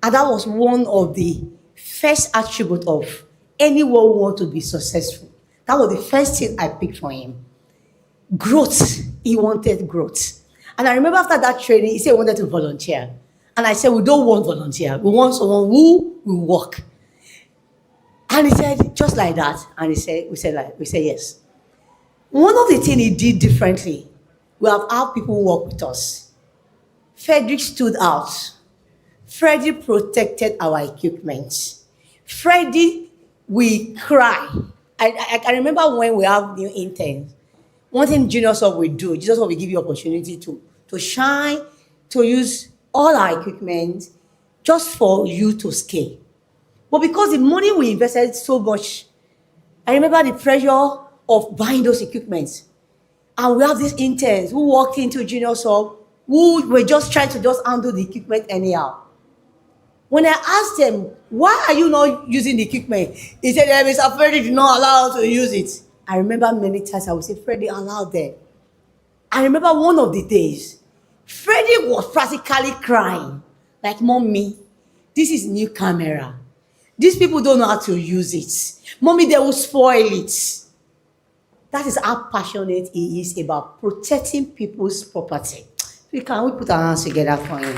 And that was one of the first attribute of anyone who want to be successful. That was the first thing I picked for him. Growth. He wanted growth. And I remember after that training, he said he wanted to volunteer. And I said, we don't want volunteer. We want someone who will work. And he said, just like that. And we said yes. One of the things he did differently, we have had people work with us. Frederick stood out. Frederick protected our equipment. Frederick, we cry. I remember when we have new interns, one thing Junior Sub will do, Jesus will give you opportunity to shine, to use all our equipment just for you to scale. But because the money we invested so much, I remember the pressure of buying those equipments. And we have these interns who walked into Junior Sub who were just trying to just handle the equipment anyhow. When I asked them, why are you not using the equipment? He said, Mr. Freddie did not allow us to use it. I remember many times I would say, Freddie, allow them. I remember one of the days, Freddie was practically crying. Like, Mommy, this is new camera. These people don't know how to use it. Mommy, they will spoil it. That is how passionate he is about protecting people's property. Can we put our hands together for him?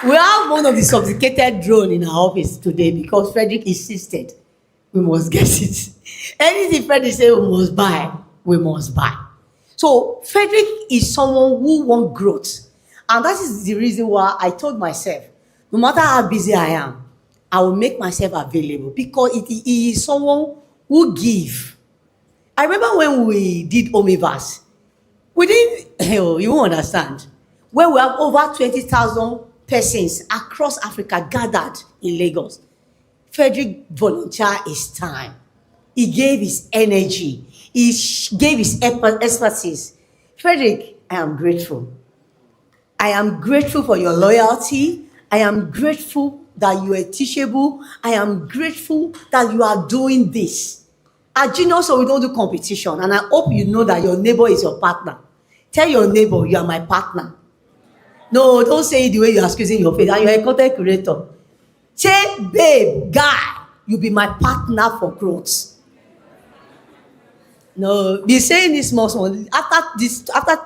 We have one of the sophisticated drone in our office today because Frederick insisted we must get it. Anything Frederick said we must buy, we must buy. So Frederick is someone who wants growth. And that is the reason why I told myself, no matter how busy I am, I will make myself available because he is someone who give. I remember when we did Omivas, we didn't, you won't understand, when we have over 20,000 persons across Africa gathered in Lagos. Frederick volunteered his time. He gave his energy. He gave his expertise. Frederick, I am grateful. I am grateful for your loyalty. I am grateful that you are teachable. I am grateful that you are doing this. At Junior, so we don't do competition. And I hope you know that your neighbor is your partner. Tell your neighbor, you are my partner. No, don't say it the way you are squeezing your face. And you are a content creator. Say, babe, guy, you be my partner for growth. No, be saying this most one. After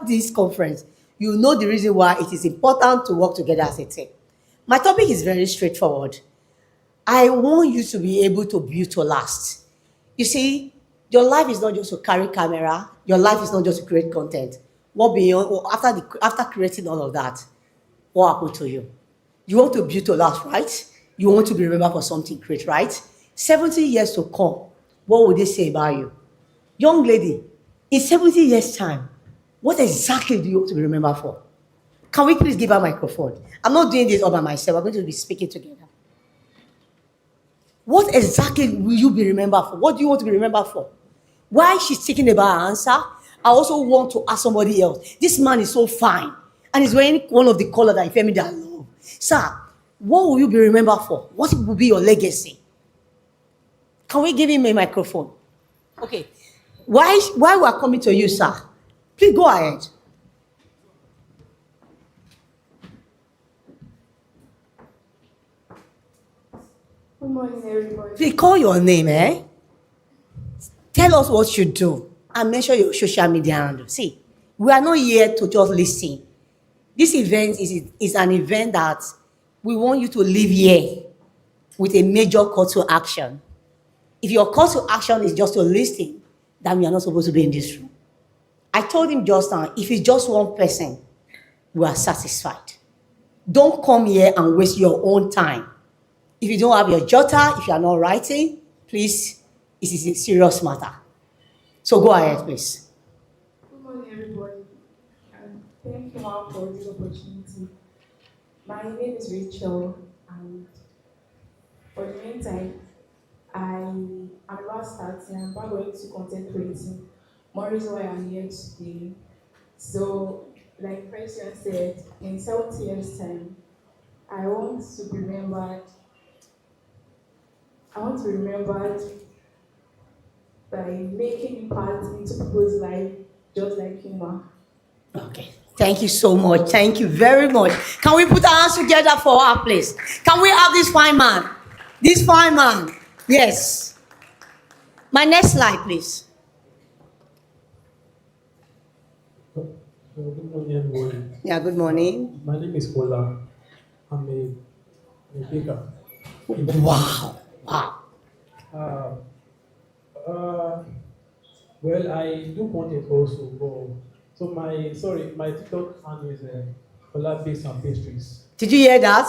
this conference, you know the reason why it is important to work together as a team. My topic is very straightforward. I want you to be able to build to last. You see, your life is not just to carry camera. Your life is not just to create content. What beyond after creating all of that, what happened to you? You want to build to last, right? You want to be remembered for something great, right? 70 years to come, what would they say about you? Young lady, in 70 years' time, what exactly do you want to be remembered for? Can we please give her a microphone? I'm not doing this all by myself. We're going to be speaking together. What exactly will you be remembered for? What do you want to be remembered for? While she's thinking about her answer, I also want to ask somebody else. This man is so fine, and he's wearing one of the colors that Ifemi that I love. Sir, what will you be remembered for? What will be your legacy? Can we give him a microphone? Okay. Why we are coming to you, sir? Please go ahead. Good morning, everybody. Please call your name, eh? Tell us what you do and mention your social media handle. See, we are not here to just listen. This event is an event that we want you to live here with a major call to action. If your call to action is just to listen, then we are not supposed to be in this room. I told him just now, if it's just one person, we are satisfied. Don't come here and waste your own time. If you don't have your jotter, if you are not writing, please, it is a serious matter. So go ahead, please. Good morning, everybody. And thank you all for this opportunity. My name is Rachel, and for the meantime, I'm about starting. I'm about going to content creating. More reason why I'm here today. So, like President said, in 70 years' time, I want to be remembered. I want to be remembered by making impact into people's life, just like you, Ma. Okay, Thank you so much. Thank you very much. Can we put our hands together for our place? Can we have this fine man? This fine man. Yes. My next slide, please. Good morning, everyone. Yeah, good morning. My name is Ola. I'm a baker. Wow. Wow. Uh, uh, well, I do content also. So my TikTok handle is Ola Bakes and Pastries. Did you hear that?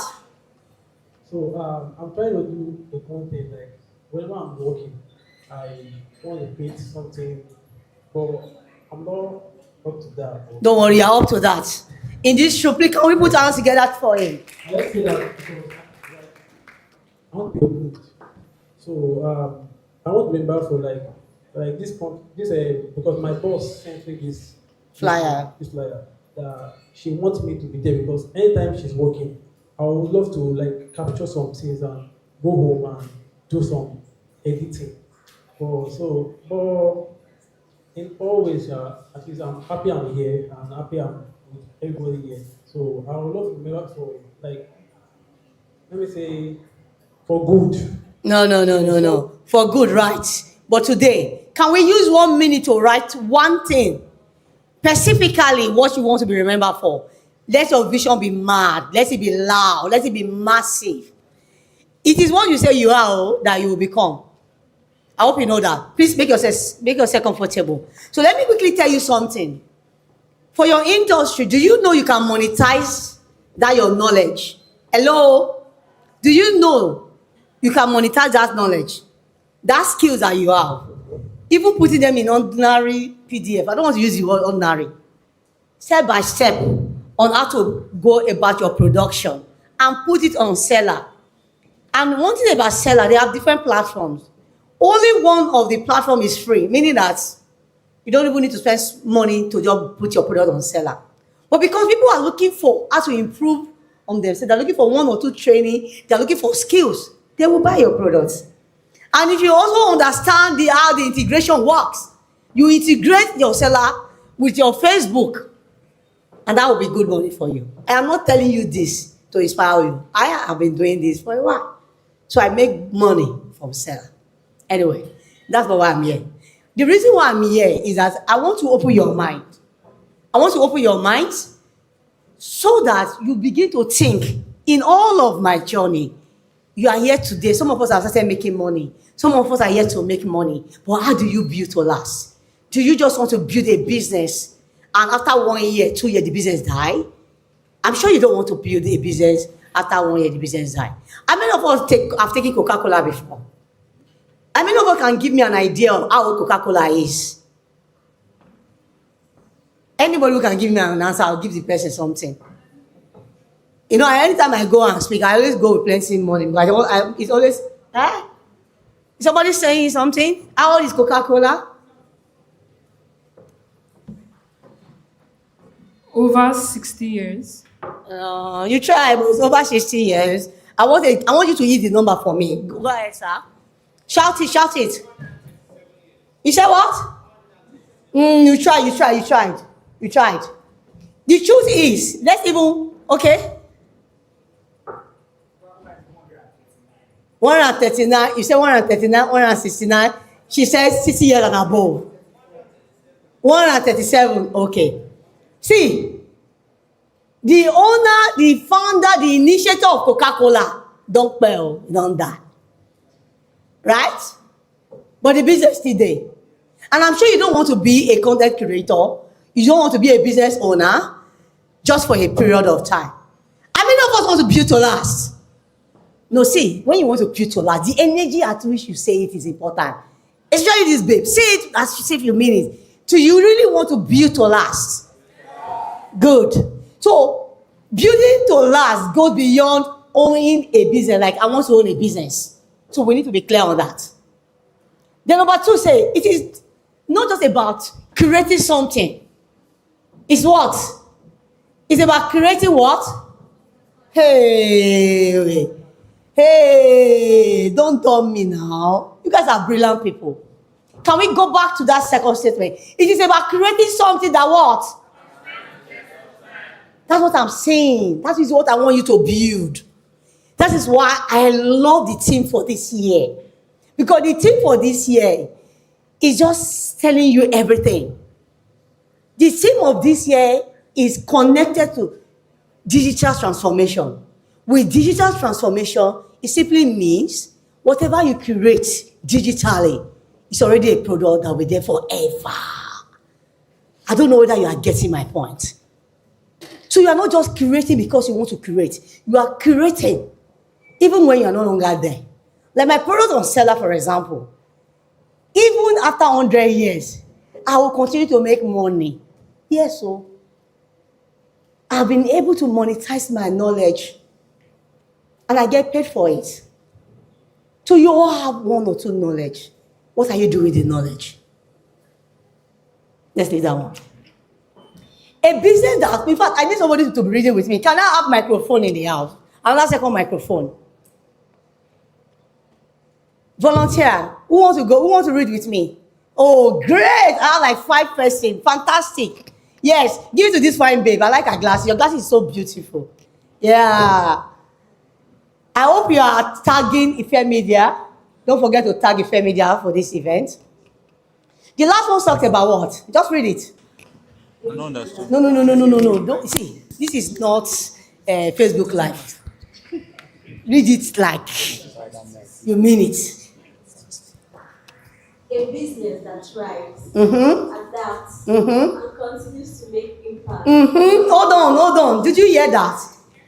So I'm trying to do the content like whenever I'm working, I want to paint something, but I'm not up to that. Don't worry, you're up to that. In this show, please, can we put our hands together for him? Let's say that because I want to be approved. So I want to remember for like this because my boss sent me Flyer. this flyer that she wants me to be there because anytime she's working, I would love to like capture some things and go home and do some editing. But in always at least I'm happy I'm here and happy I'm with everybody here. So I would love to remember for like let me say for good. No. For good, right? But today, can we use 1 minute to write one thing? Specifically, what you want to be remembered for. Let your vision be mad. Let it be loud. Let it be massive. It is what you say you are that you will become. I hope you know that. Please make yourself comfortable. So let me quickly tell you something. For your industry, do you know you can monetize that your knowledge? Hello? Do you know you can monetize that knowledge? That skills that you have. Even putting them in ordinary PDF. I don't want to use the word ordinary. Step by step on how to go about your production and put it on seller. And one thing about seller, they have different platforms. Only one of the platform is free, meaning that you don't even need to spend money to just put your product on seller. But because people are looking for how to improve on themselves, they're looking for 1 or 2 training, they're looking for skills, they will buy your products. And if you also understand how the integration works, you integrate your seller with your Facebook, and that will be good money for you. I am not telling you this to inspire you. I have been doing this for a while. So I make money from seller. Anyway, that's why I'm here. The reason why I'm here is that I want to open your mind. I want to open your mind so that you begin to think in all of my journey. You are here today. Some of us have started making money. Some of us are here to make money. But how do you build to last? Do you just want to build a business and after 1 year, 2 years, the business die? I'm sure you don't want to build a business after 1 year, the business die. How many of us have taken Coca-Cola before? How many of us can give me an idea of how Coca-Cola is? Anybody who can give me an answer, I'll give the person something. You know, anytime I go and speak, I always go with plenty money. Because it's always, eh? Somebody saying something? How old is Coca-Cola? Over 60 years. You try, but it's over 60 years. I want you to use the number for me. Go ahead, sir. Shout it. You said what? You tried. The truth is, okay? 139, you said 139, 169. She says 60 years and above. 137, okay. See, the owner, the founder, the initiator of Coca-Cola, don't die. Right? But the business still there. And I'm sure you don't want to be a content creator. You don't want to be a business owner just for a period of time. How many of us want to build to last? No, see, when you want to build to last, the energy at which you say it is important. Especially this, babe. Say it as if you mean it. Do you really want to build to last? Good. So, building to last goes beyond owning a business. Like, I want to own a business. So, we need to be clear on that. Then number 2 say, it is not just about creating something. It's what? It's about creating what? Hey, don't dumb me now. You guys are brilliant people. Can we go back to that second statement? It is about creating something that what? That's what I'm saying. That is what I want you to build. That is why I love the theme for this year. Because the theme for this year is just telling you everything. The theme of this year is connected to digital transformation. With digital transformation, it simply means whatever you create digitally is already a product that will be there forever. I don't know whether you are getting my point. So you are not just creating because you want to create. You are creating even when you are no longer there. Like my product on seller, for example. Even after 100 years, I will continue to make money. Yes, so I've been able to monetize my knowledge and I get paid for it. So you all have one or two knowledge. What are you doing with the knowledge? Let's leave that one. A business that, in fact, I need somebody to be reading with me. Can I have microphone in the house? Another second microphone. Volunteer. Who wants to go? Who wants to read with me? Oh, great. I have like 5 persons. Fantastic. Yes. Give it to this fine babe. I like her glasses. Your glasses is so beautiful. Yeah. I hope you are tagging Ife Media. Don't forget to tag Ife Media for this event. The last one talked about what? Just read it. I don't understand. No. Don't see. This is not Facebook Live. Read it like you mean it. A business that thrives, adapts, and continues to make impact. Hold on. Did you hear that?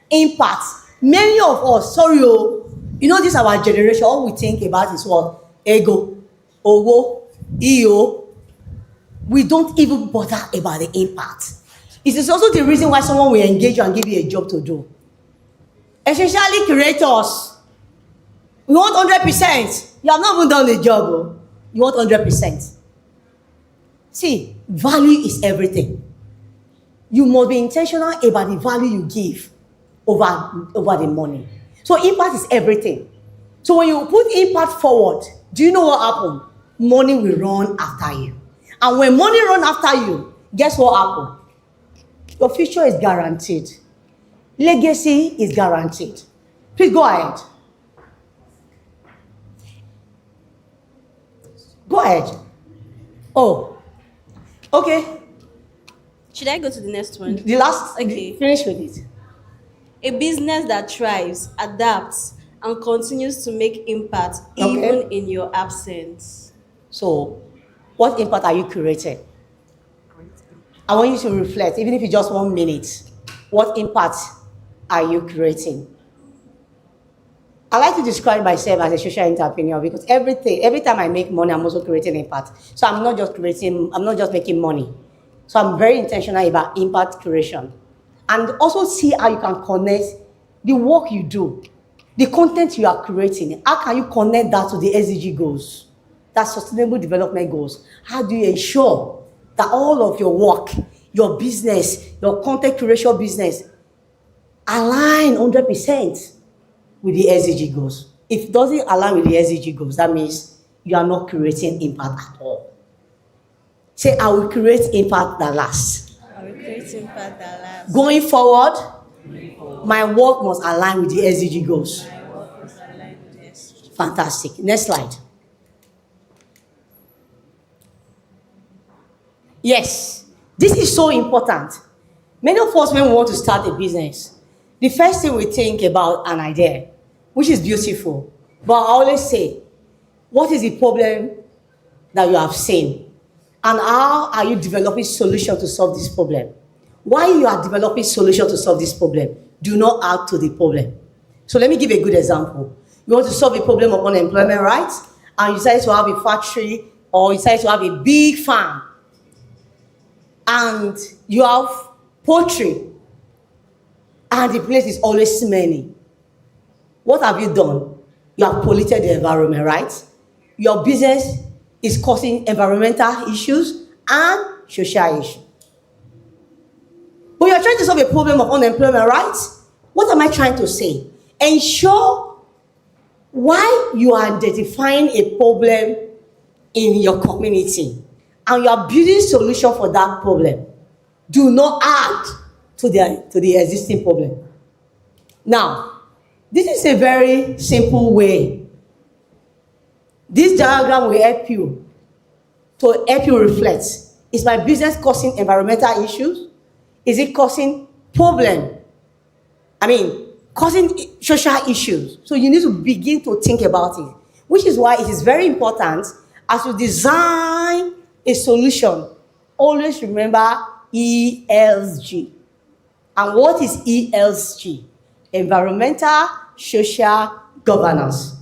Impact. Many of us, you know this our generation, all we think about is what? Ego, owo, ego. We don't even bother about the impact. It is also the reason why someone will engage you and give you a job to do. Especially creators. We want 100%. You have not even done the job. Oh. You want 100%. See, value is everything. You must be intentional about the value you give over the money. So impact is everything. So when you put impact forward, do you know what happens? Money will run after you. And when money run after you, guess what happens? Your future is guaranteed. Legacy is guaranteed. Please go ahead. Go ahead. Oh, okay. Should I go to the next one? The last, Okay. finish with it. A business that thrives, adapts, and continues to make impact Okay. even in your absence. So, what impact are you creating? I want you to reflect, even if it's just 1 minute. What impact are you creating? I like to describe myself as a social entrepreneur because every time I make money, I'm also creating impact. So I'm not just making money. So I'm very intentional about impact creation. And also see how you can connect the work you do, the content you are creating. How can you connect that to the SDG goals? That's Sustainable Development Goals. How do you ensure that all of your work, your business, your content creation business align 100% with the SDG goals? If it doesn't align with the SDG goals, that means you are not creating impact at all. Say, I will create impact that lasts. I will create impact that lasts. Going forward, my work must align with the SDG goals. My work must align with this. Fantastic. Next slide. Yes, this is so important. Many of us, when we want to start a business, the first thing we think about an idea, which is beautiful. But I always say, what is the problem that you have seen? And how are you developing solution to solve this problem? While you are developing solution to solve this problem, do not add to the problem. So let me give a good example. You want to solve a problem of unemployment, right? And you decide to have a factory or you decide to have a big farm. And you have poultry. And the place is always smelly. What have you done? You have polluted the environment, right? Your business is causing environmental issues and social issues. But you're trying to solve a problem of unemployment, right? What am I trying to say? Ensure why you are identifying a problem in your community and you are building solution for that problem. Do not add to the existing problem. Now, this is a very simple way. This diagram will help you to help you reflect. Is my business causing environmental issues? Is it causing problem? Causing social issues. So you need to begin to think about it, which is why it is very important as you design a solution, always remember ESG. And what is ESG? Environmental, social, governance.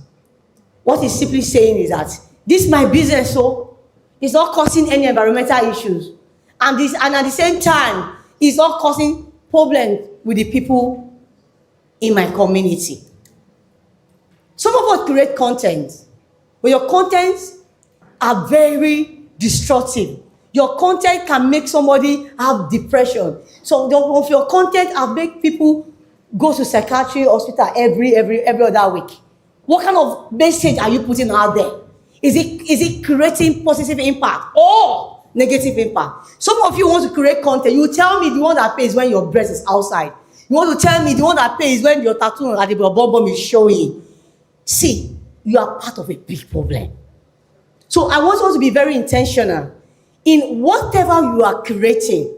What it's simply saying is that this is my business, so it's not causing any environmental issues. And at the same time, it's not causing problems with the people in my community. Some of us create content, but your contents are very destructive. Your content can make somebody have depression. So of your content have make people go to psychiatry hospital every other week. What kind of message are you putting out there? Is it creating positive impact or negative impact? Some of you want to create content. You tell me the one that pays when your breast is outside. You want to tell me the one that pays when your tattoo at the bottom is showing. See, you are part of a big problem. So I want us to be very intentional in whatever you are creating.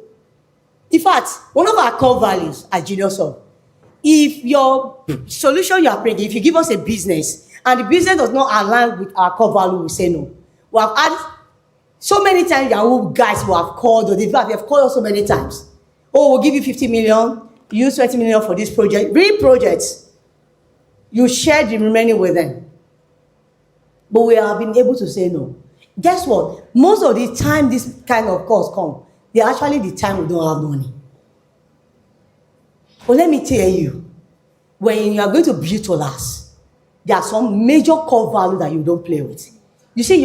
In fact, one of our core values at Genius Hub, if your solution you are bringing, if you give us a business and the business does not align with our core value, we say no. We have had so many times Yahoo guys who have called, or they have called us so many times. Oh, we'll give you 50 million, use 20 million for this project. Real projects, you share the remaining with them. But we have been able to say no. Guess what? Most of the time this kind of calls come, they're actually the time we don't have money. But let me tell you, when you are going to build to last, there are some major core values that you don't play with. You see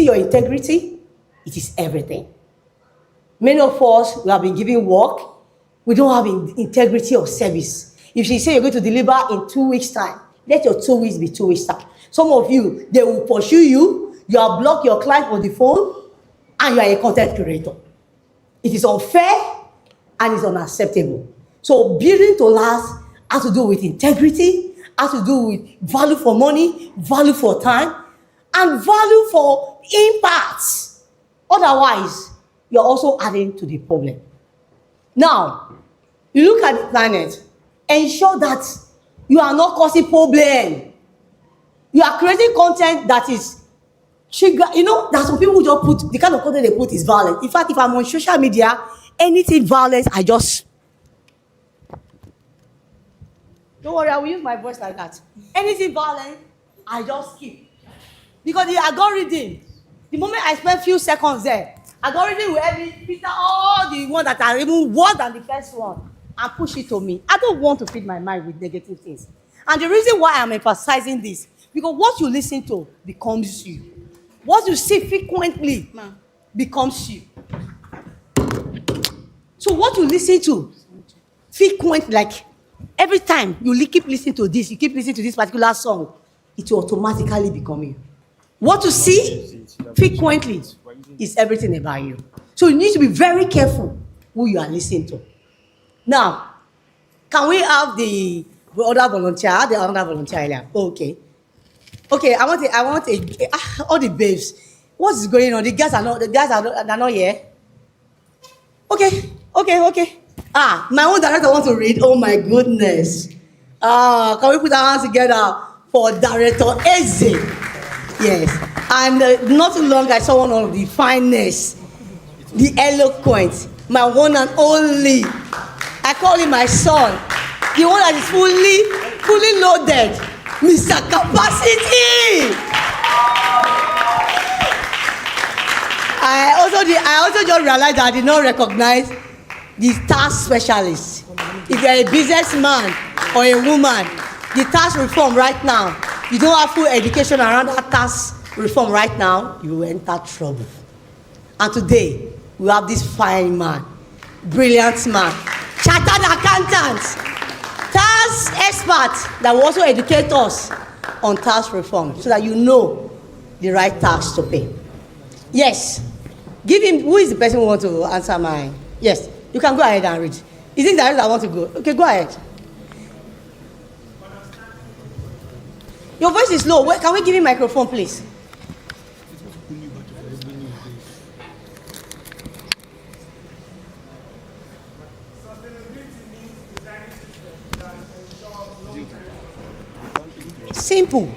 your integrity, it is everything. Many of us, we have been giving work, we don't have integrity of service. If you say you're going to deliver in 2 weeks' time, let your 2 weeks be 2 weeks' time. Some of you, they will pursue you, you have blocked your client on the phone, and you are a content creator. It is unfair and it's unacceptable. So building to last has to do with integrity, has to do with value for money, value for time, and value for impact. Otherwise, you're also adding to the problem. Now, you look at the planet, ensure that you are not causing problem. You are creating content that is trigger. You know, there's some people who just put, the kind of content they put is violent. In fact, if I'm on social media, anything violent, I just, don't worry, I will use my voice like that. Anything violent, I just skip. Because the algorithm, the moment I spend few seconds there, algorithm will help me filter all the ones that are even worse than the first one and push it to me. I don't want to feed my mind with negative things. And the reason why I'm emphasizing this, because what you listen to becomes you. What you see frequently becomes you. So what you listen to frequently, like every time you keep listening to this, you keep listening to this particular song, it will automatically become you. What you see frequently is everything about you. So you need to be very careful who you are listening to. Now, can we have the other volunteer? The other volunteer earlier. Okay. Okay, I want all the babes. What is going on? The guys are not here. Okay. My own director wants to read. Oh my goodness. Can we put our hands together for Director Eze? Yes. And not too long, I saw one of the finest, the eloquent, my one and only. I call him my son. The one that is fully loaded. Mr. Capacity. I also just realized that I did not recognize the tax specialist. If you're a businessman or a woman, the tax reform right now, you don't have full education around that tax reform right now, you will enter trouble. And today, we have this fine man, brilliant man, chartered accountant, tax expert that will also educate us on tax reform so that you know the right tax to pay. Yes. Give him, who is the person who wants to answer my, yes, you can go ahead and read. Is it direct I want to go? Okay, go ahead. Your voice is low. Can we give you microphone, please? Simple.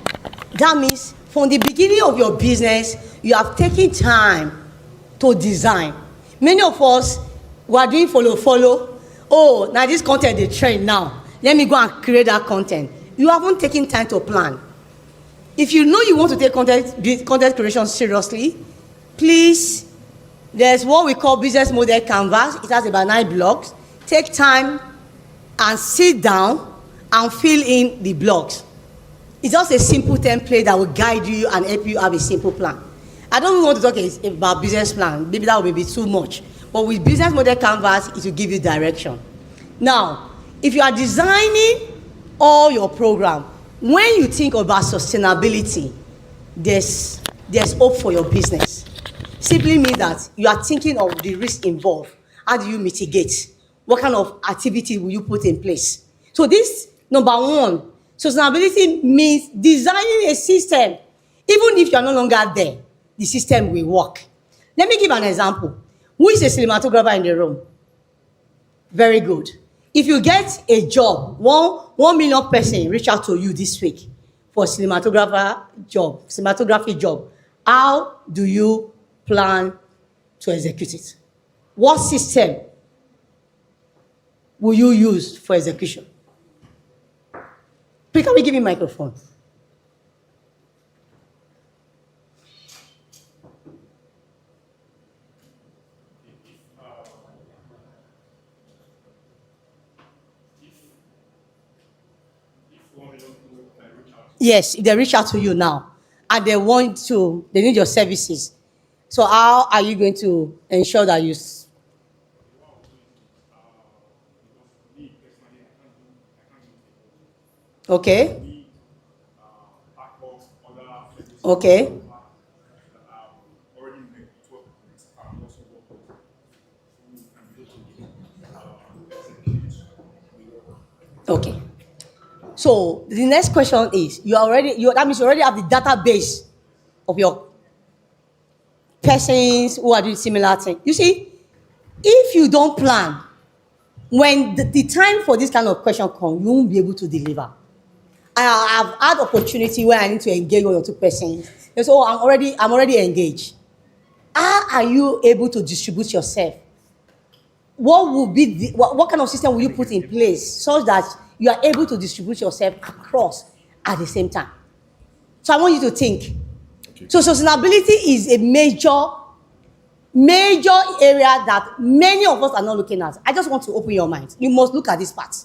That means from the beginning of your business, you have taken time to design. Many of us were doing follow. Oh, now this content they trend now. Let me go and create that content. You haven't taken time to plan. If you know you want to take content creation seriously, please, there's what we call business model canvas. It has about 9 blocks. Take time and sit down and fill in the blocks. It's just a simple template that will guide you and help you have a simple plan. I don't want to talk about business plan. Maybe that will be too much. But with business model canvas, it will give you direction. Now, if you are designing all your program, when you think about sustainability, there's hope for your business. Simply means that you are thinking of the risk involved. How do you mitigate? What kind of activity will you put in place? So this, number one, sustainability means designing a system. Even if you are no longer there, the system will work. Let me give an example. Who is a cinematographer in the room? Very good. If you get a job, 1 million person reach out to you this week for cinematography job, how do you plan to execute it? What system will you use for execution? Please, can we give me a microphone? Yes, if they reach out to you now and they need your services. So how are you going to ensure that you okay? Okay. Okay. So the next question is, that means you already have the database of your persons who are doing similar things. You see, if you don't plan, when the time for this kind of question comes, you won't be able to deliver. I have had opportunity where I need to engage one or two persons. They say, oh, I'm already engaged. How are you able to distribute yourself? What kind of system will you put in place so that you are able to distribute yourself across at the same time? So I want you to think. Okay. So sustainability is a major area that many of us are not looking at. I just want to open your mind. You must look at this part.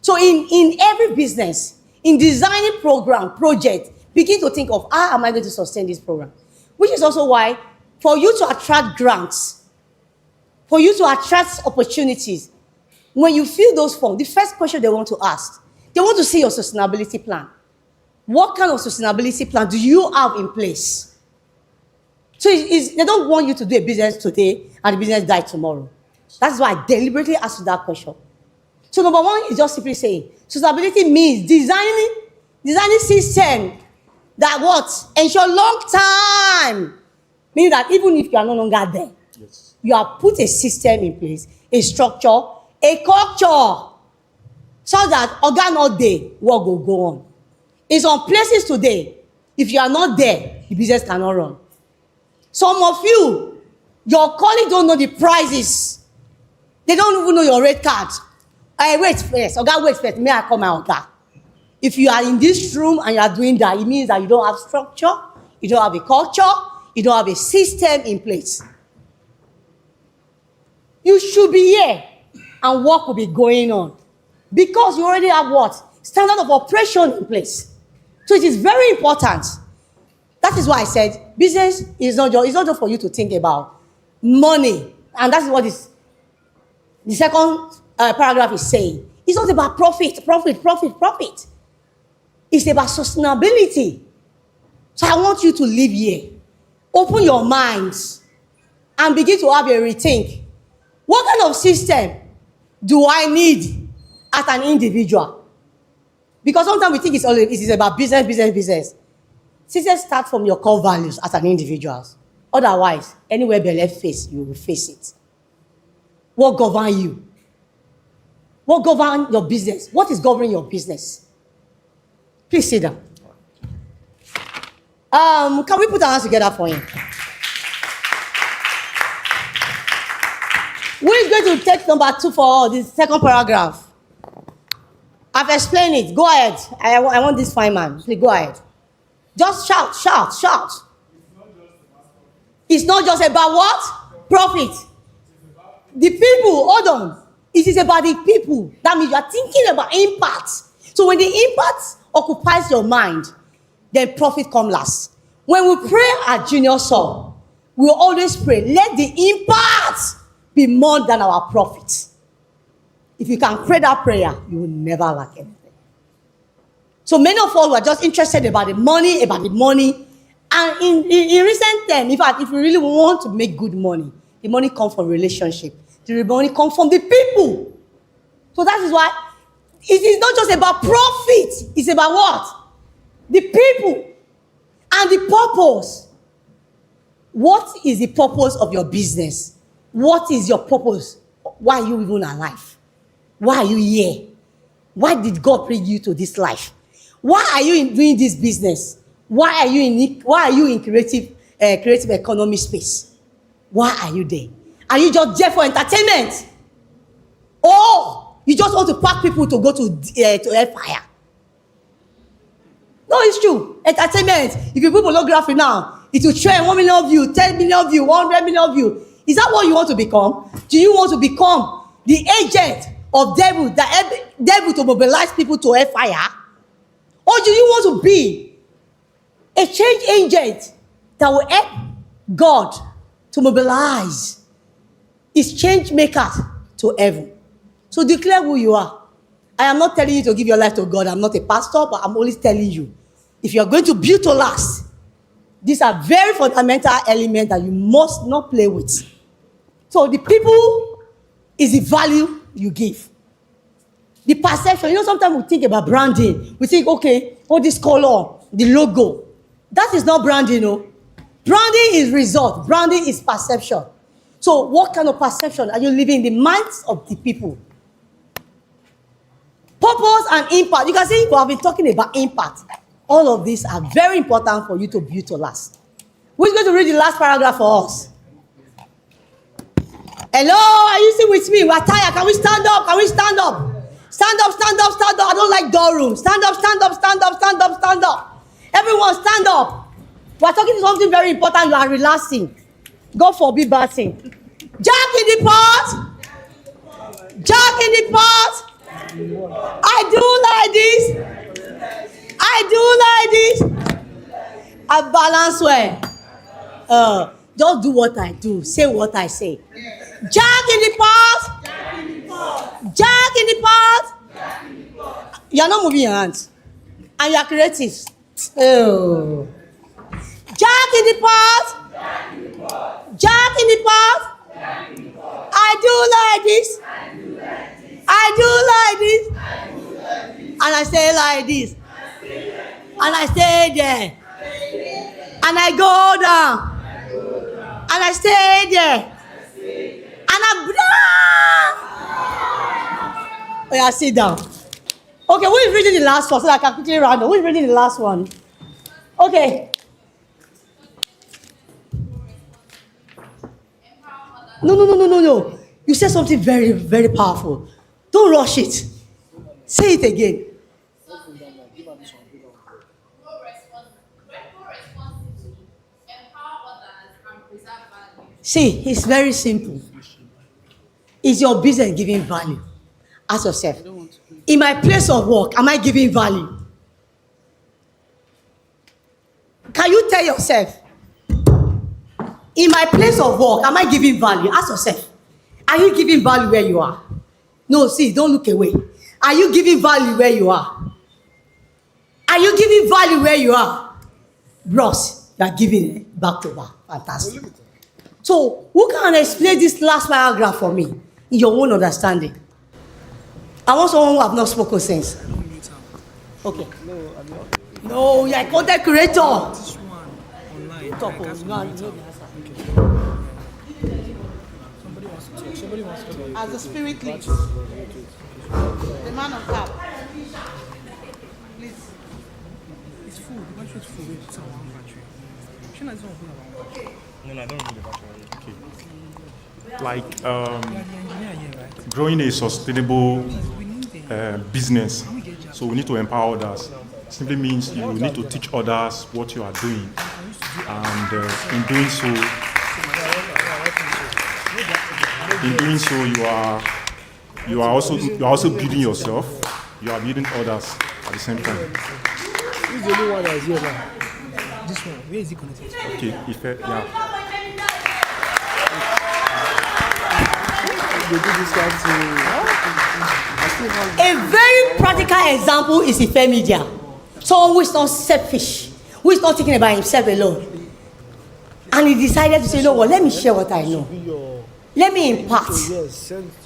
So in every business, in designing project, begin to think of how am I going to sustain this program? Which is also why for you to attract grants, for you to attract opportunities, when you fill those forms, the first question they want to ask, they want to see your sustainability plan. What kind of sustainability plan do you have in place? So they don't want you to do a business today and the business die tomorrow. That's why I deliberately asked you that question. So number one is just simply saying, sustainability means designing system that what? Ensure long time. Meaning that even if you are no longer there, yes, you have put a system in place, a structure, a culture, so that organ not day, work will go on. In some places today, if you are not there, the business cannot run. Some of you, your colleagues don't know the prices. They don't even know your rate card. Wait first. Oga, wait first. May I call my Oga? If you are in this room and you are doing that, it means that you don't have structure, you don't have a culture, you don't have a system in place. You should be here and work will be going on because you already have what? Standard of operation in place. So it is very important. That is why I said business is not just for you to think about money, and that's what the second paragraph is saying. It's not about profit. It's about sustainability. So I want you to live here. Open your minds and begin to have a rethink. What kind of system do I need as an individual? Because sometimes we think it is about business. Success starts from your core values as an individual. Otherwise, anywhere belle face, you will face it. What governs you? What governs your business? What is governing your business? Please sit down. Can we put our hands together for him? Who is going to take number 2 for the second paragraph? I've explained it. Go ahead. I want this fine man. Please go ahead. Just shout. It's not just about what? Profit. The people, hold on. It is about the people. That means you are thinking about impact. So when the impact occupies your mind, then profit comes last. When we pray at Junior Soul, we always pray, let the impact be more than our profit. If you can pray that prayer, you will never lack anything. So many of us were just interested about the money. And in recent times, in fact, if you really want to make good money, the money comes from relationship. The money comes from the people. So that is why it is not just about profit. It's about what? The people and the purpose. What is the purpose of your business? What is your purpose? Why are you even alive? Why are you here? Why did God bring you to this life? Why are you doing this business? Why are you in creative economy space? Why are you there? Are you just there for entertainment? Or you just want to pack people to go to hellfire? No, it's true. Entertainment. If you put pornography now, it will trend 1 million views, 10 million views, 100 million views. Is that what you want to become? Do you want to become the agent of devil to mobilize people to hellfire? Or do you want to be a change agent that will help God to mobilize his change makers to heaven? So declare who you are. I am not telling you to give your life to God. I'm not a pastor, but I'm only telling you, if you are going to build to last, these are very fundamental elements that you must not play with. So the people is the value you give. The perception, sometimes we think about branding. We think, okay, this color, the logo. That is not branding, no. Branding is result. Branding is perception. So what kind of perception are you living in the minds of the people? Purpose and impact. You can see we have been talking about impact. All of these are very important for you to build to last. Who's going to read the last paragraph for us? Hello, are you still with me? We're tired. Can we stand up? Stand up. I don't like door room. Stand up. Everyone stand up. We're talking to something very important. You are relaxing. God forbid bad thing. Jack in the pot. I do like this. I balance well. Just do what I do. Say what I say. Jack in the pot. You are not moving your hands. And you are creative. Oh. Jack in the pot. I do like this. And I say like this. And I stay there. And I go down. And I stay there. And oh yeah, sit down. Okay, who is reading the last one so that I can quickly round up? Who is reading the last one? Okay. No. You said something very, very powerful. Don't rush it. Say it again. See, it's very simple. Is your business giving value? Ask yourself. In my place of work, am I giving value? Can you tell yourself? In my place of work, am I giving value? Ask yourself. Are you giving value where you are? No, see, don't look away. Are you giving value where you are? Are you giving value where you are? Bros, you are giving back to back. Fantastic. So, who can explain this last paragraph for me in your own understanding? I want someone who have not spoken since. Okay. No, you're a content creator. This one online. Talk, I got oh, some no, data. no, the answer. Somebody wants to talk. Somebody wants to talk. As the spirit leads. The man of God. Please. It's full. The battery is full. It's on one battery. Shouldn't I just open one battery? No, I don't really battery. Like You are the engineer here, right? growing a sustainable We need a business. So we need to empower others. Simply means you need to teach others what you are doing, and in doing so, you are also building yourself. You are building others at the same time. Who's the only one that is here now? This one. Where is he connected to? Okay, yeah. They do this A very practical example is Ife Media. Someone who is not selfish, who is not thinking about himself alone. And he decided to say, you know what, let me share what I know. Let me impart.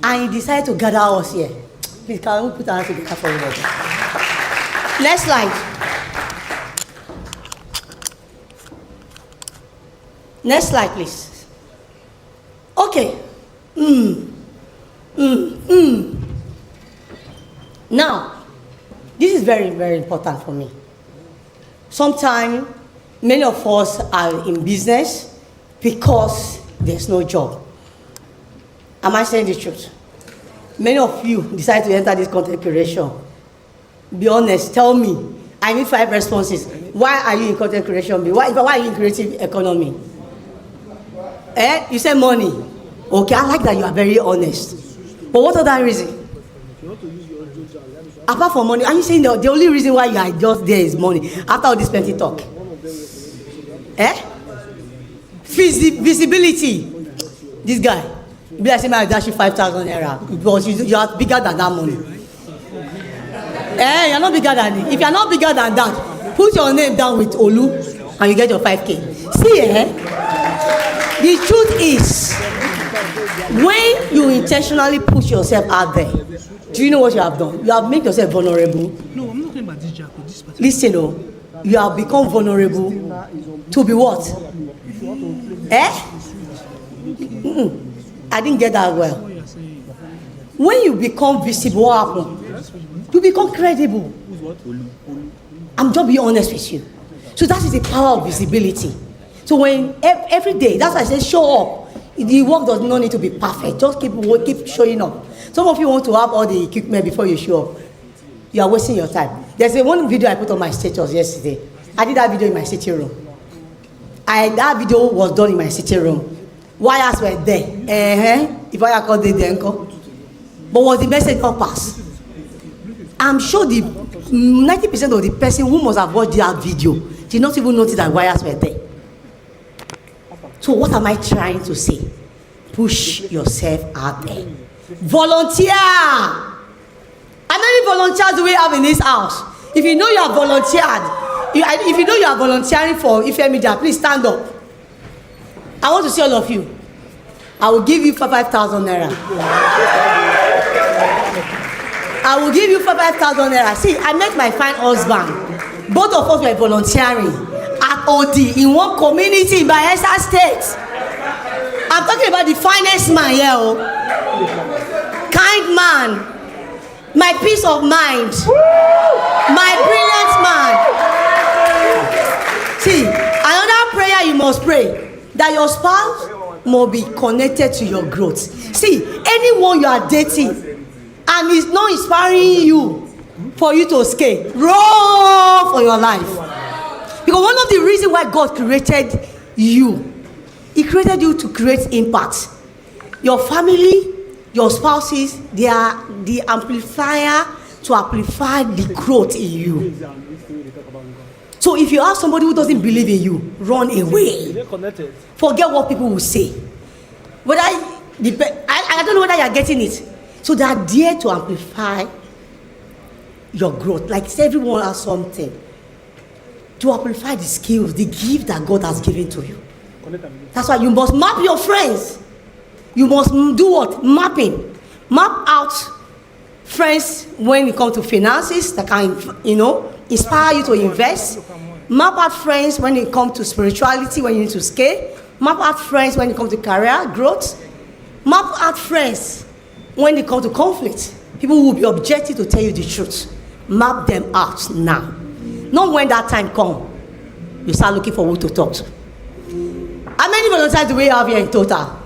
And he decided to gather us here. Please, can we put our hands together for him? Next slide. Next slide, please. Okay. Now, this is very, very important for me. Sometimes, many of us are in business because there's no job. Am I saying the truth? Many of you decide to enter this content creation. Be honest, tell me. I need 5 responses. Why are you in content creation? Why are you in creative economy? You say money. Okay, I like that you are very honest. But what other reason? Apart from money, are you saying the only reason why you are just there is money? After all this plenty talk. Visibility. This guy. Be like saying I dash you 5,000 naira because you are bigger than that money. You're not bigger than it. If you're not bigger than that, put your name down with Olu and you get your 5K. See, the truth is, when you intentionally put yourself out there, do you know what you have done? You have made yourself vulnerable. No, I'm not talking about this jacket. This particular. Listen, you have become vulnerable to be what? I didn't get that well. When you become visible, what happens? You become credible. I'm just being honest with you. So that is the power of visibility. So when every day, that's why I say show up. The work does not need to be perfect. Just keep showing up. Some of you want to have all the equipment before you show up. You are wasting your time. There's one video I put on my status yesterday. I did that video in my sitting room. That video was done in my sitting room. Wires were there. If I called it there, but was the message not passed? I'm sure the 90% of the person who must have watched that video did not even notice that wires were there. So what am I trying to say? Push yourself out there. Volunteer. How many volunteers do we have in this house? If you know you are volunteered, if you know you are volunteering for Ife Media, please stand up. I want to see all of you. I will give you 5,000 naira. I will give you 5,000 naira. See, I met my fine husband. Both of us were volunteering at OD in one community in Bayelsa State. I'm talking about the finest man here. Kind man. My peace of mind. My brilliant man. See, another prayer you must pray. That your spouse must be connected to your growth. See, anyone you are dating and is not inspiring you for you to scale, run for your life. Because one of the reasons why God created you, He created you to create impact. Your family, your spouses, they are the amplifier to amplify the growth in you. So if you have somebody who doesn't believe in you, run away. Forget what people will say. I don't know whether you're getting it. So they are there to amplify your growth. Like everyone has something. To amplify the skills, the gift that God has given to you. That's why you must map your friends. You must do what? Mapping. Map out Friends when it comes to finances that can, inspire you to invest. Map out friends when it comes to spirituality, when you need to scale. Map out friends when it comes to career growth. Map out friends when it comes to conflict. People will be objective to tell you the truth. Map them out now. Not when that time comes, you start looking for who to talk to. How many volunteers do we have here in total?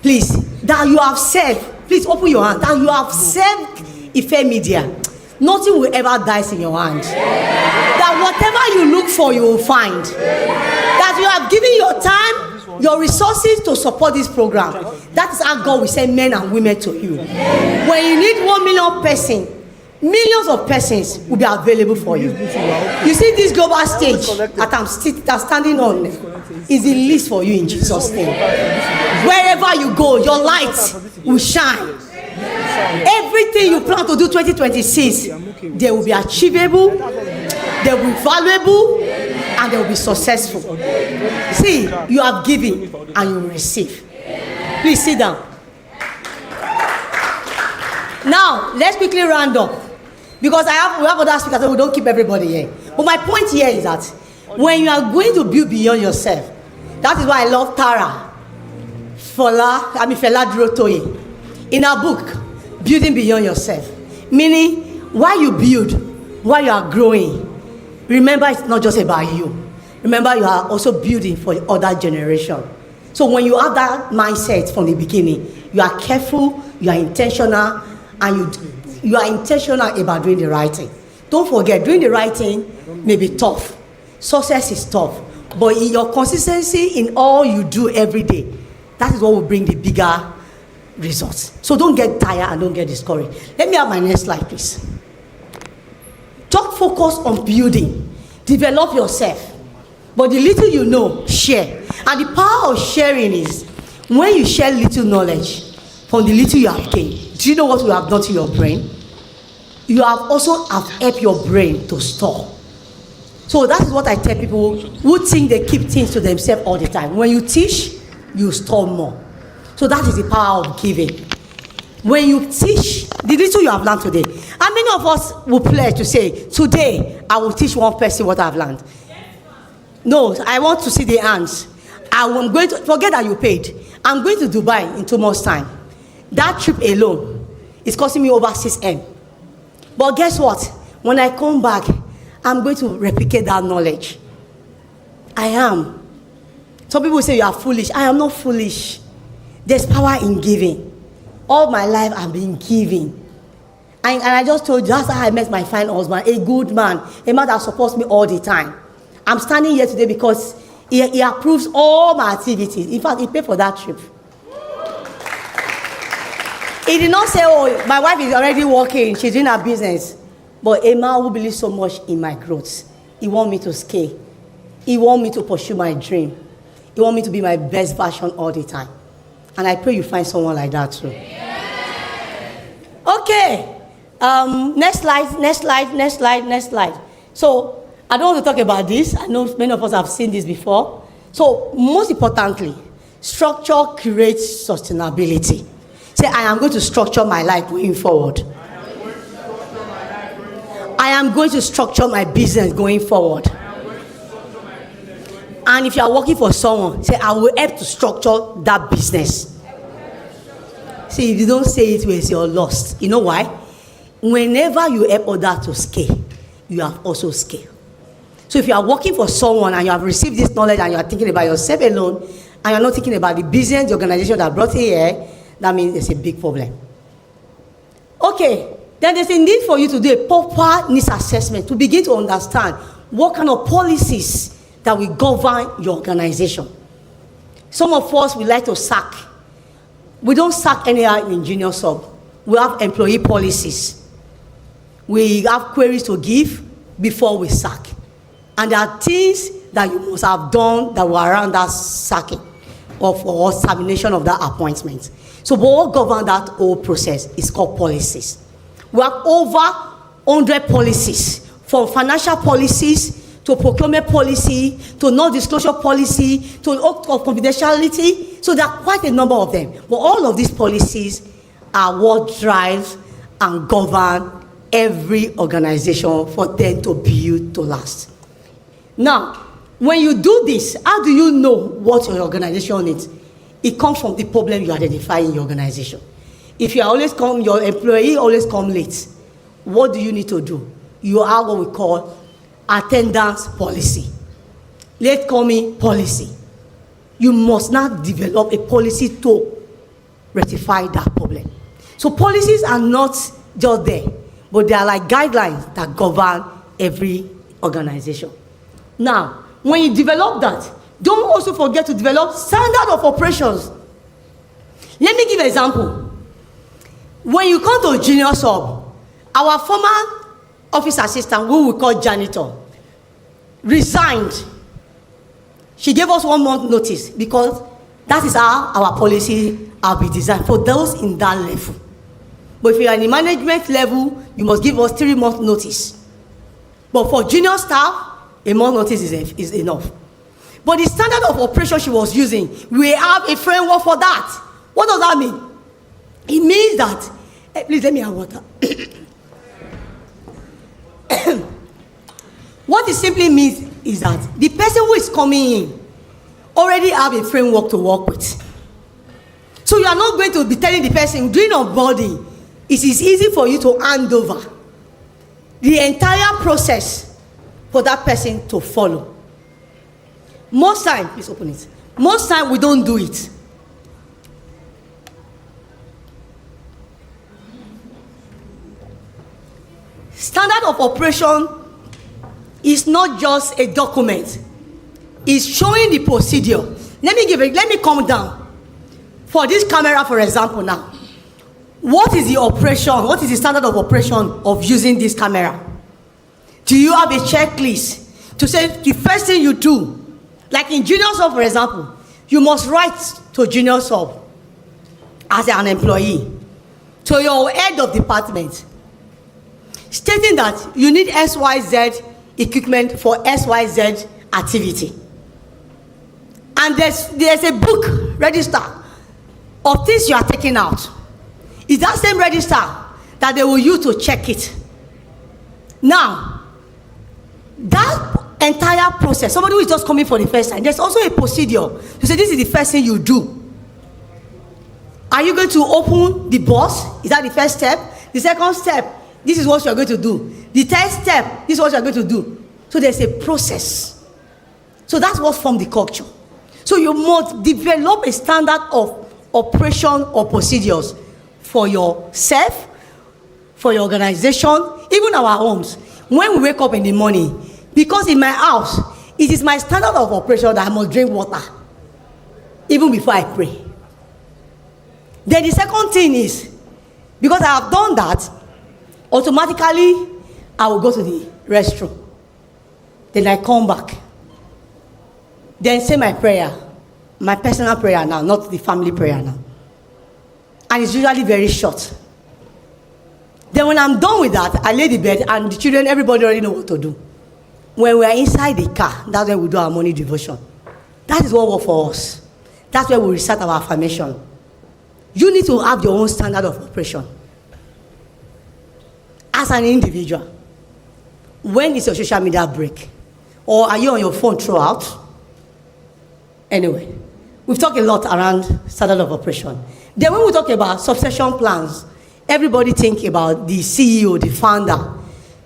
Please, that you have served. Please open your hand. That you have served Ife Media. Nothing will ever die in your hand. That whatever you look for, you will find. That you have given your time, your resources to support this program. That is how God will send men and women to you. When you need 1 million person, millions of persons will be available for you. You see this global stage that I'm standing on is the least for you in Jesus' name. Wherever you go, your light will shine. Everything you plan to do 2026, they will be achievable, they will be valuable, and they will be successful. See, you have given and you will receive. Please sit down. Now, let's quickly round up. Because we have other speakers, so we don't keep everybody here. But my point here is that when you are going to build beyond yourself, that is why I love Tara Fela Durotoye. In her book, Building Beyond Yourself, meaning while you build, while you are growing, remember it's not just about you. Remember you are also building for the other generation. So when you have that mindset from the beginning, you are careful, you are intentional, and you are intentional about doing the right thing. Don't forget, doing the right thing may be tough. Success is tough. But in your consistency in all you do every day, that is what will bring the bigger results. So don't get tired and don't get discouraged. Let me have my next slide, please. Just focus on building. Develop yourself. But the little you know, share. And the power of sharing is when you share little knowledge from the little you have gained. Do you know what you have done to your brain? You have also helped your brain to store. So that is what I tell people who think they keep things to themselves all the time. When you teach, you store more. So that is the power of giving. When you teach, the little you have learned today. How many of us will pledge to say, today I will teach one person what I've learned? No, I want to see the hands. I'm going to, forget that you paid. I'm going to Dubai in 2 months' time. That trip alone is costing me over 6M. But guess what? When I come back, I'm going to replicate that knowledge. I am. Some people say you are foolish. I am not foolish. There's power in giving. All my life I've been giving. And I just told you, that's how I met my fine husband, a good man, a man that supports me all the time. I'm standing here today because he approves all my activities. In fact, he paid for that trip. He did not say, oh, my wife is already working, she's doing her business. But a man who believes so much in my growth, he wants me to scale. He wants me to pursue my dream. He wants me to be my best version all the time. And I pray you find someone like that too. Okay. Next slide. So, I don't want to talk about this. I know many of us have seen this before. So, most importantly, structure creates sustainability. Say, I am going to structure my life going forward. I am going to structure my business going forward. And if you are working for someone, say, I will help to structure that business. See, if you don't say it, you're lost. You know why? Whenever you help others to scale, you have also scale. So if you are working for someone and you have received this knowledge and you are thinking about yourself alone, and you're not thinking about the business, the organization that brought you here, that means there's a big problem. Okay, then there's a need for you to do a proper needs assessment to begin to understand what kind of policies that will govern your organization. Some of us, we like to sack. We don't sack anyhow in junior sub. We have employee policies. We have queries to give before we sack. And there are things that you must have done that were around that sacking or termination of that appointment. So what governs that whole process is called policies. We have over 100 policies, from financial policies to procurement policy, to non-disclosure policy, to of confidentiality. So there are quite a number of them. But all of these policies are what drives and govern every organization for them to build to last. Now, when you do this, how do you know what your organization needs? It comes from the problem you identify in your organization. If you always come, your employee always come late, what do you need to do? You have what we call attendance policy, late coming policy. You must not develop a policy to rectify that problem. So policies are not just there, but they are like guidelines that govern every organization. Now, when you develop that, don't also forget to develop standard of operations. Let me give an example. When you come to junior sub, our former office assistant, who we call janitor, resigned. She gave us 1 month notice because that is how our policy will be designed for those in that level. But if you are in the management level, you must give us 3 months notice. But for junior staff, a month notice is enough. But the standard of operation she was using, we have a framework for that. What does that mean? It means that, please let me have water. What it simply means is that the person who is coming in already have a framework to work with. So you are not going to be telling the person during onboarding, it is easy for you to hand over the entire process for that person to follow. Most time, please open it. Most time we don't do it. Standard of operation is not just a document. It's showing the procedure. Let me come down. For this camera, for example, now. What is the operation? What is the standard of operation of using this camera? Do you have a checklist to say the first thing you do? Like in junior sub, for example, you must write to junior sub as an employee, to your head of department, stating that you need XYZ equipment for XYZ activity. And there's a book register of things you are taking out. It's that same register that they will use to check it. Now, that entire process, somebody who is just coming for the first time, there's also a procedure to say this is the first thing you do. Are you going to open the box? Is that the first step? The second step, this is what you're going to do. The third step, this is what you're going to do. So there's a process. So that's what forms the culture. So you must develop a standard of operation or procedures for yourself, for your organization, even our homes. When we wake up in the morning, because in my house, it is my standard of operation that I must drink water, even before I pray. Then the second thing is, because I have done that, automatically I will go to the restroom. Then I come back. Then say my prayer, my personal prayer now, not the family prayer now. And it's usually very short. Then when I'm done with that, I lay the bed and the children, everybody already know what to do. When we are inside the car, that's where we do our morning devotion. That is what works for us. That's where we recite our affirmation. You need to have your own standard of operation. As an individual, when is your social media break? Or are you on your phone throughout? Anyway, we've talked a lot around standard of operation. Then when we talk about succession plans, everybody think about the CEO, the founder.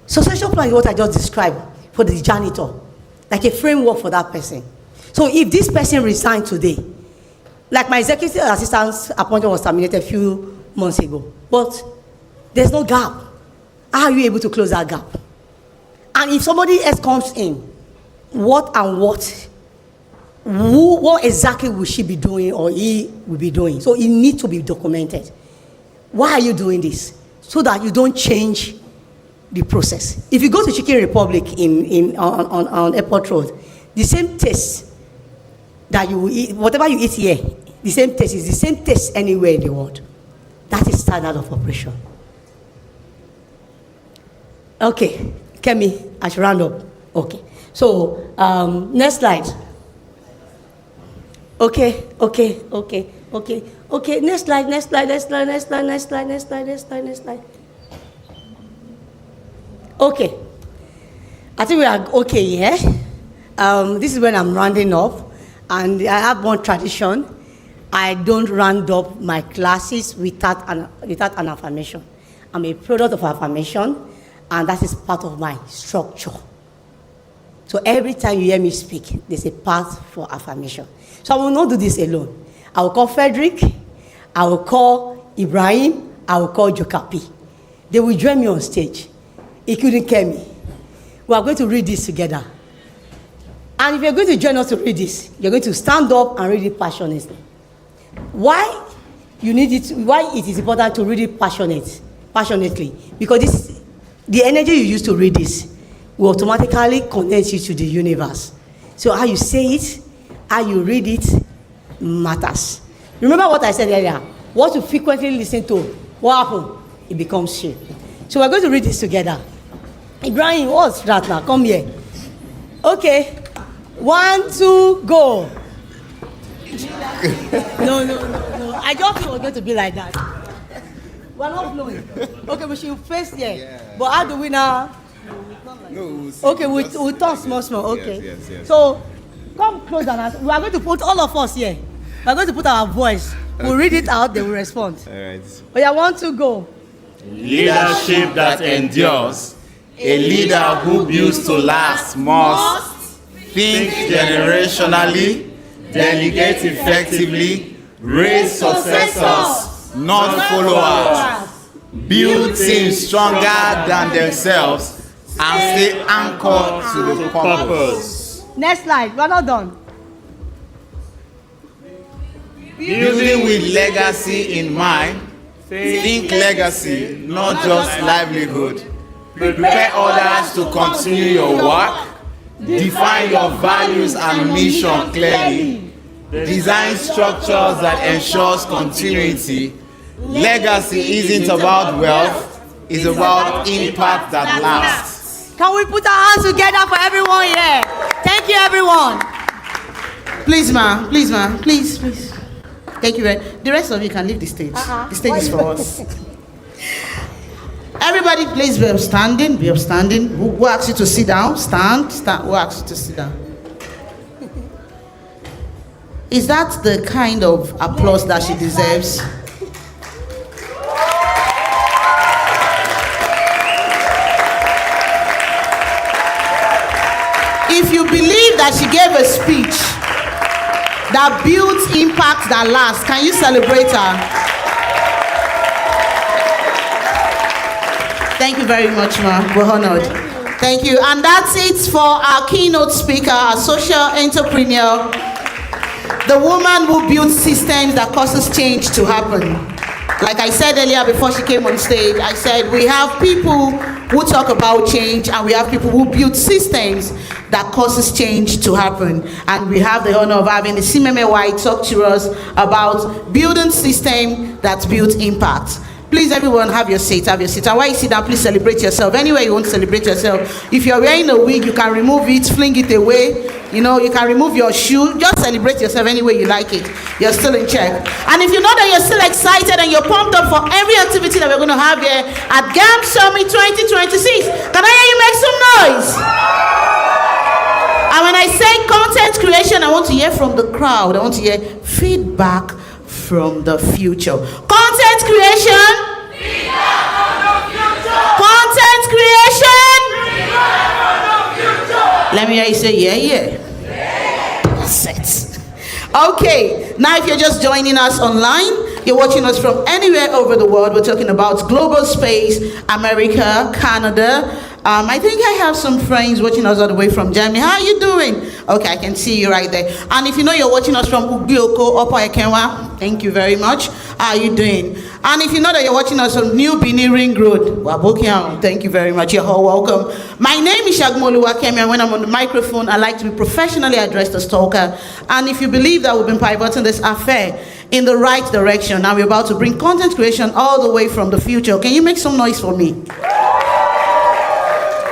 Succession plan is what I just described for the janitor, like a framework for that person. So if this person resigns today, like my executive assistant's appointment was terminated a few months ago, but there's no gap. How are you able to close that gap? And if somebody else comes in, what exactly will she be doing or he will be doing? So it needs to be documented. Why are you doing this? So that you don't change the process. If you go to Chicken Republic on Airport Road, the same taste that you eat, whatever you eat here, the same taste is the same taste anywhere in the world. That is standard of operation. Okay, Kemi, I should round up. Okay, so next slide. Okay. Next slide. Okay. I think we are okay here. This is when I'm rounding up, and I have one tradition. I don't round up my classes without an affirmation. I'm a product of affirmation, and that is part of my structure. So every time you hear me speak, there's a path for affirmation. So I will not do this alone. I will call Frederick, I will call Ibrahim, I will call Jokapi. They will join me on stage. He couldn't care me. We are going to read this together. And if you're going to join us to read this, you're going to stand up and read it passionately. Why it is important to read it passionately? Because the energy you use to read this will automatically connect you to the universe. So how you say it, how you read it matters. Remember what I said earlier? What you frequently listen to, what happens? It becomes you. So we're going to read this together. Ibrahim, what's that now? Come here. Okay. 1, 2, go. No. I just thought it was going to be like that. We're not blowing. Okay, we should face here. Yeah. But how do we now? No, okay, we'll talk small. Okay. Yes. So, come closer now. We are going to put all of us here. We are going to put our voice. We'll read it out, they will respond. All right. But yeah, 1, 2, go. Leadership that endures. A leader who builds to last must think generationally, delegate effectively, raise successors, not followers, build teams stronger than themselves, and stay anchored to the purpose. Next slide, we're not done. Building with legacy in mind, think legacy, not just livelihood. Prepare others to continue your work. Define your values and mission clearly. Design structures that ensures continuity. Legacy isn't about wealth, it's about impact that lasts. Can we put our hands together for everyone here? Thank you, everyone. Please, ma. Please. Thank you. The rest of you can leave the stage. The stage is for us. Everybody, please be upstanding. Who asks you to sit down? Stand. Who asks you to sit down? Is that the kind of applause that she deserves? If you believe that she gave a speech that builds impact that lasts, can you celebrate her? Thank you very much, ma. We're honored. Thank you. And that's it for our keynote speaker, our social entrepreneur, the woman who builds systems that causes change to happen. Like I said earlier before she came on stage, I said we have people who talk about change and we have people who build systems that causes change to happen. And we have the honor of having the CMMY talk to us about building system that builds impact. Please, everyone, have your seat. And while you sit down, please celebrate yourself. Anywhere you want to celebrate yourself. If you're wearing a wig, you can remove it, fling it away. You can remove your shoe. Just celebrate yourself any way you like it. You're still in check. And if you know that you're still excited and you're pumped up for every activity that we're going to have here at GAM Summit 2026, can I hear you make some noise? And when I say content creation, I want to hear from the crowd. I want to hear feedback from the future. Content creation. Content creation. Let me hear you say yeah. That's it. Okay, now if you're just joining us online, you're watching us from anywhere over the world. We're talking about global space, America, Canada. I think I have some friends watching us all the way from Germany. How are you doing? Okay, I can see you right there. And if you know you're watching us from Ubioko, Upper Ekenwa, thank you very much. How are you doing? And if you know that you're watching us from New Bini Ring Road, Wabokian, thank you very much. You're all welcome. My name is Shagmolu Wakemi, and when I'm on the microphone, I like to be professionally addressed as talker. And if you believe that we've been pivoting this affair in the right direction, now we're about to bring content creation all the way from the future. Can you make some noise for me?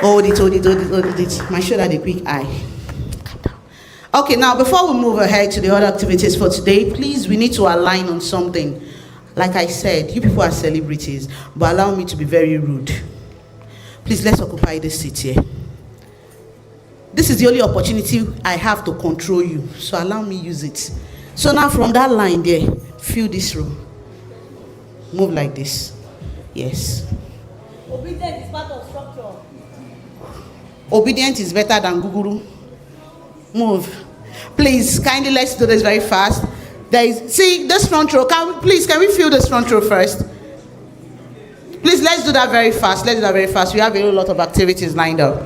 Hold it. My shoulder had a quick eye. Okay, now before we move ahead to the other activities for today, please, we need to align on something. Like I said, you people are celebrities, but allow me to be very rude. Please, let's occupy this seat here. This is the only opportunity I have to control you, so allow me use it. So now from that line there, fill this row. Move like this. Yes. Obedience is part of structure. Obedience is better than guguru. Move. Please, kindly let's do this very fast. See this front row. Can we fill this front row first? Please, let's do that very fast. Let's do that very fast. We have a lot of activities lined up.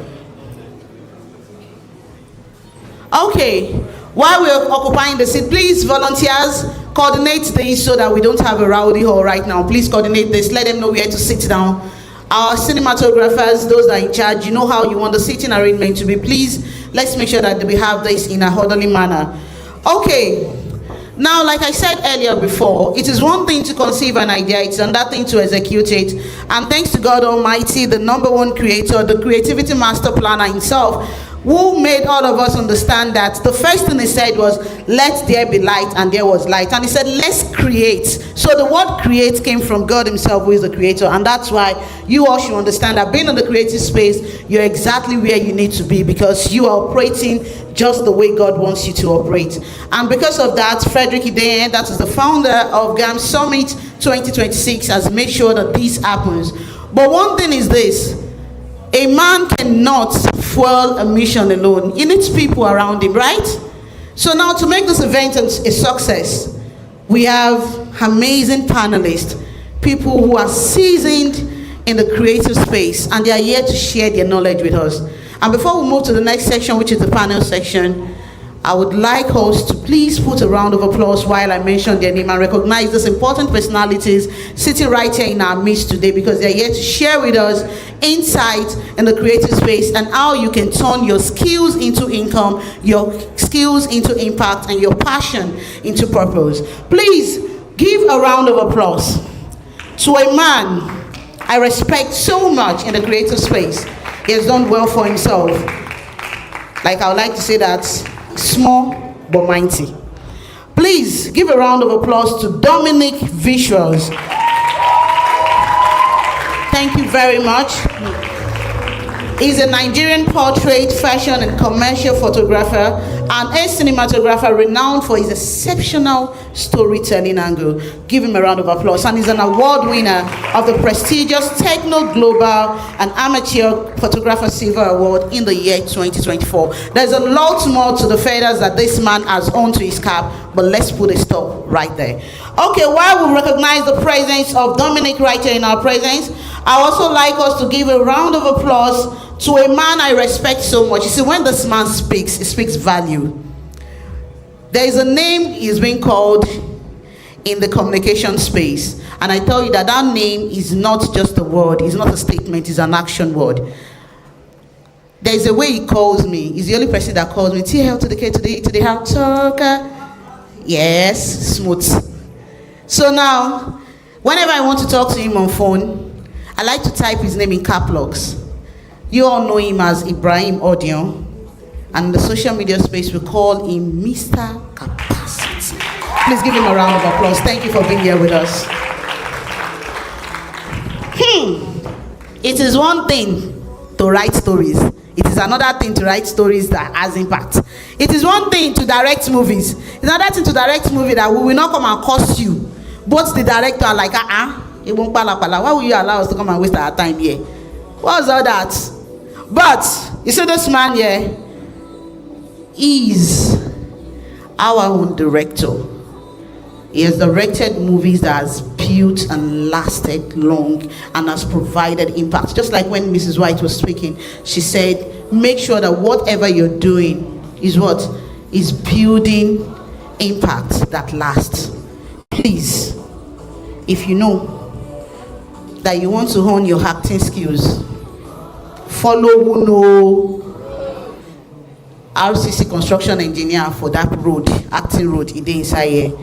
Okay. While we're occupying the seat, please, volunteers, coordinate this so that we don't have a rowdy hall right now. Please coordinate this. Let them know where to sit down. Our cinematographers, those that are in charge, you know how you want the seating arrangement to be. Please, let's make sure that we have this in a orderly manner. Okay. Now, like I said earlier before, it is one thing to conceive an idea, it's another thing to execute it. And thanks to God Almighty, the number one creator, the creativity master planner himself, who made all of us understand that the first thing he said was, let there be light, and there was light. And he said, let's create. So the word create came from God himself, who is the creator. And that's why you all should understand that being in the creative space, you're exactly where you need to be, because you are operating just the way God wants you to operate. And because of that, Frederick Ideye, that is the founder of GAM Summit 2026, has made sure that this happens. But one thing is this: a man cannot fuel a mission alone. He needs people around him, right? So now, to make this event a success, we have amazing panelists, people who are seasoned in the creative space, and they are here to share their knowledge with us. And before we move to the next section, which is the panel section, I would like us to please put a round of applause while I mention their name and recognize these important personalities sitting right here in our midst today, because they're here to share with us insight in the creative space and how you can turn your skills into income, your skills into impact, and your passion into purpose. Please give a round of applause to a man I respect so much in the creative space. He has done well for himself. Like, I would like to say that, small but mighty. Please give a round of applause to Dominic Visuals. Thank you very much. He's a Nigerian portrait, fashion, and commercial photographer and a cinematographer renowned for his exceptional storytelling angle. Give him a round of applause. And he's an award winner of the prestigious Techno Global and Amateur Photographer Silver Award in the year 2024. There's a lot more to the feathers that this man has onto his cap, but let's put a stop right there. Okay, while we recognize the presence of Dominic right here in our presence, I also like us to give a round of applause to a man I respect so much. You see, when this man speaks, he speaks value. There is a name he's being called in the communication space, and I tell you that that name is not just a word, it's not a statement, it's an action word. There is a way he calls me. He's the only person that calls me TL to the K to the how talker. Yes, smooth. So now, whenever I want to talk to him on phone, I like to type his name in cap locks. You all know him as Ibrahim Audio, and in the social media space we call him Mr. Capacity. Please give him a round of applause. Thank you for being here with us. It is one thing to write stories. It is another thing to write stories that has impact. It is one thing to direct movies. It's another thing to direct movie that we will not come and cost you. Both the director are like, it won't pala. Why will you allow us to come and waste our time here? What's all that? But you see, this man here is our own director. He has directed movies that has built and lasted long and has provided impact. Just like when Mrs. White was speaking, she said, make sure that whatever you're doing is what is building impact that lasts. Please, if you know that you want to hone your acting skills, follow who know RCC construction engineer for that road, acting road, it is inside here.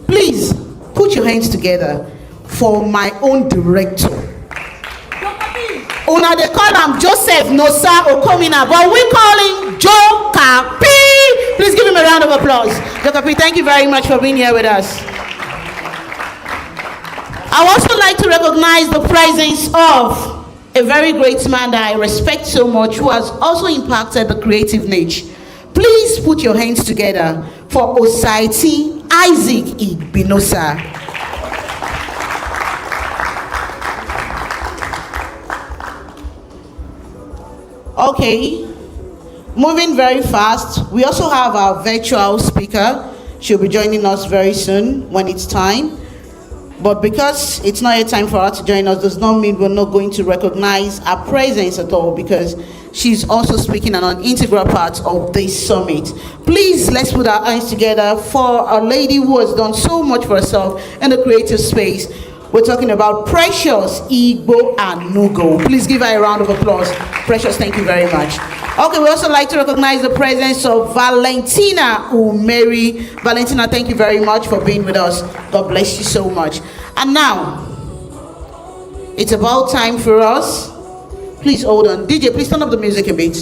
Please put your hands together for my own director. Una they call him Joseph Nosa Okomina, but we call him Joe Kapi. Please give him a round of applause. Joe Kapi, thank you very much for being here with us. I would also like to recognize the presence of a very great man that I respect so much, who has also impacted the creative niche. Please put your hands together for Osaiti Isaac Igbinosa. Okay, moving very fast. We also have our virtual speaker. She'll be joining us very soon when it's time. But because it's not yet time for her to join us, does not mean we're not going to recognize her presence at all, because she's also speaking an integral part of this summit. Please, let's put our hands together for a lady who has done so much for herself in the creative space. We're talking about Precious Igbo Anugo. Please give her a round of applause. Precious, thank you very much. Okay, we also like to recognize the presence of Valentina Umeri. Valentina, thank you very much for being with us. God bless you so much. And now, it's about time for us. Please hold on. DJ, please turn up the music a bit.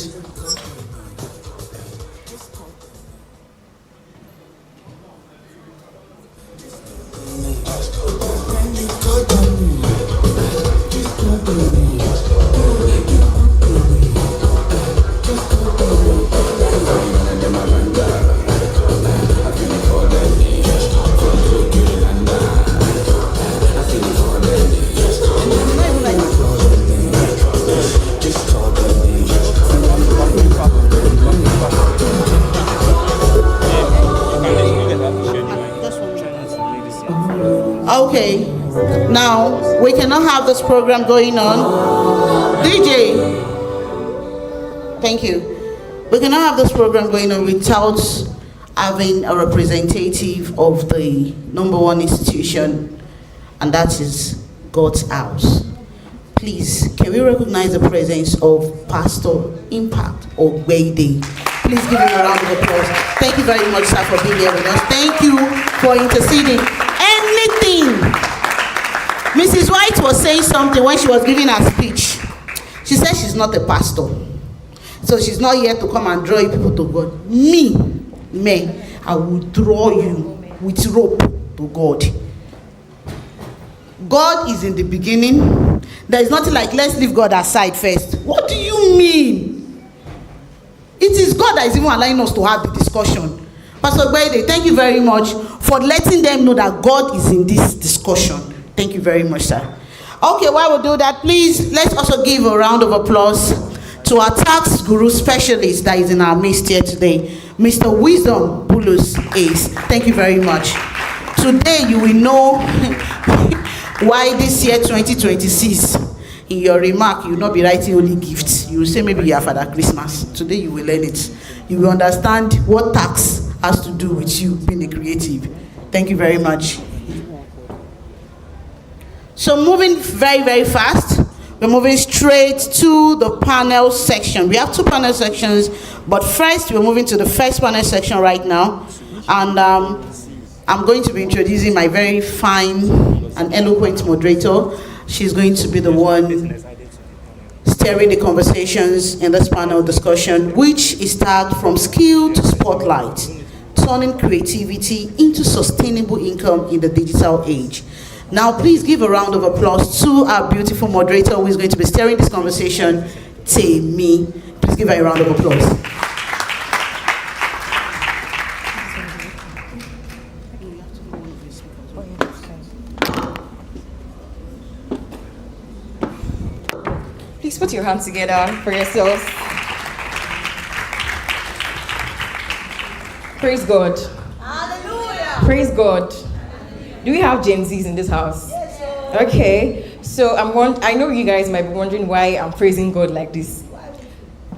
Okay, now we cannot have this program going on. DJ, thank you. We cannot have this program going on without having a representative of the number one institution, and that is God's house. Please, can we recognize the presence of Pastor Impact Ogbede? Please give him a round of applause. Thank you very much, sir, for being here with us. Thank you for interceding. Anything. Mrs. White was saying something when she was giving her speech. She said she's not a pastor, so she's not here to come and draw you people to God. Me, I will draw you with rope to God. God is in the beginning. There is nothing like let's leave God aside first. What do you mean? It is God that is even allowing us to have the discussion. Pastor Gbede, thank you very much for letting them know that God is in this discussion. Thank you very much, sir. Okay, while we do that, please, let's also give a round of applause to our tax guru specialist that is in our midst here today, Mr. Wisdom Bulus Ace. Thank you very much. Today, you will know why this year 2026, in your remark, you will not be writing only gifts. You will say maybe you are Father Christmas. Today, you will learn it. You will understand what tax has to do with you being a creative. Thank you very much. So moving very, very fast, we're moving straight to the panel section. We have two panel sections, but first we're moving to the first panel section right now. And I'm going to be introducing my very fine and eloquent moderator. She's going to be the one steering the conversations in this panel discussion, which is tagged From Skill to Spotlight, Turning Creativity into Sustainable Income in the Digital Age. Now, please give a round of applause to our beautiful moderator who is going to be steering this conversation, Temi. Please give her a round of applause. Please put your hands together for yourselves. Praise God. Hallelujah. Praise God. Do we have Gen Zs in this house? Yes, sir. Okay. So I know you guys might be wondering why I'm praising God like this.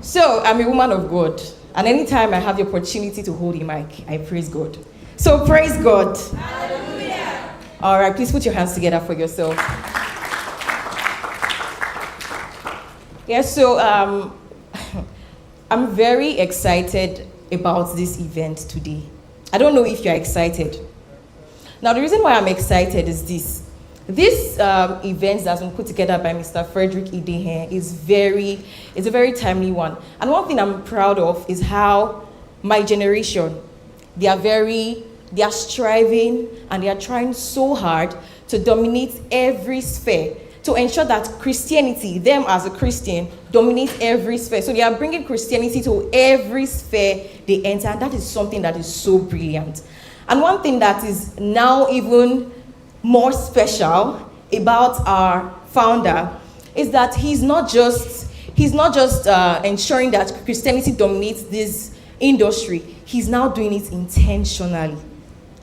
So I'm a woman of God, and anytime I have the opportunity to hold a mic, I praise God. So praise God. Hallelujah. All right. Please put your hands together for yourself. So I'm very excited about this event today. I don't know if you're excited. Now, the reason why I'm excited is this. This event that's been put together by Mr. Frederick Idehe is a very timely one. And one thing I'm proud of is how my generation, they are striving and they are trying so hard to dominate every sphere to ensure that Christianity, them as a Christian, dominates every sphere. So they are bringing Christianity to every sphere they enter. And that is something that is so brilliant. And one thing that is now even more special about our founder is that he's not just ensuring that Christianity dominates this industry. He's now doing it intentionally.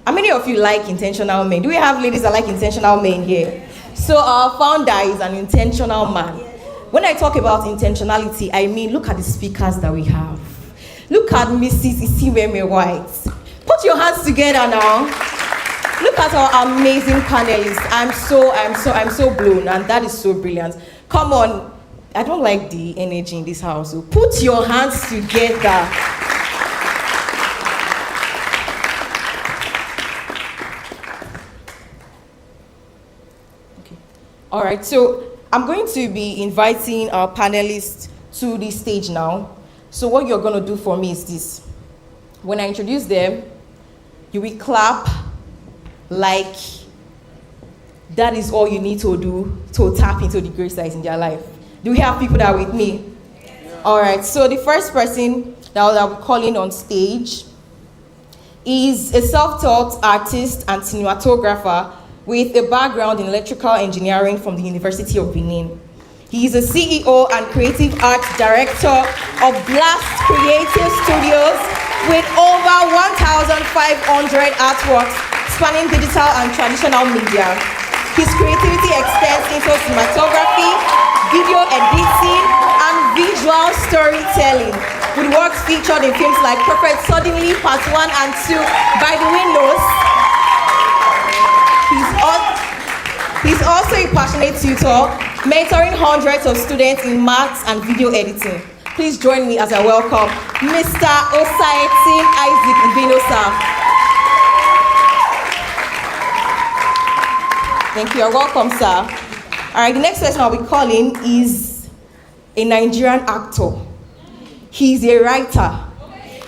How many of you like intentional men? Do we have ladies that like intentional men here? So our founder is an intentional man. When I talk about intentionality, I mean, look at the speakers that we have. Look at Mrs. Isiweme White. Put your hands together now. Look at our amazing panelists. I'm so blown, and that is so brilliant. Come on, I don't like the energy in this house. So put your hands together. All right, so I'm going to be inviting our panelists to the stage now. So what you're going to do for me is this. When I introduce them, you will clap like that is all you need to do to tap into the grace that is in their life. Do we have people that are with me? Yeah. All right, so the first person that I'll be calling on stage is a self-taught artist and cinematographer with a background in electrical engineering from the University of Benin. He is a CEO and creative arts director of Blast Creative Studios with over 1,500 artworks spanning digital and traditional media. His creativity extends into cinematography, video editing, and visual storytelling, with works featured in films like Perfect Suddenly, Part 1 and 2, By the Windows. He's also a passionate tutor, mentoring hundreds of students in maths and video editing. Please join me as I welcome Mr. Osaetin Isaac Ibinosa. Thank you, you're welcome, sir. All right, the next person I'll be calling is a Nigerian actor. He's a writer.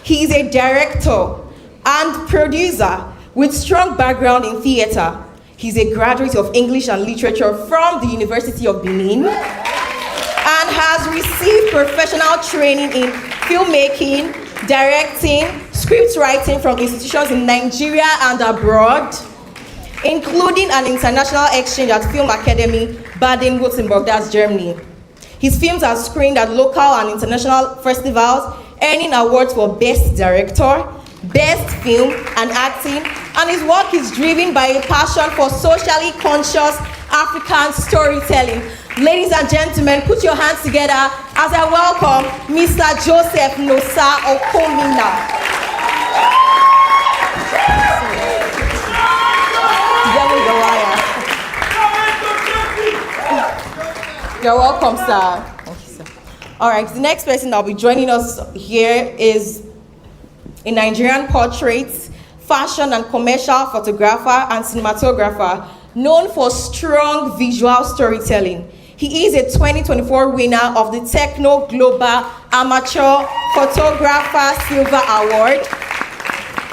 He's a director and producer with strong background in theater. He's a graduate of English and Literature from the University of Benin and has received professional training in filmmaking, directing, script writing from institutions in Nigeria and abroad, including an international exchange at Film Academy, Baden-Württemberg, that's Germany. His films are screened at local and international festivals, earning awards for Best Director, Best Film and Acting, and his work is driven by a passion for socially conscious African storytelling. Ladies and gentlemen, put your hands together as I welcome Mr. Joseph Nosa Okomina. You're welcome, sir. Thank you, sir. All right, the next person that'll be joining us here is a Nigerian portrait, fashion and commercial photographer and cinematographer known for strong visual storytelling. He is a 2024 winner of the Techno Global Amateur Photographer Silver Award.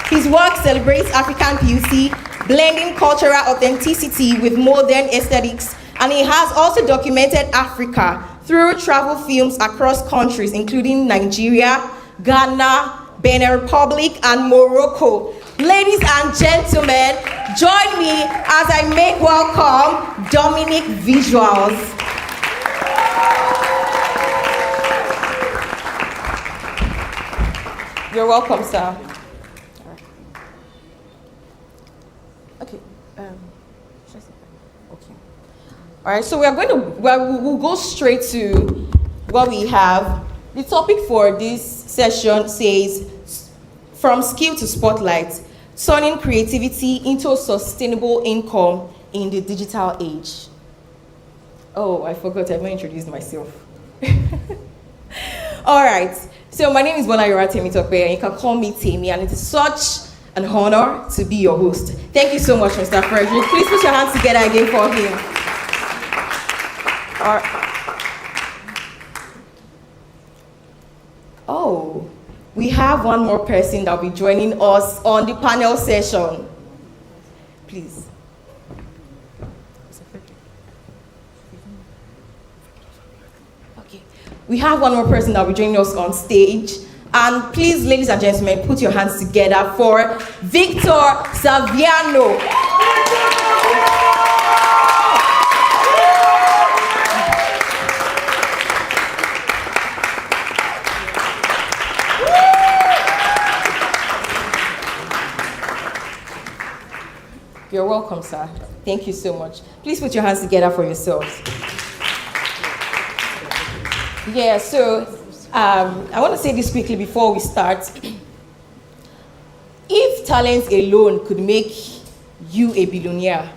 His work celebrates African beauty, blending cultural authenticity with modern aesthetics, and he has also documented Africa through travel films across countries including Nigeria, Ghana, Benin Republic, and Morocco. Ladies and gentlemen, join me as I make welcome Dominic Visuals. You're welcome, sir. Okay. Okay. All right. So we'll go straight to what we have. The topic for this session says, "From skill to spotlight, turning creativity into sustainable income in the digital age." Oh, I forgot, I've not introduced myself. All right, so my name is Bolayora Temitope, and you can call me Temi, and it is such an honor to be your host. Thank you so much, Mr. Frederick. Please put your hands together again for him. All right. Oh, we have one more person that will be joining us on the panel session. Please. we have one more person that will join us on stage. And please, ladies and gentlemen, put your hands together for Victor Saviano. You're welcome, sir. Thank you so much. Please put your hands together for yourselves. Yeah, so I want to say this quickly before we start. If talent alone could make you a billionaire,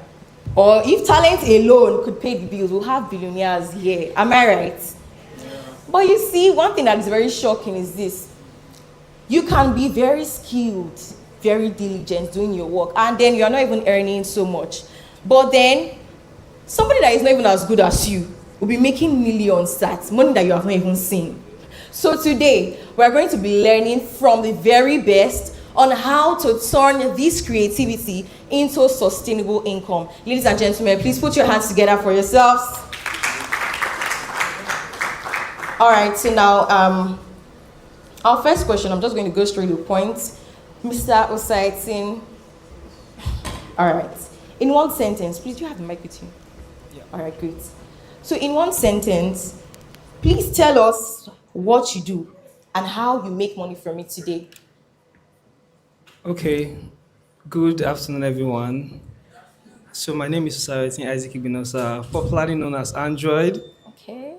or if talent alone could pay the bills, we'll have billionaires here. Am I right? Yeah. But you see, one thing that is very shocking is this. You can be very skilled, very diligent doing your work, and then you're not even earning so much. But then, somebody that is not even as good as you will be making millions, that money that you have not even seen. So today, we're going to be learning from the very best on how to turn this creativity into sustainable income. Ladies and gentlemen, please put your hands together for yourselves. All right, so now, our first question, I'm just going to go straight to the point. Mr. Osaitin. All right. In one sentence, please, do you have the mic with you? Yeah. All right, great. So in one sentence, please tell us what you do and how you make money from it today. Okay. Good afternoon, everyone. So my name is Osaitin Isaac Ibinosa, popularly known as Android. Okay.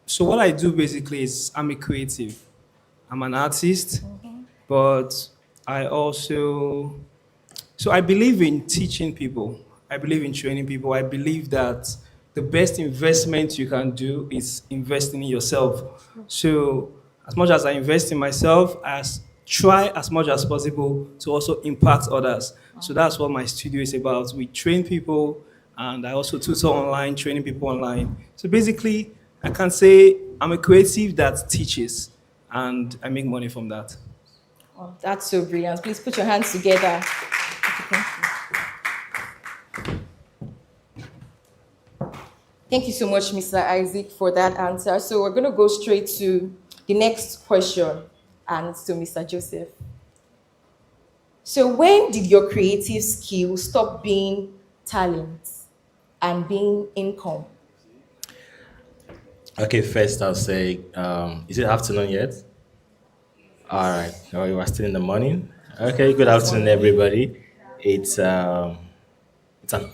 So what I do basically is I'm a creative. I'm an artist, but I also... So I believe in teaching people. I believe in training people. I believe that the best investment you can do is investing in yourself. So as much as I invest in myself, I try as much as possible to also impact others. So that's what my studio is about. We train people, and I also tutor online, training people online. So basically, I can say I'm a creative that teaches, and I make money from that. Oh, that's so brilliant. Please put your hands together. Thank you so much, Mr. Isaac, for that answer. So we're going to go straight to the next question, and it's to Mr. Joseph. So when did your creative skill stop being talent and being income? Okay, first I'll say, is it afternoon yet? All right. Oh, you are still in the morning? Okay, good afternoon, everybody. It's an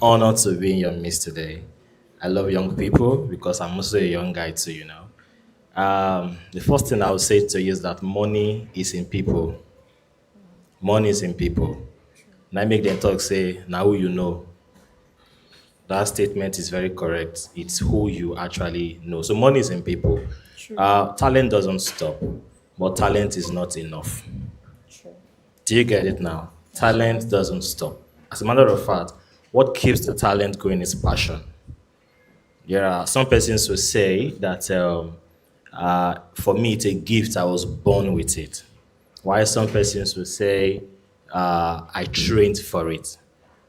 honor to be in your midst today. I love young people because I'm also a young guy too, you know. The first thing I would say to you is that money is in people. Money is in people. And I make them talk, say, now who you know. That statement is very correct. It's who you actually know. So money is in people. Talent doesn't stop, but talent is not enough. True. Do you get it now? Talent doesn't stop. As a matter of fact, what keeps the talent going is passion. There are some persons who say that for me it's a gift, I was born with it. While some persons will say I trained for it.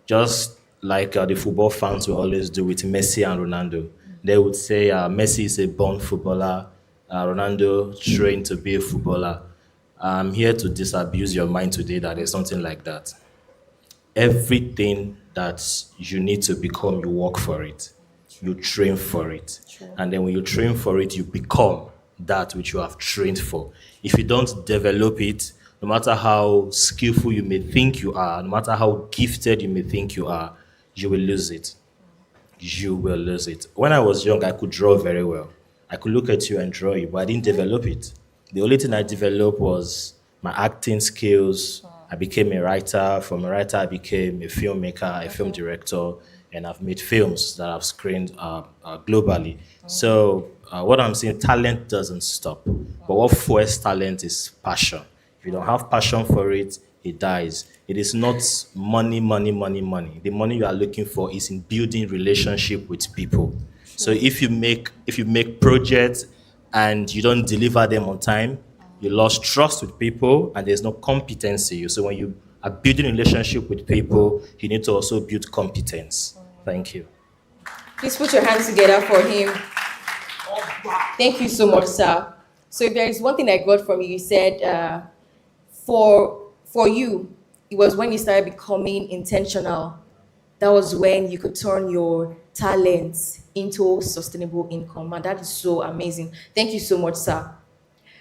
Just like the football fans will always do with Messi and Ronaldo. They would say Messi is a born footballer, Ronaldo trained to be a footballer. I'm here to disabuse your mind today that there's something like that. Everything that you need to become, you work for it. You train for it. And then when you train for it, you become that which you have trained for. If you don't develop it, no matter how skillful you may think you are, no matter how gifted you may think you are, you will lose it. You will lose it. When I was young, I could draw very well. I could look at you and draw you, but I didn't develop it. The only thing I developed was my acting skills. I became a writer. From a writer, I became a filmmaker, a film director, and I've made films that have screened globally. So what I'm saying, talent doesn't stop. But what fuels talent is passion. If you don't have passion for it, it dies. It is not money, money, money, money. The money you are looking for is in building relationship with people. So if you make projects and you don't deliver them on time, you lost trust with people and there's no competency. So when you are building a relationship with people, you need to also build competence. Thank you. Please put your hands together for him. Thank you so much, sir. So if there is one thing I got from you, you said for you, it was when you started becoming intentional. That was when you could turn your talents into sustainable income, and that is so amazing. Thank you so much, sir.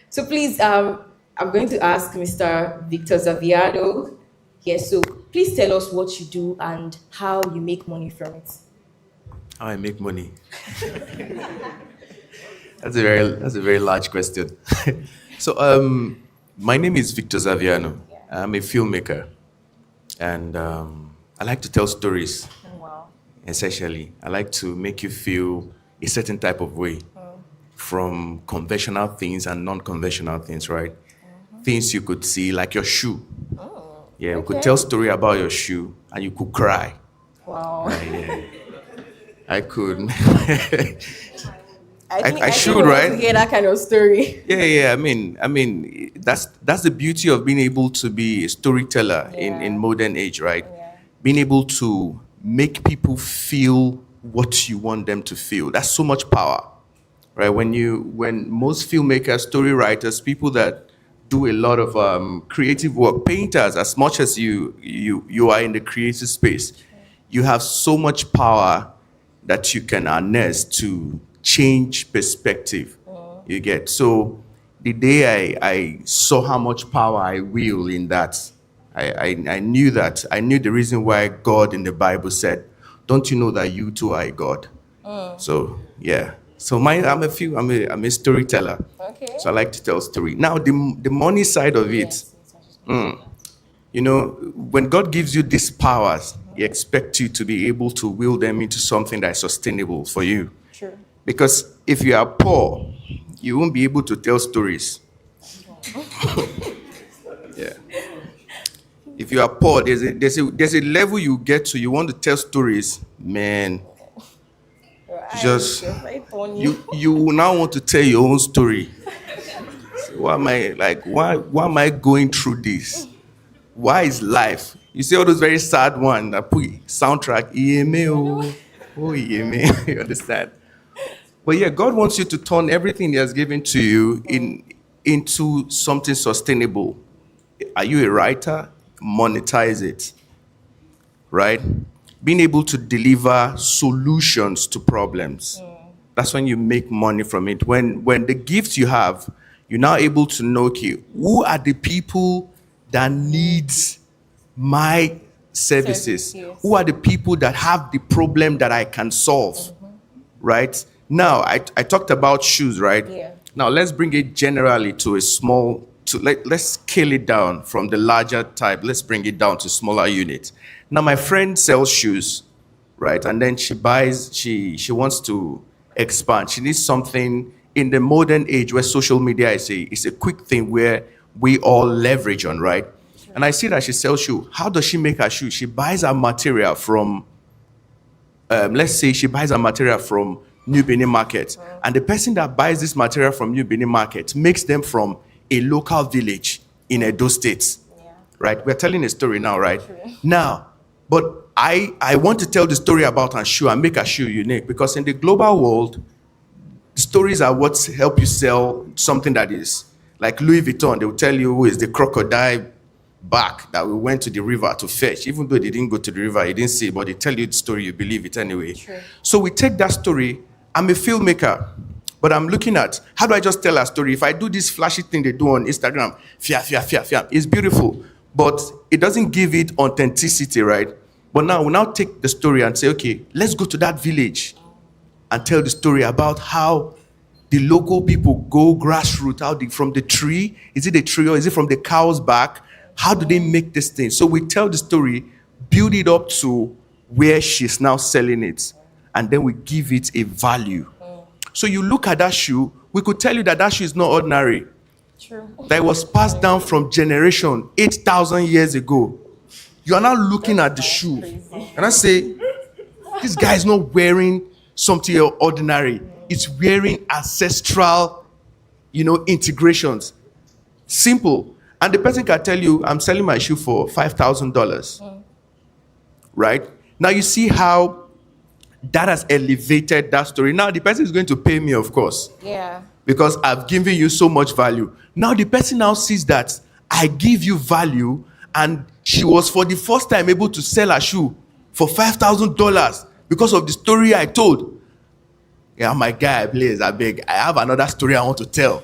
So please, I'm going to ask Mr. Victor Zaviado. Yes, so please tell us what you do and how you make money from it. How I make money? That's a very large question. So my name is Victor Zaviano. I'm a filmmaker, and I like to tell stories. Wow. Essentially, I like to make you feel a certain type of way from conventional things and non-conventional things, right? Things you could see, like your shoe. Yeah, we could tell story about your shoe, and you could cry. Wow. Right, yeah. I could. I should, want right? to hear that kind of story. Yeah. I mean, that's the beauty of being able to be a storyteller in modern age, right? Being able to make people feel what you want them to feel. That's so much power, right? When most filmmakers, story writers, people that do a lot of creative work, painters, as much as you are in the creative space, you have so much power that you can harness to change perspective. You get. So the day I saw how much power I wield in that, I knew that. I knew the reason why God in the Bible said, "Don't you know that you too are a God?" So yeah. So I'm a storyteller. Okay. So I like to tell story. Now the money side of it, you know, when God gives you these powers, He expects you to be able to wield them into something that is sustainable for you. True. Because if you are poor, you won't be able to tell stories. Yeah. If you are poor, there's a level you get to. You want to tell stories, man. Just you will now want to tell your own story. So why am I going through this? Why is life? You see all those very sad ones that put soundtrack, EMA, EMA, you understand? But yeah, God wants you to turn everything He has given to you into something sustainable. Are you a writer? Monetize it, right? Being able to deliver solutions to problems. That's when you make money from it. When the gifts you have, you're now able to know, okay, who are the people that needs my services? Yes. Who are the people that have the problem that I can solve? Right? Now, I talked about shoes, right? Yeah. Now, let's bring it generally to a small, let's scale it down from the larger type. Let's bring it down to smaller units. Now, my friend sells shoes, right? And then she wants to expand. She needs something in the modern age where social media is a quick thing where we all leverage on, right? And I see that she sells shoe. How does she make her shoe? She buys her material from, let's say she buys her material from New Benin Market. And the person that buys this material from New Benin Market makes them from a local village in Edo State. Right? We're telling a story now, right? Now, but I want to tell the story about her shoe and make her shoe unique, because in the global world, stories are what help you sell something that is like Louis Vuitton. They will tell you who is the crocodile back that we went to the river to fetch. Even though they didn't go to the river, you didn't see it, but they tell you the story, you believe it anyway. True. So we take that story. I'm a filmmaker, but I'm looking at how do I just tell a story? If I do this flashy thing they do on Instagram, it's beautiful, but it doesn't give it authenticity, right? But now we now take the story and say, okay, let's go to that village and tell the story about how the local people go grassroots, from the tree. Is it the tree or is it from the cow's back? How do they make this thing? So we tell the story, build it up to where she's now selling it, and then we give it a value. So you look at that shoe, we could tell you that shoe is not ordinary. True. That was passed down from generation 8,000 years ago. You are now looking at the shoe, and I say, this guy is not wearing something ordinary. It's wearing ancestral, integrations. Simple. And the person can tell you, I'm selling my shoe for $5,000. Right? Now you see how that has elevated that story. Now the person is going to pay me, of course, Yeah. because I've given you so much value. Now the person now sees that I give you value, and she was for the first time able to sell a shoe for $5,000 because of the story I told. Yeah, my guy, please, I beg. I have another story I want to tell.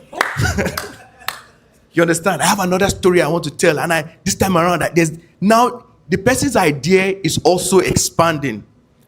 You understand? I have another story I want to tell, and this time around, there's now the person's idea is also expanding,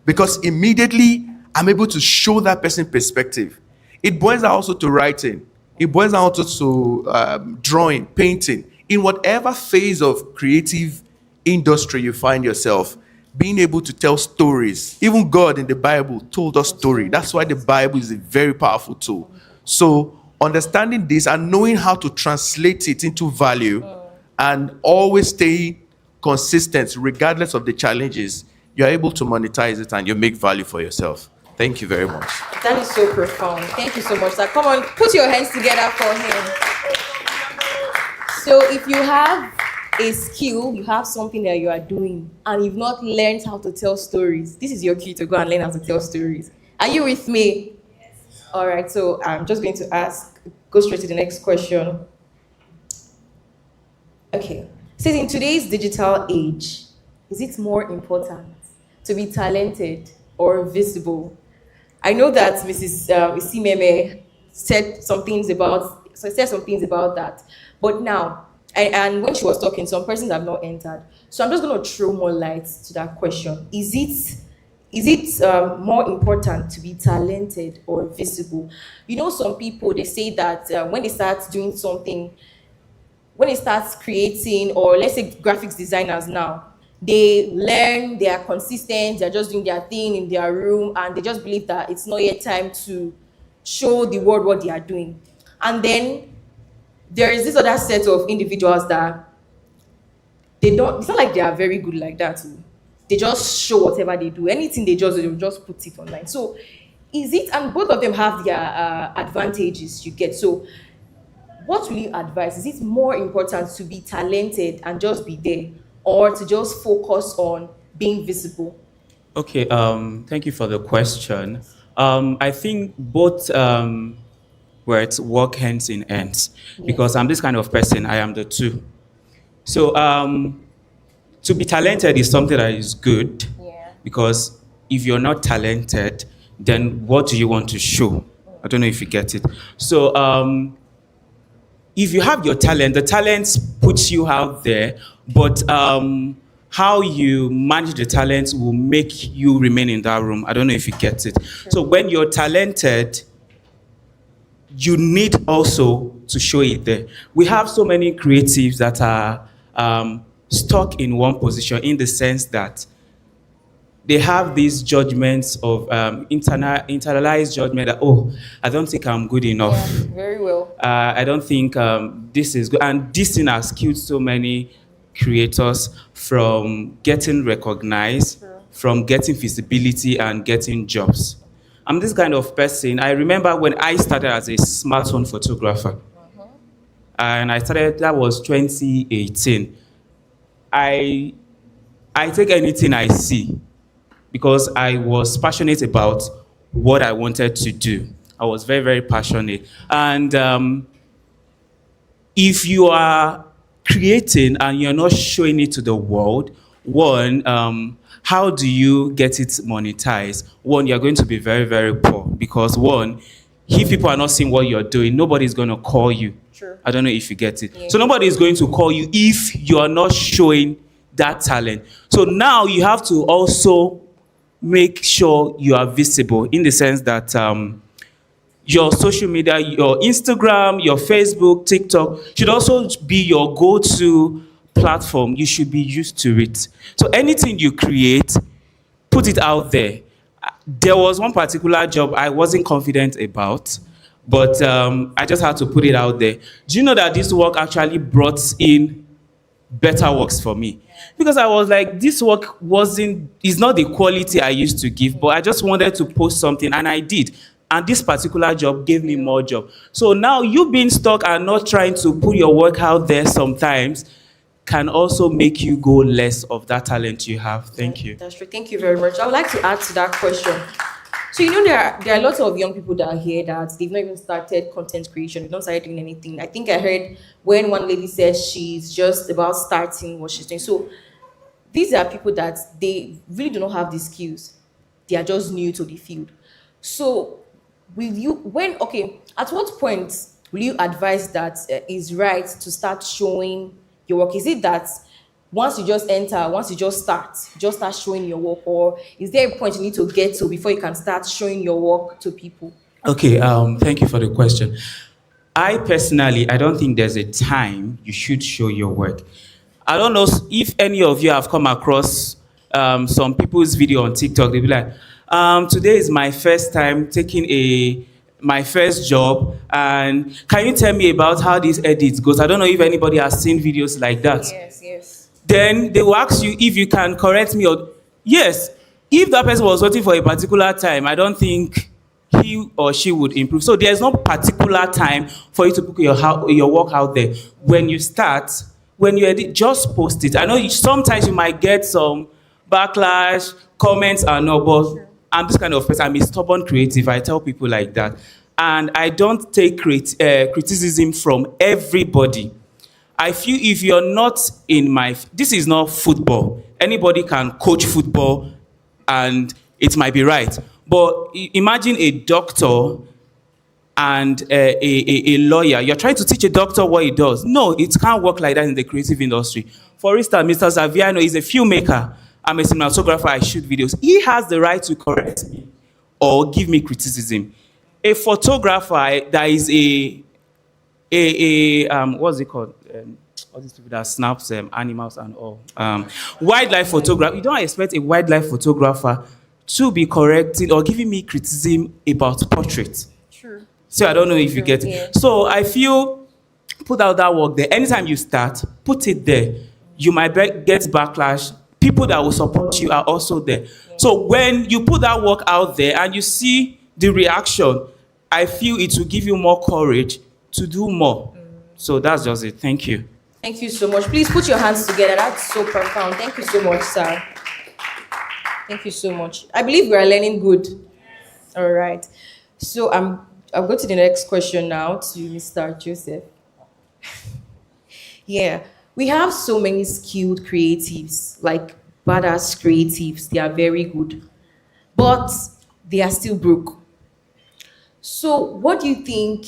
because immediately I'm able to show that person perspective. It boils down also to writing. It boils down also to drawing, painting. In whatever phase of creative industry you find yourself, being able to tell stories. Even God in the Bible told us story. That's why the Bible is a very powerful tool. So understanding this and knowing how to translate it into value and always stay consistent regardless of the challenges, you're able to monetize it and you make value for yourself. Thank you very much. That is so profound. Thank you so much, sir. Come on, put your hands together for him. So if you have a skill, you have something that you are doing, and you've not learned how to tell stories, this is your key to go and learn how to tell stories. Are you with me? Yes. All right, so I'm just going to go straight to the next question. Okay. It says, in today's digital age, is it more important to be talented or visible? I know that Mrs. Isimeme said some things about that, but now, and when she was talking, some persons have not entered. So I'm just going to throw more light to that question. Is it more important to be talented or visible? You know, some people, they say that when they start doing something, when they start creating, or let's say graphics designers now, they learn, they are consistent, they're just doing their thing in their room, and they just believe that it's not yet time to show the world what they are doing. And then there is this other set of individuals that it's not like they are very good like that. They just show whatever they do. Anything they just put it online. So and both of them have their advantages you get. So what will you advise? Is it more important to be talented and just be there, or to just focus on being visible? Okay, thank you for the question. I think both words work hands in hands, because I'm this kind of person. I am the two. So to be talented is something that is good, because if you're not talented, then what do you want to show? I don't know if you get it. So if you have your talent, the talent puts you out there, but how you manage the talent will make you remain in that room. I don't know if you get it. So when you're talented, you need also to show it there. We have so many creatives that are stuck in one position, in the sense that they have these judgments of internalized judgment that, oh, I don't think I'm good enough. Yeah, very well. I don't think this is good. And this thing has killed so many creators from getting recognized, from getting visibility and getting jobs. I'm this kind of person. I remember when I started as a smartphone photographer. And I started, that was 2018. I take anything I see, because I was passionate about what I wanted to do. I was very, very passionate. And if you are creating and you're not showing it to the world, one, how do you get it monetized? One, you're going to be very, very poor, because one, if people are not seeing what you're doing, nobody's going to call you. True. I don't know if you get it. Yeah. So nobody is going to call you if you are not showing that talent. So now you have to also make sure you are visible, in the sense that your social media, your Instagram, your Facebook, TikTok should also be your go-to platform. You should be used to it. So anything you create, put it out there. There was one particular job I wasn't confident about, but I just had to put it out there. Do you know that this work actually brought in better works for me? Because I was like, this work is not the quality I used to give, but I just wanted to post something, and I did. And this particular job gave me more job. So now you being stuck and not trying to put your work out there sometimes can also make you go less of that talent you have. Thank you. That's true. Thank you very much. I would like to add to that question. So there are lots of young people that are here that they've not even started content creation. They've not started doing anything. I think I heard when one lady said she's just about starting what she's doing. So these are people that they really do not have the skills. They are just new to the field. So at what point will you advise that it's right to start showing your work? Is it that once you just start showing your work, or is there a point you need to get to before you can start showing your work to people? Okay, thank you for the question. I personally, I don't think there's a time you should show your work. I don't know if any of you have come across some people's video on TikTok. They'll be like, today is my first time taking my first job, and can you tell me about how this edit goes? I don't know if anybody has seen videos like that. Yes. Then they will ask you if you can correct me. Or yes, if that person was waiting for a particular time, I don't think he or she would improve. So there's no particular time for you to put your work out there. When you edit, just post it. I know sometimes you might get some backlash, comments, and all, but I'm this kind of person. I'm a stubborn creative. I tell people like that, and I don't take criticism from everybody. I feel if you're not this is not football. Anybody can coach football and it might be right. But imagine a doctor and a lawyer. You're trying to teach a doctor what he does. No, it can't work like that in the creative industry. For instance, Mr. Zaviano is a filmmaker. I'm a cinematographer. I shoot videos. He has the right to correct me or give me criticism. A photographer that is what's it called? All these people that snaps animals and all. Wildlife photographer. You don't expect a wildlife photographer to be correcting or giving me criticism about portraits. True. So I don't know if you get it. Yeah. So I feel put out that work there. Anytime you start, put it there. You might get backlash. People that will support you are also there. So when you put that work out there and you see the reaction, I feel it will give you more courage to do more. So that's just it. Thank you. Thank you so much. Please put your hands together. That's so profound. Thank you so much, sir. Thank you so much. I believe we are learning good. All right. So I'll go to the next question now to Mr. Joseph. Yeah. We have so many skilled creatives, like badass creatives. They are very good, but they are still broke. So what do you think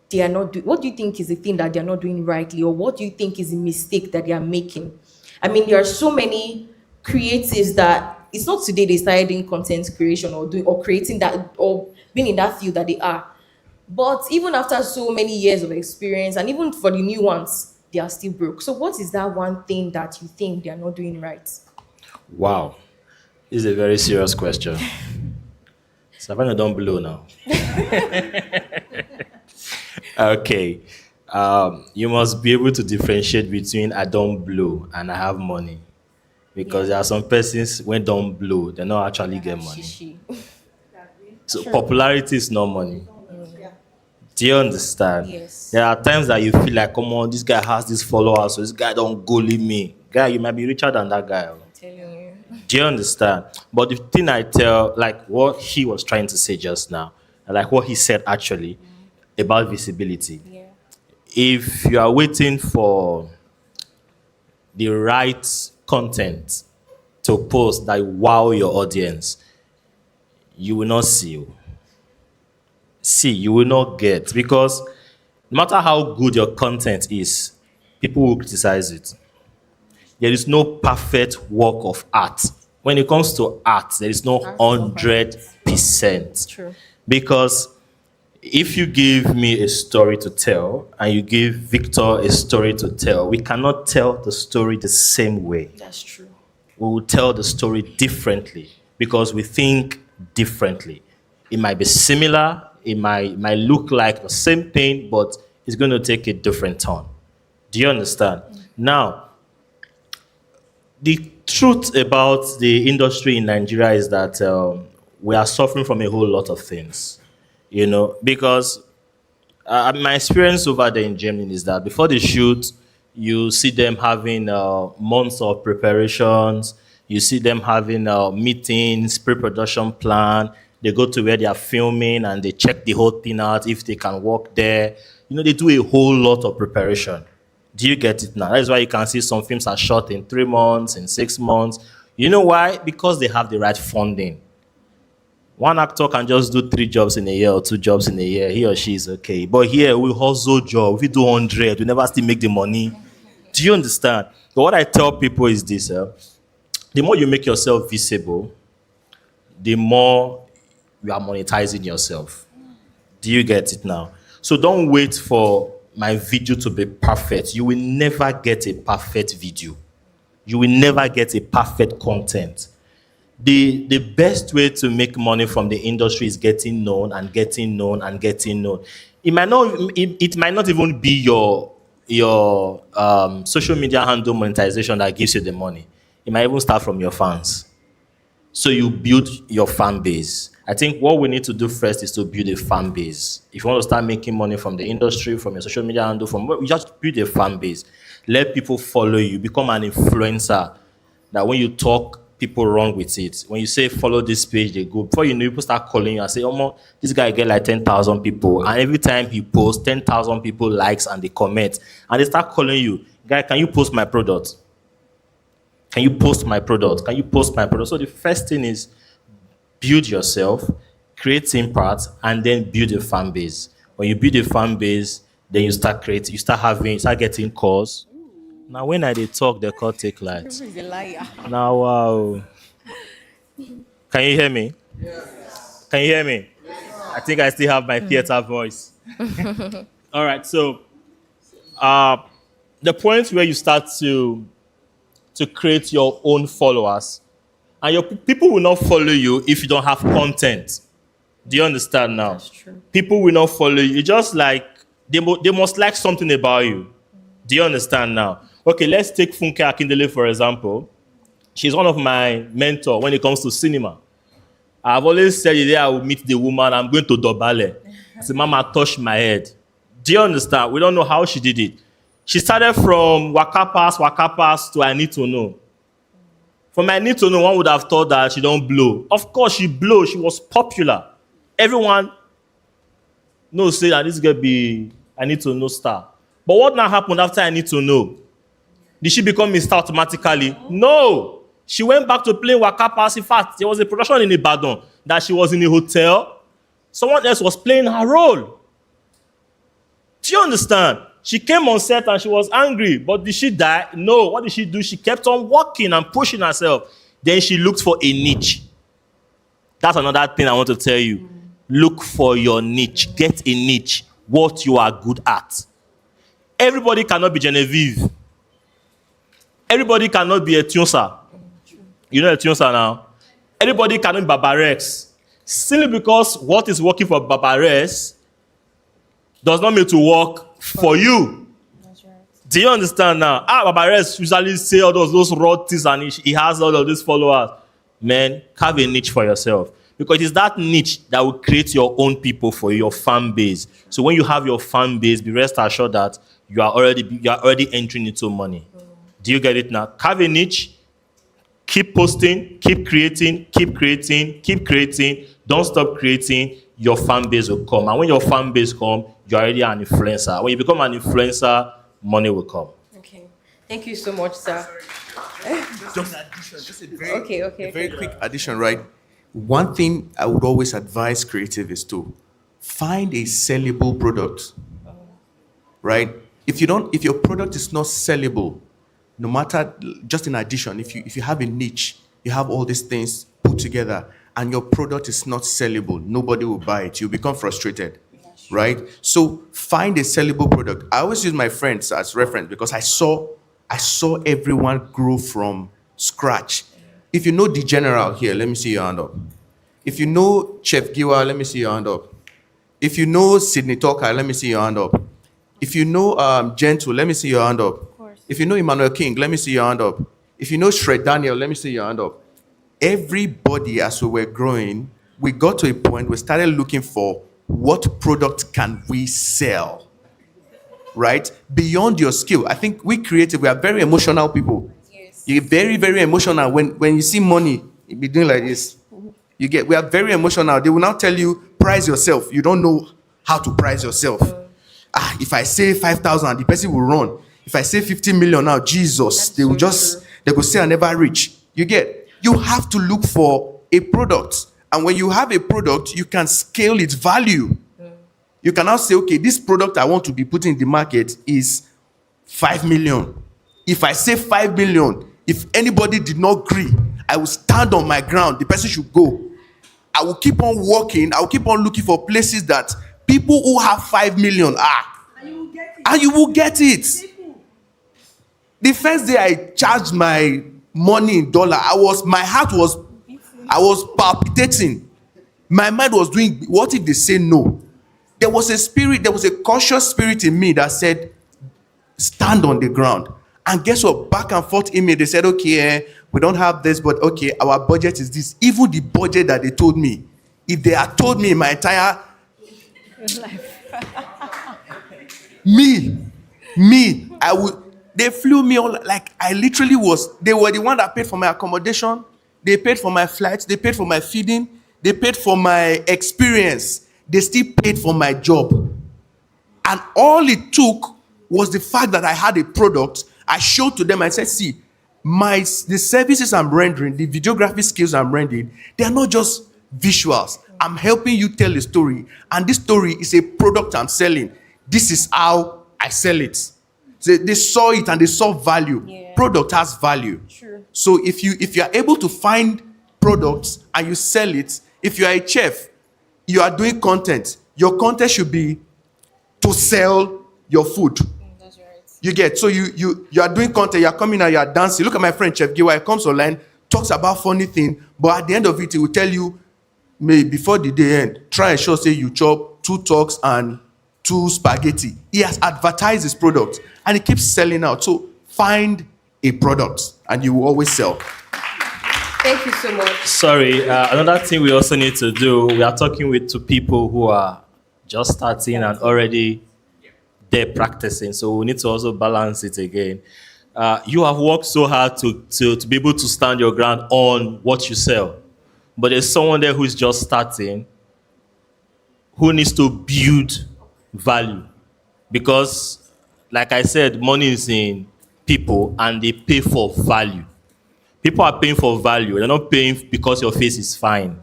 they are not doing? What do you think is the thing that they are not doing rightly, or what do you think is a mistake that they are making? I mean, there are so many creatives that it's not today they started doing content creation or creating that or being in that field that they are. But even after so many years of experience, and even for the new ones, they are still broke. So what is that one thing that you think they are not doing right? Wow. This is a very serious question. Savannah, don't blow now. Okay. You must be able to differentiate between I don't blow and I have money. Because there are some persons when don't blow, they don't actually get money. So popularity is not money. Do you understand? Yes. There are times that you feel like, come on, this guy has this followers, so this guy don't go leave me. Guy, you might be richer than that guy. I'm telling you. Do you understand? But the thing I tell, like what he was trying to say just now, like what he said actually about visibility. Yeah. If you are waiting for the right content to post that wow your audience, you will not see. You will not get, because no matter how good your content is, people will criticize it. There is no perfect work of art. When it comes to art, there is no 100%. True. Because if you give me a story to tell and you give Victor a story to tell, we cannot tell the story the same way. That's true. We will tell the story differently because we think differently. It might be similar, it might look like the same thing, but it's going to take a different turn. Do you understand? Now, the truth about the industry in Nigeria is that we are suffering from a whole lot of things, you know, because my experience over there in Germany is that before the shoot, You see them having months of preparations. You see them having meetings, pre-production plan. They go to where they are filming and they check the whole thing out if they can work there. You know, they do a whole lot of preparation. Do you get it now? That's why you can see some films are shot in 3 months, in 6 months. You know why? Because they have the right funding. One actor can just do 3 jobs in a year or 2 jobs in a year. He or she is okay. But here, we hustle job. If we do 100, we never still make the money. Do you understand? But what I tell people is this. The more you make yourself visible, the more you are monetizing yourself. Do you get it now? So don't wait for my video to be perfect. You will never get a perfect video. You will never get a perfect content. The best way to make money from the industry is getting known and getting known and getting known. It might not even be your social media handle monetization that gives you the money. It might even start from your fans. So you build your fan base. I think what we need to do first is to build a fan base. If you want to start making money from the industry, from your social media handle, you just build a fan base. Let people follow you. Become an influencer. That when you talk, people run with it. When you say follow this page, they go. Before you know, people start calling you and say, "Oh, this guy get like 10,000 people." And every time he posts, 10,000 people likes and they comment. And they start calling you, "Guy, can you post my product? Can you post my product? Can you post my product?" So the first thing is build yourself, create impact, and then build a fan base. When you build a fan base, then you start getting calls. Now when I dey talk, the call take light. He's a liar. Now wow. Can you hear me? Yes. Can you hear me? Yes. I think I still have my theater voice. All right, so the point where you start to create your own followers, and your people will not follow you if you don't have content. Do you understand now? That's true. People will not follow you. It's just like they must like something about you. Do you understand now? Okay, let's take Funke Akindele, for example. She's one of my mentors when it comes to cinema. I've always said the day I will meet the woman, I'm going to Dobale. I said, "Mama, touch my head." Do you understand? We don't know how she did it. She started from Waka Pass to I Need to Know. From I Need to Know, one would have thought that she don't blow. Of course, she blew. She was popular. Everyone knows say that this girl be I Need to Know star. But what now happened after I Need to Know? Did she become a star automatically? No. She went back to playing Waka Pass. In fact, there was a production in Ibadan that she was in a hotel. Someone else was playing her role. Do you understand? She came on set and she was angry. But did she die? No. What did she do? She kept on working and pushing herself. Then she looked for a niche. That's another thing I want to tell you. Look for your niche. Get a niche. What you are good at. Everybody cannot be Genevieve. Everybody cannot be a Tunsa. You know a Tunsa now? Everybody cannot be Babarex. Simply because what is working for Babarex does not mean to work for you. That's right. Do you understand now? Babarex usually say all those raw things and he has all of these followers. Man, have a niche for yourself. Because it's that niche that will create your own people for your fan base. So when you have your fan base, be rest assured that you are already entering into money. Do you get it now? Have a niche, keep posting, keep creating. Don't stop creating. Your fan base will come. And when your fan base comes, you're already an influencer. When you become an influencer, money will come. Okay. Thank you so much, sir. Just a very quick addition, right? One thing I would always advise creative is to find a sellable product, right? If your product is not sellable, no matter, just in addition, if you have a niche, you have all these things put together, and your product is not sellable, nobody will buy it. You become frustrated, right? So find a sellable product. I always use my friends as reference because I saw everyone grow from scratch. If you know the general here, let me see your hand up. If you know Chef Giwa, let me see your hand up. If you know Sydney Talker, let me see your hand up. If you know Gentle, let me see your hand up. If you know Emmanuel King, let me see your hand up. If you know Shred Daniel, let me see your hand up. Everybody, as we were growing, we got to a point we started looking for what product can we sell, right? Beyond your skill. I think we creative, we are very emotional people. You're very, very emotional. When you see money, you be doing like this. We are very emotional. They will now tell you, price yourself. You don't know how to price yourself. If I say 5,000, the person will run. If I say 50 million now, Jesus, they will they will say I never reach. You have to look for a product. And when you have a product, you can scale its value. You can now say, okay, this product I want to be putting in the market is 5 million. If I say 5 million, if anybody did not agree, I will stand on my ground. The person should go. I will keep on walking. I will keep on looking for places that people who have 5 million are. And you will get it. The first day I charged my money in dollar, I was palpitating. My mind was doing, what if they say no? There was a cautious spirit in me that said, stand on the ground. And guess what? Back and forth email, they said, okay, we don't have this, but okay, our budget is this. Even the budget that they told me, if they had told me my entire they flew me all, like I literally they were the one that paid for my accommodation, they paid for my flights, they paid for my feeding, they paid for my experience, they still paid for my job. And all it took was the fact that I had a product. I showed to them, I said, see, the services I'm rendering, the videography skills I'm rendering, they are not just visuals. I'm helping you tell a story. And this story is a product I'm selling. This is how I sell it. So they saw it and they saw value. Yeah. Product has value. True. So if you are able to find products and you sell it, if you are a chef, you are doing content, your content should be to sell your food. That's right. You get, so you are doing content, you are coming and you are dancing. Look at my friend Chef Giwa, he comes online, talks about funny thing, but at the end of it, he will tell you, maybe before the day end, try and show say you chop 2 talks and 2 spaghetti. He has advertised his product and he keeps selling out. So find a product and you will always sell. Thank you so much. Sorry, another thing we also need to do, we are talking to people who are just starting and already there practicing. So we need to also balance it again. You have worked so hard to be able to stand your ground on what you sell. But there's someone there who is just starting who needs to build value. Because, like I said, money is in people and they pay for value. People are paying for value. They're not paying because your face is fine.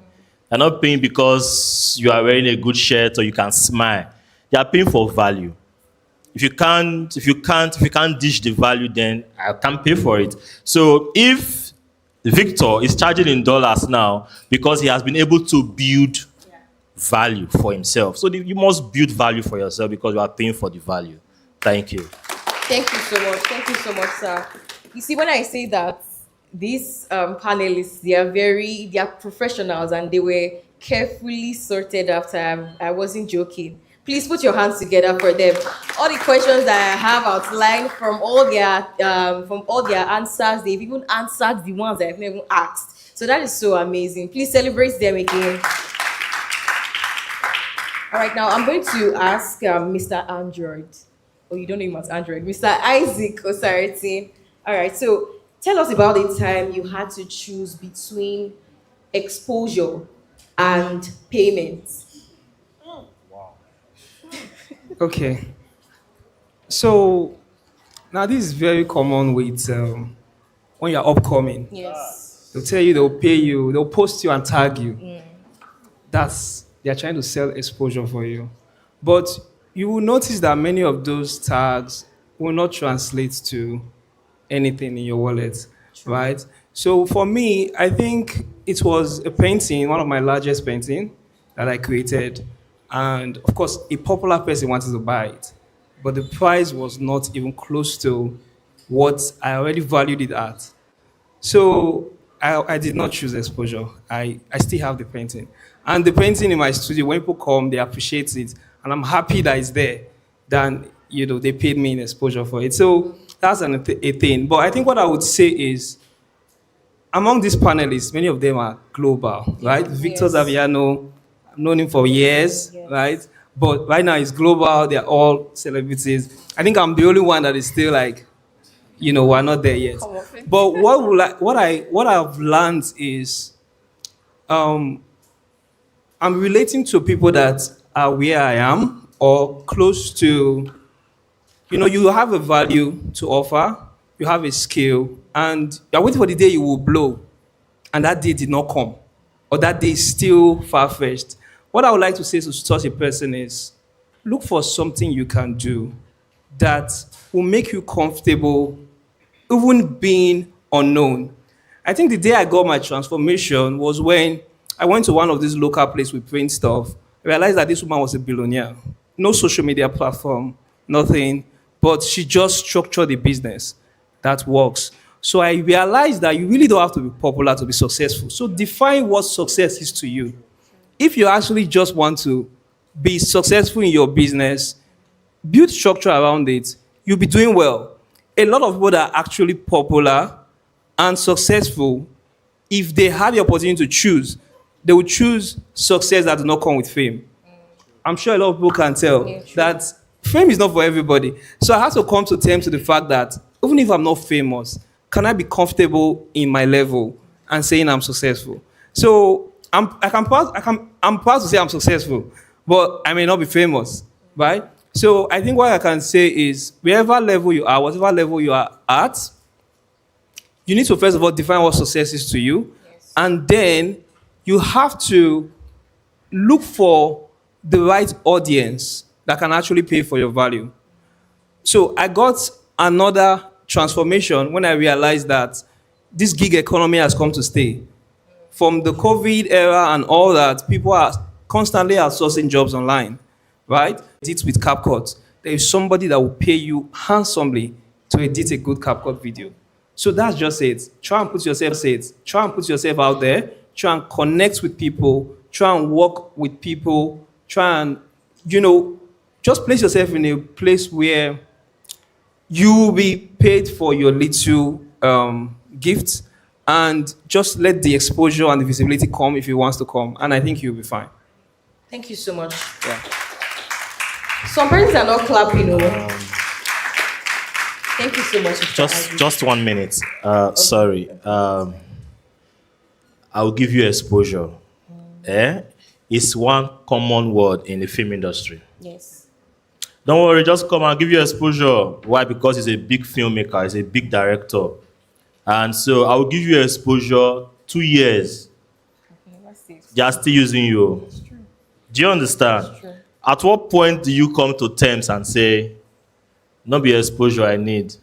They're not paying because you are wearing a good shirt or you can smile. They are paying for value. If you can't dish the value, then I can't pay for it. So if Victor is charging in dollars now because he has been able to build value for himself. So you must build value for yourself because you are paying for the value. Thank you. Thank you so much. Thank you so much, sir. You see, when I say that, these panelists, they are professionals and they were carefully sorted after. I wasn't joking. Please put your hands together for them. All the questions that I have outlined from all their answers, they've even answered the ones that I've never asked. So that is so amazing. Please celebrate them again. All right, now I'm going to ask Mr. Android. Oh, you don't know him as Android. Mr. Isaac Osarity. All right, so tell us about the time you had to choose between exposure and payment. Okay. So now this is very common with when you're upcoming. Yes. They'll tell you, they'll pay you, they'll post you and tag you. They're trying to sell exposure for you. But you will notice that many of those tags will not translate to anything in your wallet, right? So for me, I think it was a painting, one of my largest painting that I created. And of course, a popular person wanted to buy it. But the price was not even close to what I already valued it at. So I did not choose exposure. I still have the painting. And the painting in my studio, when people come, they appreciate it. And I'm happy that it's there. Then, they paid me in exposure for it. So that's a thing. But I think what I would say is, among these panelists, many of them are global, right? Victor Zaviano, I've known him for years, right? But right now it's global. They're all celebrities. I think I'm the only one that is still like, we're not there yet. But what I've learned is, um, I'm relating to people that are where I am or close to. You have a value to offer. You have a skill, and you're waiting for the day you will blow, and that day did not come, or that day is still far fetched. What I would like to say to such a person is, look for something you can do that will make you comfortable even being unknown. I think the day I got my transformation was when I went to one of these local places with print stuff. I realized that this woman was a billionaire. No social media platform, nothing, but she just structured a business that works. So I realized that you really don't have to be popular to be successful. So define what success is to you. If you actually just want to be successful in your business, build structure around it, you'll be doing well. A lot of people that are actually popular and successful, if they had the opportunity to choose, they would choose success that does not come with fame. I'm sure a lot of people can tell that fame is not for everybody. So I have to come to terms with the fact that even if I'm not famous, can I be comfortable in my level and saying I'm successful? So I'm proud to say I'm successful, but I may not be famous, right? So I think what I can say is, wherever level you are, whatever level you are at, you need to first of all define what success is to you, and then you have to look for the right audience that can actually pay for your value. So I got another transformation when I realized that this gig economy has come to stay. From the COVID era and all that, people are constantly outsourcing jobs online, right? Edit with CapCut. There is somebody that will pay you handsomely to edit a good CapCut video. So that's just it. Try and put yourself out there. Try and connect with people. Try and work with people. Try and, just place yourself in a place where you will be paid for your little gifts, and just let the exposure and the visibility come if it wants to come. And I think you'll be fine. Thank you so much. Yeah. Some parents are not clapping, Thank you so much. Just 1 minute. Sorry. I'll give you exposure. It's one common word in the film industry. Yes. Don't worry, just come and give you exposure. Why? Because he's a big filmmaker, he's a big director. And so I'll give you exposure 2 years. They are still using you. Do you understand? At what point do you come to terms and say, not be exposure I need,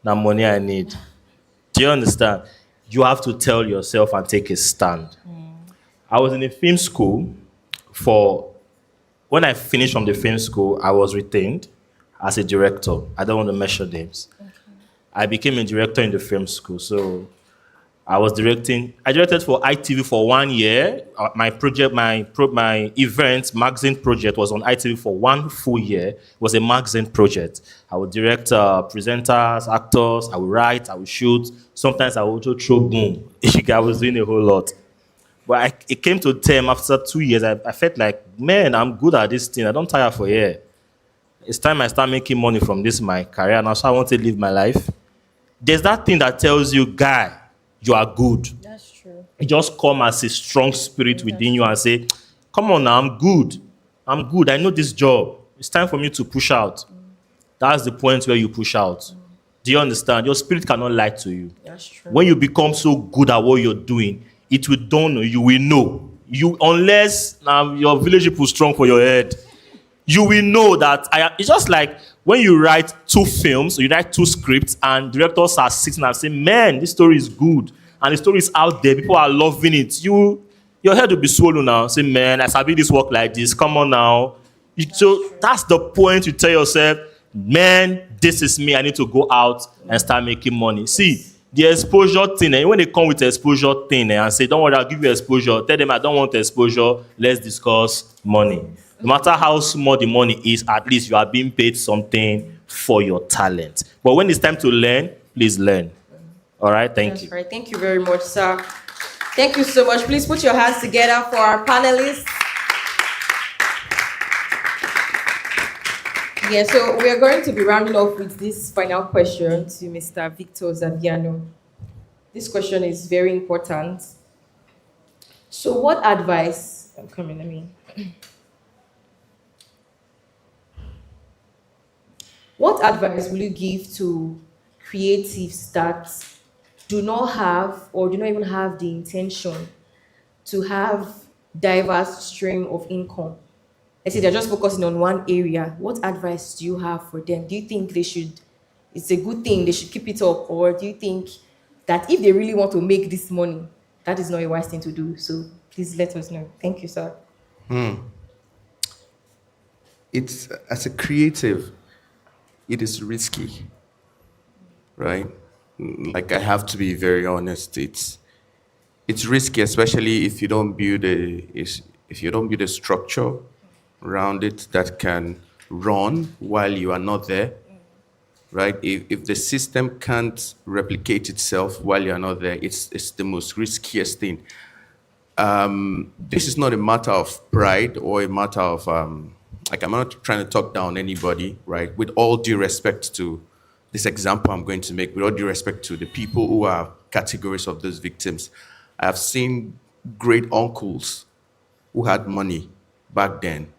now money I need? Do you understand? You have to tell yourself and take a stand. I was in a film school when I finished from the film school, I was retained as a director. I don't want to mention names. Okay. I became a director in the film school. So I directed for ITV for 1 year. My project, my event magazine project was on ITV for 1 full year. It was a magazine project. I would direct presenters, actors. I would write, I would shoot. Sometimes I would also throw boom. I was doing a whole lot. But it came to a term after 2 years, I felt like, man, I'm good at this thing. I don't tire for here. It's time I start making money from this, my career. Now, so I want to live my life. There's that thing that tells you, guy, you are good. That's true. You just come as a strong spirit within you and say, come on now, I'm good. I know this job. It's time for me to push out. That's the point where you push out. Do you understand? Your spirit cannot lie to you. That's true. When you become so good at what you're doing, it will dawn on you. You will know. Unless your village people strong for your head, you will know that it's just like when you write 2 films, you write 2 scripts, and directors are sitting and saying, man, this story is good, and the story is out there, people are loving it. Your head will be swollen now. Say, man, I sabi this work like this. Come on now. That's the point you tell yourself, man, this is me. I need to go out and start making money. See, the exposure thing, and when they come with the exposure thing and say, don't worry, I'll give you exposure. Tell them I don't want exposure. Let's discuss money. No matter how small the money is, at least you are being paid something for your talent. But when it's time to learn, please learn. All right, thank you. Right. Thank you very much, sir. Thank you so much. Please put your hands together for our panelists. Yeah, so we are going to be rounding off with this final question to Mr. Victor Zaviano. This question is very important. So, what advice? I'm coming. Let me. What advice will you give to creatives that do not have or do not even have the intention to have diverse stream of income? Let's say they're just focusing on one area. What advice do you have for them? Do you think they should, it's a good thing, they should keep it up? Or do you think that if they really want to make this money, that is not a wise thing to do? So please let us know. Thank you, sir. It's, as a creative, it is risky, right? Like, I have to be very honest. It's risky, especially if you don't build a structure around it that can run while you are not there, right? If the system can't replicate itself while you are not there, it's the most riskiest thing. This is not a matter of pride or a matter of like, I'm not trying to talk down anybody, right? With all due respect to this example I'm going to make, with all due respect to the people who are categories of those victims, I have seen great uncles who had money back then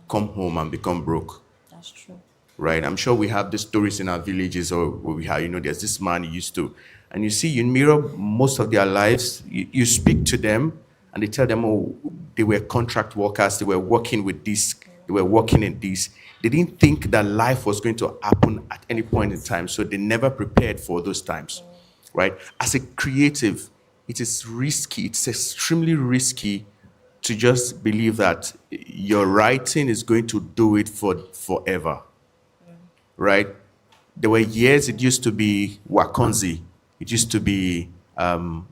come home and become broke. That's true. Right? I'm sure we have these stories in our villages, or where we have, there's this man who used to, and you see, you mirror most of their lives, you speak to them, and they tell them, oh, they were contract workers, they were working with this, they were working in this. They didn't think that life was going to happen at any point in time, so they never prepared for those times, right? As a creative, it is risky, it's extremely risky to just believe that your writing is going to do it for forever, right? There were years it used to be Wakonzi, it used to be,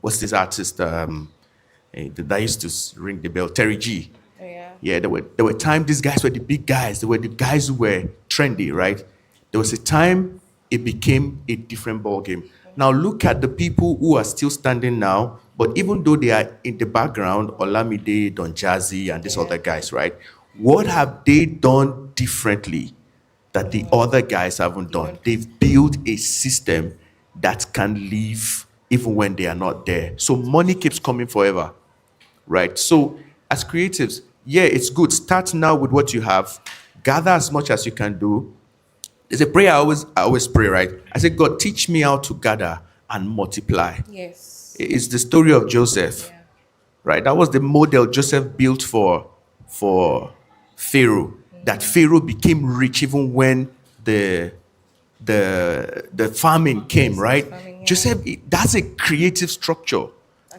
what's this artist, that used to ring the bell, Terry G. Oh, yeah. Yeah, there were times these guys were the big guys. They were the guys who were trendy, right? There was a time it became a different ballgame. Now look at the people who are still standing now, but even though they are in the background, Olamide, Don Jazzy, and these other guys, right? What have they done differently that the other guys haven't done? They've built a system that can live even when they are not there. So money keeps coming forever, right? So as creatives, yeah, it's good. Start now with what you have. Gather as much as you can do. There's a prayer I always pray, right? I say, God, teach me how to gather and multiply. Yes. It's the story of Joseph, right? That was the model Joseph built for Pharaoh. That Pharaoh became rich even when the famine came, right? Joseph, that's a creative structure.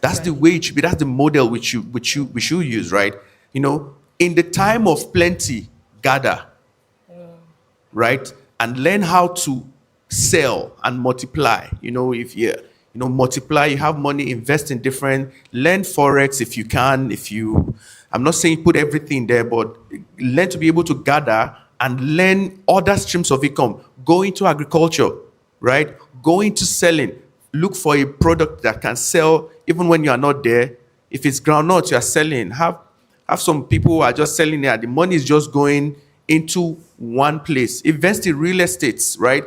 That's the way it should be. That's the model we should use, right? In the time of plenty, gather, right? And learn how to sell and multiply. If you multiply, you have money, invest in different, learn Forex if you can. I'm not saying put everything there, but learn to be able to gather and learn other streams of income. Go into agriculture, right? Go into selling. Look for a product that can sell even when you are not there. If it's groundnut you are selling, have some people who are just selling there. The money is just going into one place. Invest in real estates, right?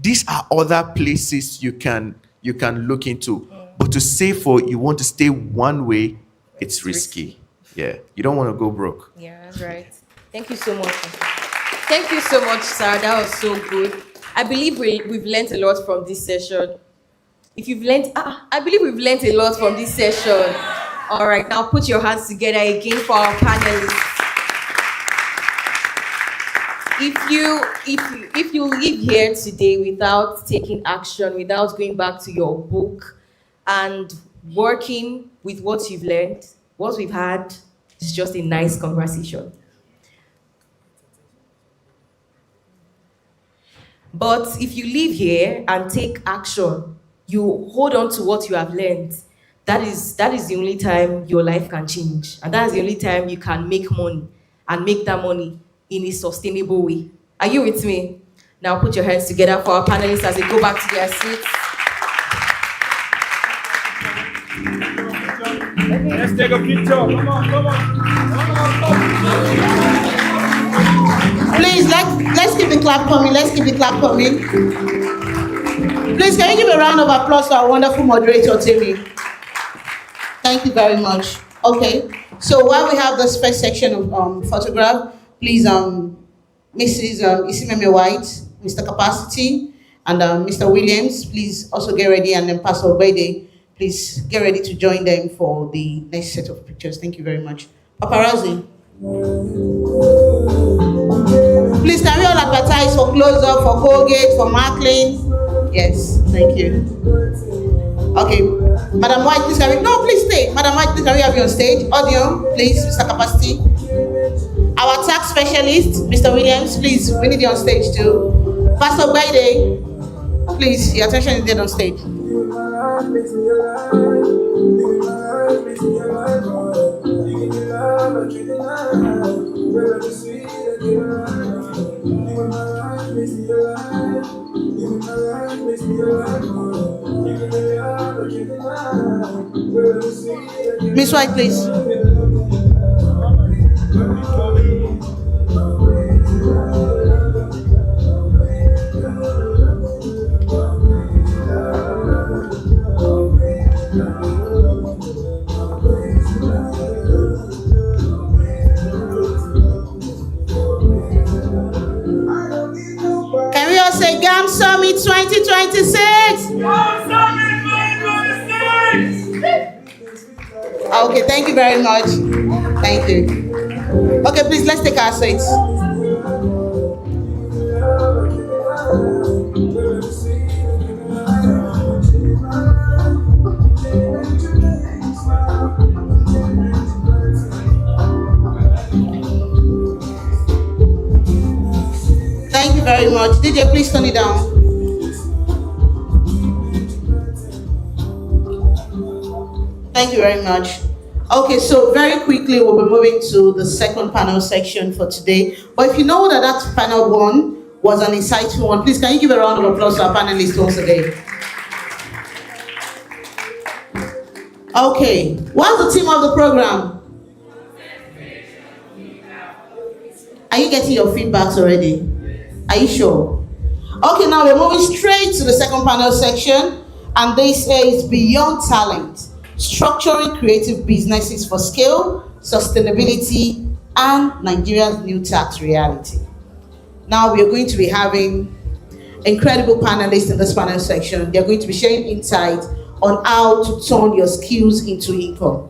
These are other places you can look into. But to say you want to stay one way, it's risky. Yeah, you don't want to go broke. Yeah, that's right. Thank you so much. Thank you so much, sir. That was so good. I believe we've learned a lot from this session. If you've learned, I believe we've learned a lot from this session. All right, now put your hands together again for our panelists. If you leave here today without taking action, without going back to your book and working with what you've learned, what we've had is just a nice conversation. But if you leave here and take action, you hold on to what you have learned, that is the only time your life can change. And that is the only time you can make money and make that money in a sustainable way. Are you with me? Now put your hands together for our panelists as they go back to their seats. Let's take a picture. Come on. Please, let's keep the clap coming. Let's keep the clap coming. Please, can you give a round of applause to our wonderful moderator, Timmy? Thank you very much. Okay, so while we have this first section of photograph, please, Mrs. Isimeme White, Mr. Capacity, and Mr. Williams, please also get ready, and then Pastor Obede, please get ready to join them for the next set of pictures. Thank you very much. Paparazzi. Please, can we all advertise for Close-Up, for Colgate, for Maclean? Yes, thank you. Okay, Madam White, please can we? No, please stay. Madam White, please can we have you on stage? Audio, please, Mr. Capacity. Our tax specialist, Mr. Williams, please, we need you on stage too. Pastor Baide, please, your attention is there on stage. Miss White, please. Can we all say GAM Summit 2026? GAM Summit 2026! Okay, thank you very much. Thank you. Okay, please, let's take our seats. Thank you very much. DJ, please turn it down. Thank you very much. Okay, so very quickly we'll be moving to the second panel section for today. But if you know that panel one was an insightful one, please can you give a round of applause to our panelists once again? Okay, what's the theme of the program? Are you getting your feedbacks already? Are you sure? Okay, now we're moving straight to the second panel section, and this is Beyond Talent, Structuring Creative Businesses for Scale, Sustainability, and Nigeria's New Tax Reality. Now we are going to be having incredible panelists in this panel section. They're going to be sharing insight on how to turn your skills into income.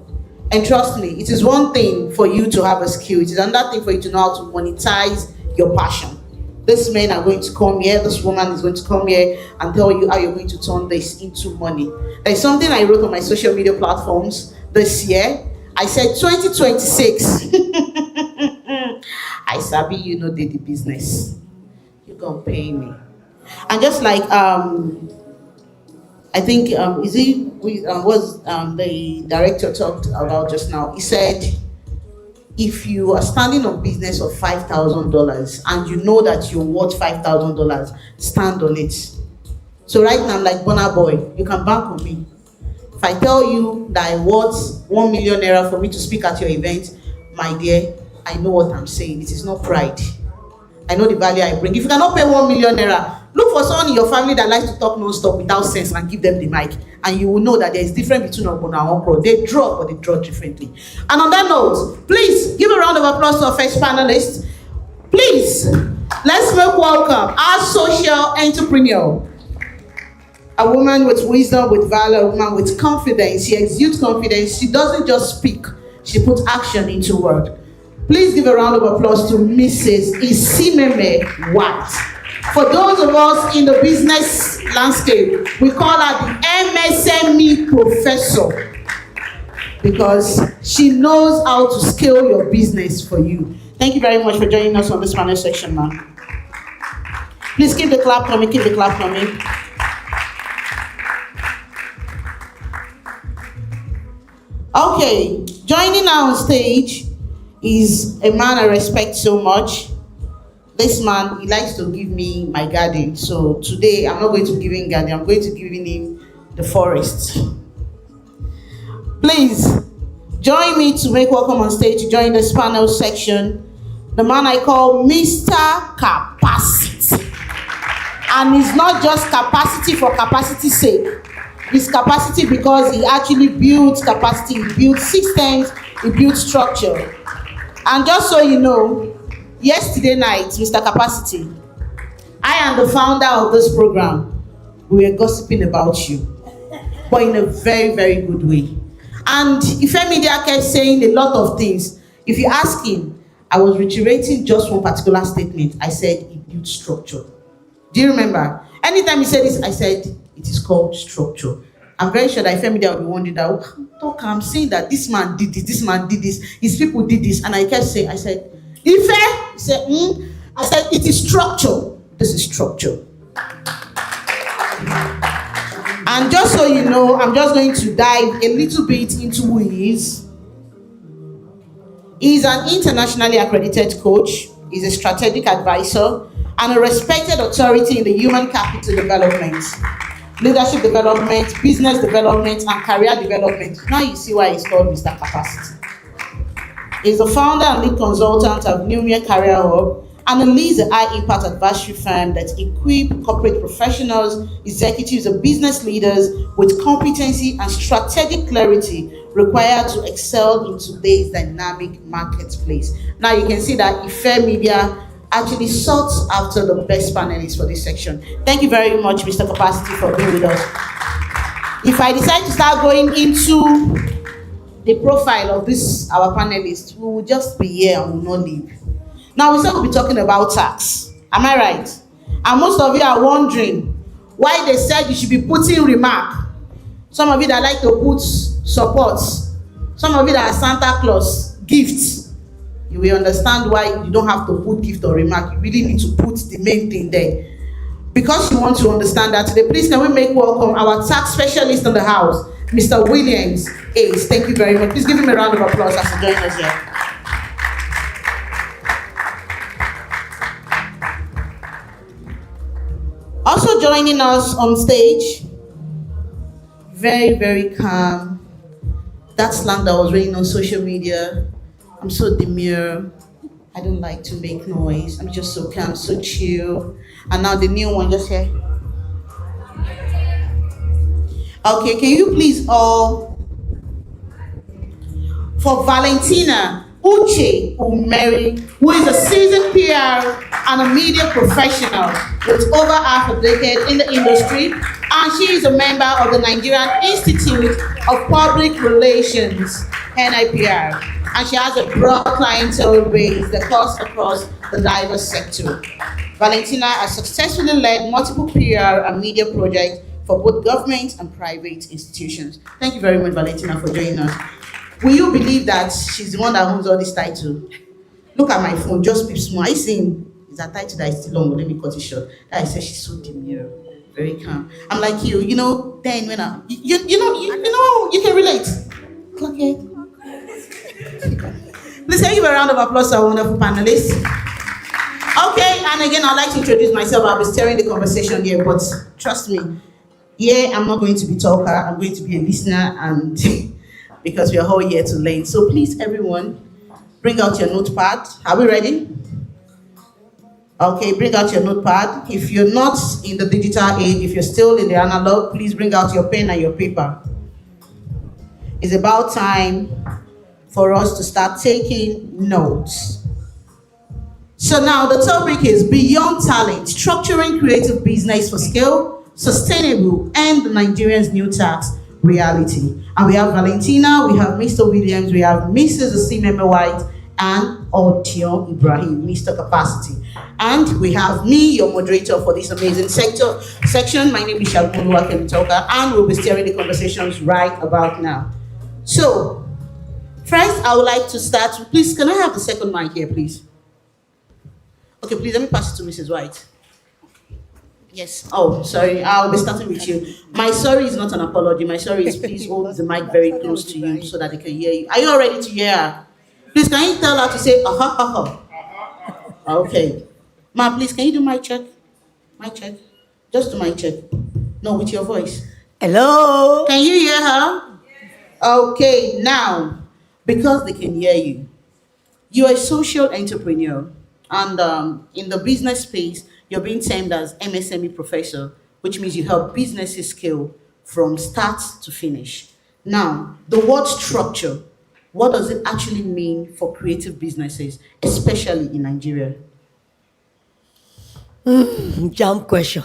And trust me, it is one thing for you to have a skill. It is another thing for you to know how to monetize your passion. These men are going to come here, this woman is going to come here and tell you how you're going to turn this into money. There's something I wrote on my social media platforms this year. I said 2026. I sabi you know the business. You're gonna pay me. And just like I think is it was the director talked about just now. He said, if you are standing on business of $5,000 and you know that you're worth $5,000, stand on it. So right now I'm like Burna Boy, you can bank on me. If I tell you that I worth 1 million naira for me to speak at your event, my dear, I know what I'm saying. It is not pride. I know the value I bring. If you cannot pay 1 million naira, look for someone in your family that likes to talk non-stop without sense and give them the mic. And you will know that there is difference between Ogbonna and Okro. They draw, but they draw differently. And on that note, please give a round of applause to our first panelist. Please, let's make welcome our social entrepreneur. A woman with wisdom, with valor, a woman with confidence. She exudes confidence. She doesn't just speak, she puts action into word. Please give a round of applause to Mrs. Isimeme White. For those of us in the business landscape, we call her the MSME professor because she knows how to scale your business for you. Thank you very much for joining us on this panel section, ma'am. Please keep the clap coming, keep the clap coming. Okay, joining now on stage is a man I respect so much. This man, he likes to give me my garden. So today, I'm not going to give him garden. I'm going to give him the forest. Please, join me to make welcome on stage to join this panel section, the man I call Mr. Capacity. And it's not just capacity for capacity's sake. It's capacity because he actually builds capacity, he builds systems, he builds structure. And just so you know, yesterday night, Mr. Capacity, I am the founder of this program. We were gossiping about you, but in a very, very good way. And Ife Media kept saying a lot of things. If you ask him, I was reiterating just one particular statement. I said, it builds structure. Do you remember? Anytime he said this, I said, it is called structure. I'm very sure that Ife Media will be wondering that, I'm saying that this man did this, his people did this. And I kept saying, I said, Ife? He said, I said, it is structure. This is structure. And just so you know, I'm just going to dive a little bit into who he is. He's an internationally accredited coach. He's a strategic advisor and a respected authority in the human capital development, leadership development, business development, and career development. Now you see why he's called Mr. Capacity. He's the founder and lead consultant of Numia Career Hub and leads a high-impact advisory firm that equips corporate professionals, executives, and business leaders with competency and strategic clarity required to excel in today's dynamic marketplace. Now you can see that Ife Media actually sought after the best panelists for this section. Thank you very much, Mr. Capacity, for being with us. If I decide to start going into the profile of this, our panelists, we will just be here and will not leave. Now, we will be talking about tax. Am I right? And most of you are wondering why they said you should be putting remark. Some of you that like to put support. Some of you that are Santa Claus, gifts. You will understand why you don't have to put gift or remark. You really need to put the main thing there. Because you want to understand that today, please can we make welcome our tax specialist in the house, Mr. Williams Ace. Thank you very much. Please give him a round of applause as he joins us here. Also joining us on stage, very, very calm. That slang that was raining on social media. I'm so demure. I don't like to make noise. I'm just so calm, so chill. And now the new one just here. Okay, can you please all, for Valentina Uche Umeri, who is a seasoned PR and a media professional with over half a decade in the industry, and she is a member of the Nigerian Institute of Public Relations, NIPR, and she has a broad clientele base that cuts across the diverse sector. Valentina has successfully led multiple PR and media projects for both government and private institutions. Thank you very much, Valentina, for joining us. Will you believe that she's the one that owns all this title? Look at my phone, just be small. I saying it's a title that is still long, let me cut it short. I said she's so demure, very calm. I'm like you know, then when you can relate. Okay. Please give you a round of applause to our wonderful panelists. Okay, and again, I'd like to introduce myself. I'll be steering the conversation here, but trust me, I'm not going to be talker, I'm going to be a listener, and because we are all here to learn. So please, everyone, bring out your notepad. Are we ready? Okay, bring out your notepad. If you're not in the digital age, if you're still in the analog, please bring out your pen and your paper. It's about time for us to start taking notes. So now the topic is Beyond Talent, Structuring Creative Business for Scale, Sustainable, and the Nigerians' New Tax Reality. And we have Valentina, we have Mr. Williams, we have Mrs. Asimeme White, and Otion Ibrahim, Mr. Capacity. And we have me, your moderator for this amazing section. My name is Shalpulua Kemitoka, and we'll be steering the conversations right about now. So, first, I would like to start. Please, can I have the second mic here, please? Okay, please, let me pass it to Mrs. White. Yes. Oh, sorry. I'll be starting with you. My sorry is not an apology. My sorry is please hold the mic very close to you so that they can hear you. Are you all ready to hear her? Please, can you tell her to say, aha, aha. Okay. Ma, please, can you do my check? My check. Just do my check. No, with your voice. Hello? Can you hear her? Okay, now, because they can hear you, You're a social entrepreneur, and in the business space, you're being termed as MSME professor, which means you help businesses scale from start to finish. Now, the word structure, what does it actually mean for creative businesses, especially in Nigeria? Jump question.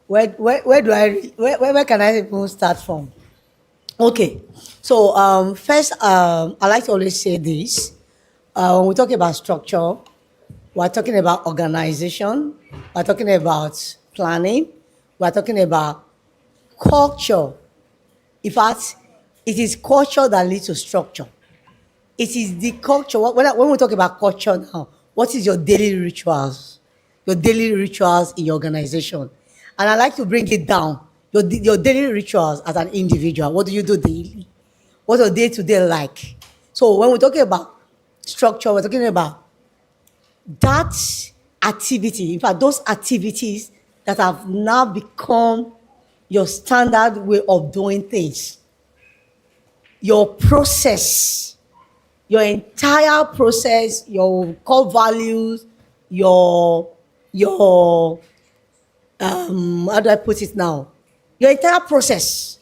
Where can I even start from? Okay, so first, I like to always say this. When we talk about structure, we're talking about organization, we're talking about planning, we're talking about culture. In fact, it is culture that leads to structure. It is the culture. When we talk about culture now, what is your daily rituals? Your daily rituals in your organization. And I like to bring it down. Your daily rituals as an individual. What do you do daily? What's your day-to-day like? So when we're talking about structure, we're talking about that activity. In fact, those activities that have now become your standard way of doing things. Your process, your entire process, your core values, your how do I put it now? Your entire process,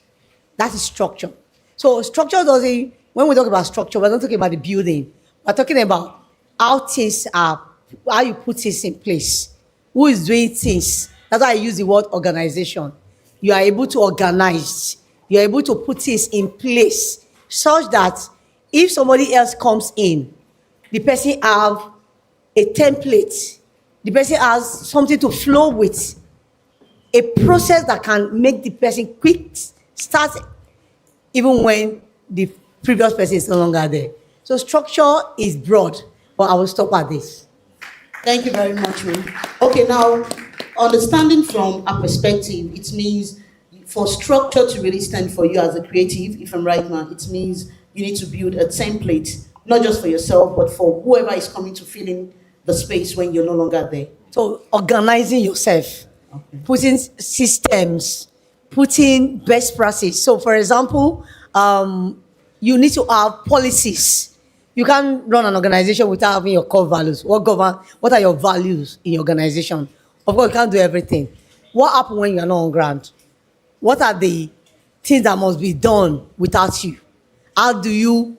that is structure. So structure doesn't, when we talk about structure, we're not talking about the building. We're talking about how things are, how you put things in place. Who is doing things? That's why I use the word organization. You are able to organize. You're able to put things in place such that if somebody else comes in, the person have a template, the person has something to flow with, a process that can make the person quick start even when the previous person is no longer there. So structure is broad, but I will stop at this. Thank you very much, ma'am. Okay, now, understanding from a perspective, it means for structure to really stand for you as a creative, if I'm right, ma'am, it means you need to build a template, not just for yourself, but for whoever is coming to fill in the space when you're no longer there. So organizing yourself, putting systems, putting best practice. So for example, you need to have policies. You can't run an organization without having your core values. What are your values in your organization? Of course, you can't do everything. What happens when you're not on ground? What are the things that must be done without you? How do you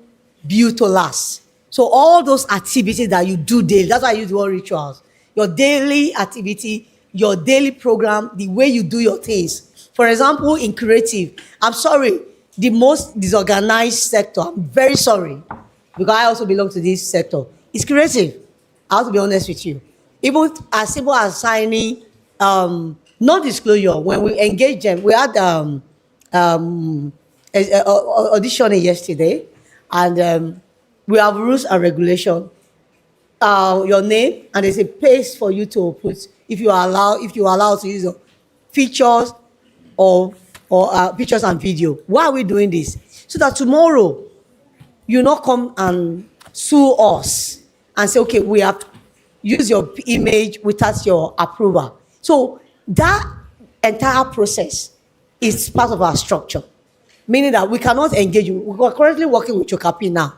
build to last? So all those activities that you do daily, that's why I use the word rituals. Your daily activity, your daily program, the way you do your things. For example, in creative, I'm sorry, the most disorganized sector, I'm very sorry, because I also belong to this sector, it's creative. I have to be honest with you. Even as simple as signing non-disclosure, when we engage them, we had auditioning yesterday, and we have rules and regulation. Your name, and there's a place for you to put if you are allowed to use your features or pictures and video. Why are we doing this? So that tomorrow you not come and sue us and say, okay, we have used your image without your approval. So that entire process is part of our structure, meaning that we cannot engage you. We are currently working with Chokapi now.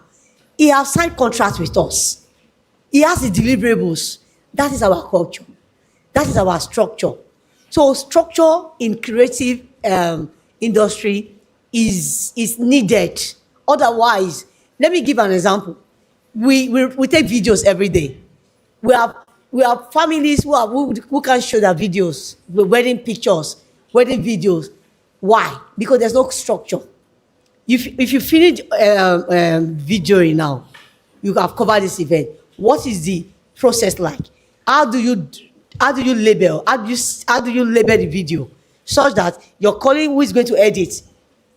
He has signed contracts with us. He has the deliverables. That is our culture. That is our structure. So structure in creative industry is needed. Otherwise, let me give an example. We take videos every day. We have families who can show their videos, wedding pictures, wedding videos. Why? Because there's no structure. If you finish videoing now, you have covered this event. What is the process like? How do you label? How do you label the video such that your colleague who is going to edit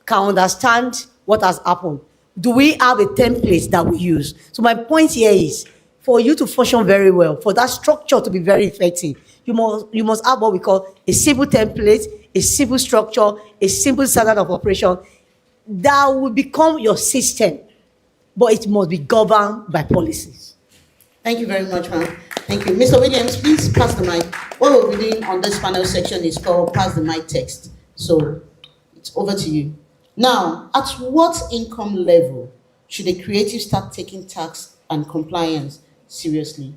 can understand what has happened? Do we have a template that we use? So my point here is, for you to function very well, for that structure to be very effective, you must have what we call a simple template, a simple structure, a simple standard of operation that will become your system, but it must be governed by policies. Thank you very much, ma'am. Thank you. Mr. Williams, please pass the mic. What we'll be doing on this panel section is called Pass the Mic Text. So it's over to you. Now, at what income level should a creative start taking tax and compliance seriously?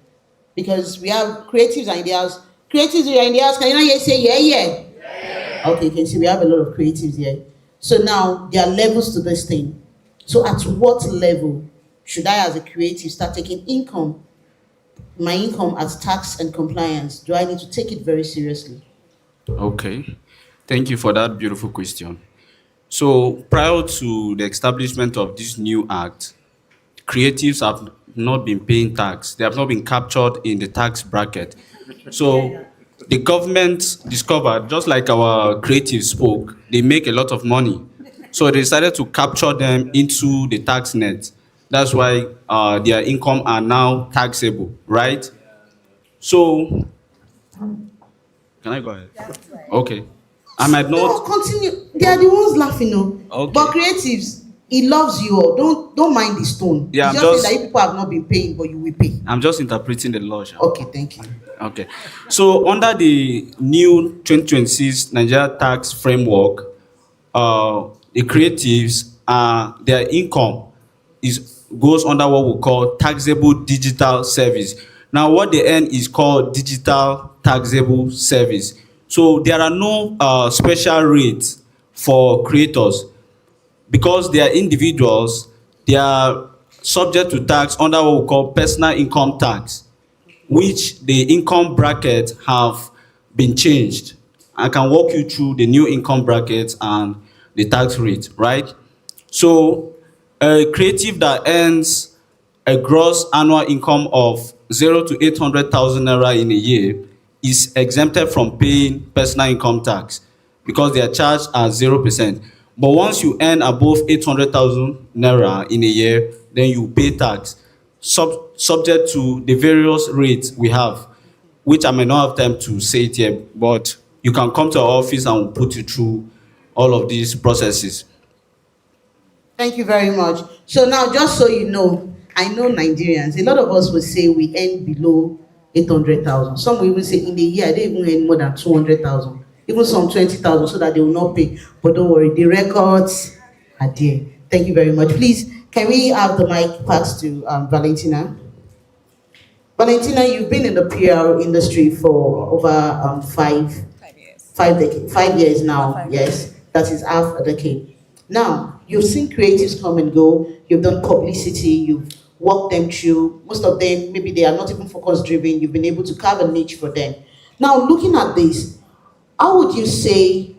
Because we have creatives and ideas. Creatives are in the house. Can you not hear say yeah, yeah? Okay, you can see we have a lot of creatives here. So now there are levels to this thing. So at what level should I, as a creative, start taking my income as tax and compliance? Do I need to take it very seriously? Okay, thank you for that beautiful question. So, prior to the establishment of this new act, creatives have not been paying tax. They have not been captured in the tax bracket. So, the government discovered, just like our creatives spoke, they make a lot of money. So, they decided to capture them into the tax net. That's why their income are now taxable, right? So, can I go ahead? Okay. I might No, not. continue. They are the ones laughing, no. Okay. But creatives, he loves you all. Don't mind the stone. Yeah, It's I'm just saying just. that you people have not been paying, but you will pay. I'm just interpreting the law. Sha. Okay, thank you. Okay. So under the new 2026 Nigeria tax framework, the creatives, their income goes under what we call taxable digital service. Now, what they earn is called digital taxable service. So there are no special rates for creators because they are individuals. They are subject to tax under what we call personal income tax, which the income bracket have been changed. I can walk you through the new income bracket and the tax rate, right? So a creative that earns a gross annual income of 0 to 800,000 naira in a year is exempted from paying personal income tax because they are charged at 0%. But once you earn above 800,000 naira in a year, then you pay tax subject to the various rates we have, which I may not have time to say it here, but you can come to our office and we'll put you through all of these processes. Thank you very much. So now, just so you know, I know Nigerians. A lot of us will say we earn below 800,000. Some will even say in a year, I don't even earn more than 200,000. Even some 20,000, so that they will not pay. But don't worry, the records are there. Thank you very much. Please, can we have the mic passed to Valentina? Valentina, you've been in the PR industry for over 5 years now. Yes, that is half a decade. Now, you've seen creatives come and go. You've done publicity. You've walked them through. Most of them, maybe they are not even focus driven. You've been able to carve a niche for them. Now, looking at this, how would you say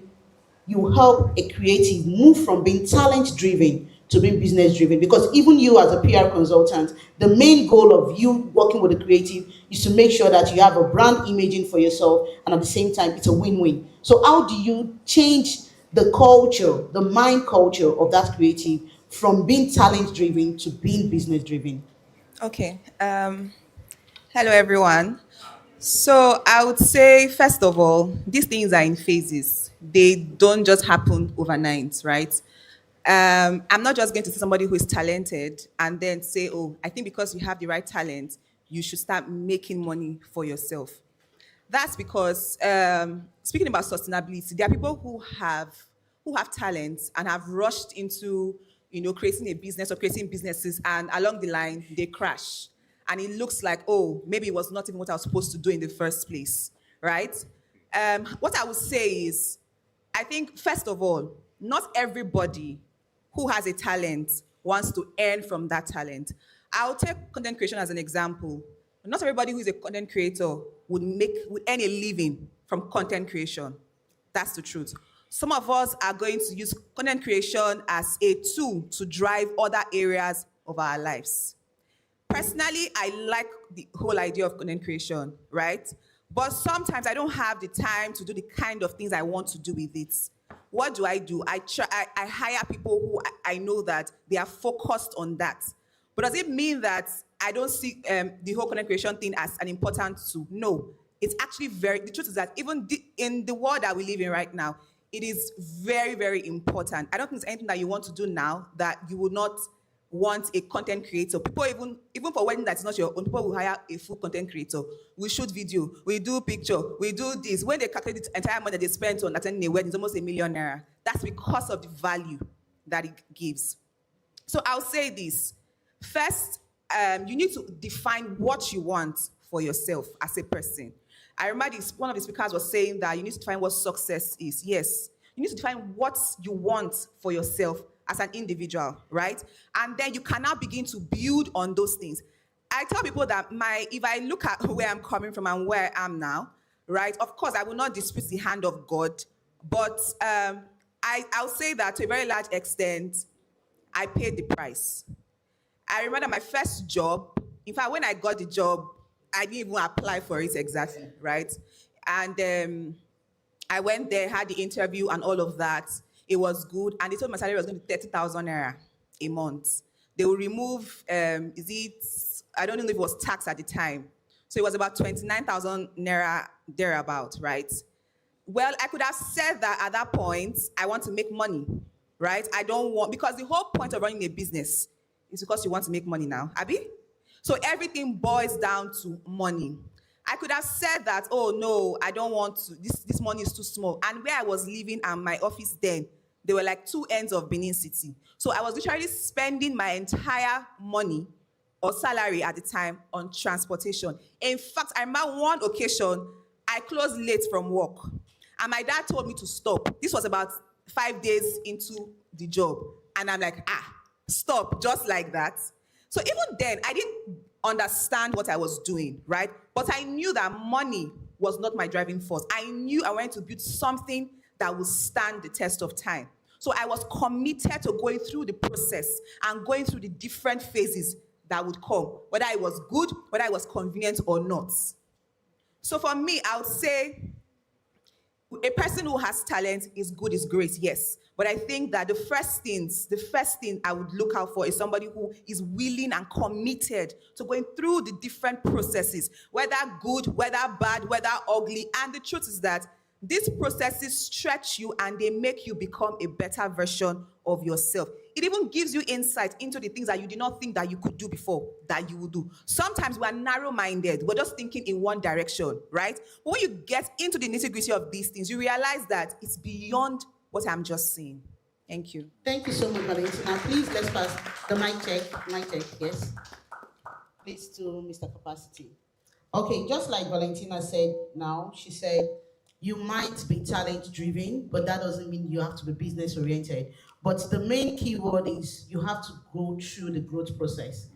you help a creative move from being talent driven to being business driven? Because even you, as a PR consultant, the main goal of you working with a creative is to make sure that you have a brand imaging for yourself, and at the same time it's a win-win. So how do you change the culture, the mind culture of that creative, from being talent driven to being business driven? Okay. Hello, everyone. So I would say, first of all, these things are in phases. They don't just happen overnight, right? I'm not just going to see somebody who is talented and then say, oh, I think because you have the right talent, you should start making money for yourself. That's because, speaking about sustainability, there are people who have talents and have rushed into, creating a business or creating businesses, and along the line they crash, and it looks like, oh, maybe it was not even what I was supposed to do in the first place, right? What I would say is, I think first of all, not everybody who has a talent wants to earn from that talent. I'll take content creation as an example. Not everybody who is a content creator would earn a living from content creation. That's the truth. Some of us are going to use content creation as a tool to drive other areas of our lives. Personally, I like the whole idea of content creation, right? But sometimes I don't have the time to do the kind of things I want to do with it. What do? I hire people who I know that they are focused on that. But does it mean that I don't see the whole content creation thing as an important tool? No. It's actually the truth is that even in the world that we live in right now, it is very, very important. I don't think there's anything that you want to do now that you would not want a content creator. People even for wedding that's not your own, people will hire a full content creator. We shoot video, we do picture, we do this. When they calculate the entire money that they spent on attending a wedding, it's almost 1 million naira. That's because of the value that it gives. So I'll say this. First, you need to define what you want for yourself as a person. I remember one of the speakers was saying that you need to define what success is. Yes, you need to define what you want for yourself as an individual, right? And then you can now begin to build on those things. I tell people that if I look at where I'm coming from and where I am now, right? Of course, I will not dispute the hand of God, but I'll say that to a very large extent, I paid the price. I remember my first job. In fact, when I got the job, I didn't even apply for it exactly, right? And I went there, had the interview and all of that. It was good. And they told my salary was going to be 30,000 naira a month. They will remove, I don't know if it was tax at the time. So it was about 29,000 naira thereabout, right? Well, I could have said that at that point, I want to make money, right? I don't want, because the whole point of running a business is because you want to make money now, Abby? So everything boils down to money. I could have said that, oh no, I don't want to, this money is too small. And where I was living and my office then, they were like two ends of Benin City. So I was literally spending my entire money or salary at the time on transportation. In fact, I remember one occasion, I closed late from work. And my dad told me to stop. This was about 5 days into the job. And I'm like, stop, just like that. So even then, I didn't understand what I was doing, right? But I knew that money was not my driving force. I knew I wanted to build something that would stand the test of time. So I was committed to going through the process and going through the different phases that would come, whether it was good, whether it was convenient or not. So for me, I would say a person who has talent is good, is great, yes. But I think that the first thing I would look out for is somebody who is willing and committed to going through the different processes, whether good, whether bad, whether ugly. And the truth is that these processes stretch you and they make you become a better version of yourself. It even gives you insight into the things that you did not think that you could do before, that you will do. Sometimes we are narrow-minded. We're just thinking in one direction, right? But when you get into the nitty-gritty of these things, you realize that it's beyond what I'm just saying. Thank you. Thank you so much, Valentina. Please, let's pass the mic check. Mic check, yes. Please to Mr. Capacity. Okay, just like Valentina said now, she said, you might be talent driven, but that doesn't mean you have to be business oriented. But the main key word is you have to go through the growth process.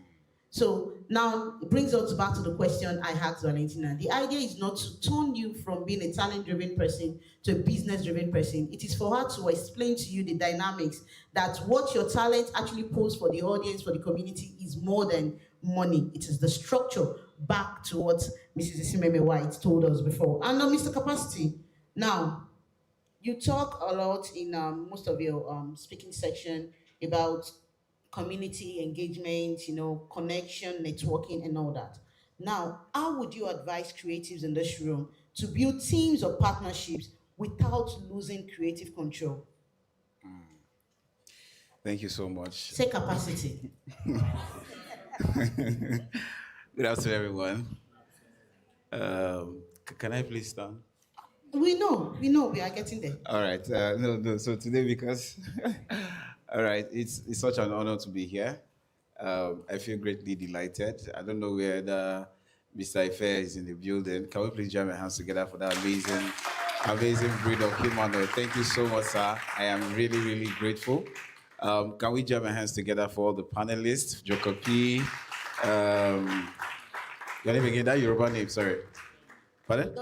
So now it brings us back to the question I asked Valentina. The idea is not to turn you from being a talent driven person to a business driven person. It is for her to explain to you the dynamics that what your talent actually poses for the audience, for the community, is more than money. It is the structure, back to what Mrs. Isimeme White told us before. And now, Mr. Capacity, now, you talk a lot in most of your speaking section about community engagement, connection, networking, and all that. Now, how would you advise creatives in this room to build teams or partnerships without losing creative control? Thank you so much. Say capacity. Good afternoon, everyone. Can I please stand? We know, we are getting there. All right. No. So today, because, all right, it's such an honor to be here. I feel greatly delighted. I don't know whether Mr. Ife is in the building. Can we please join our hands together for that amazing breed of human? Thank you so much, sir. I am really, really grateful. Can we join our hands together for all the panelists? Jokopi, your name again? That Yoruba name, sorry. Pardon?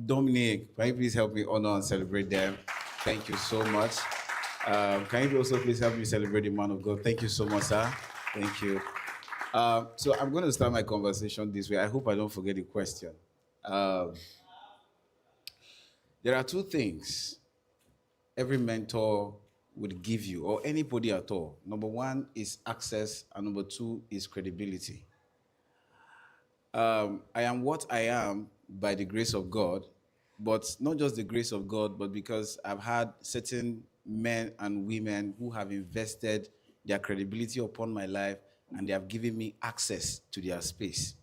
Dominic, can you please help me honor and celebrate them? Thank you so much. Can you also please help me celebrate the man of God? Thank you so much, sir. Thank you. So I'm going to start my conversation this way. I hope I don't forget the question. There are two things every mentor would give you, or anybody at all. Number one is access, and number two is credibility. I am what I am by the grace of God, but not just the grace of God, but because I've had certain men and women who have invested their credibility upon my life, and they have given me access to their space.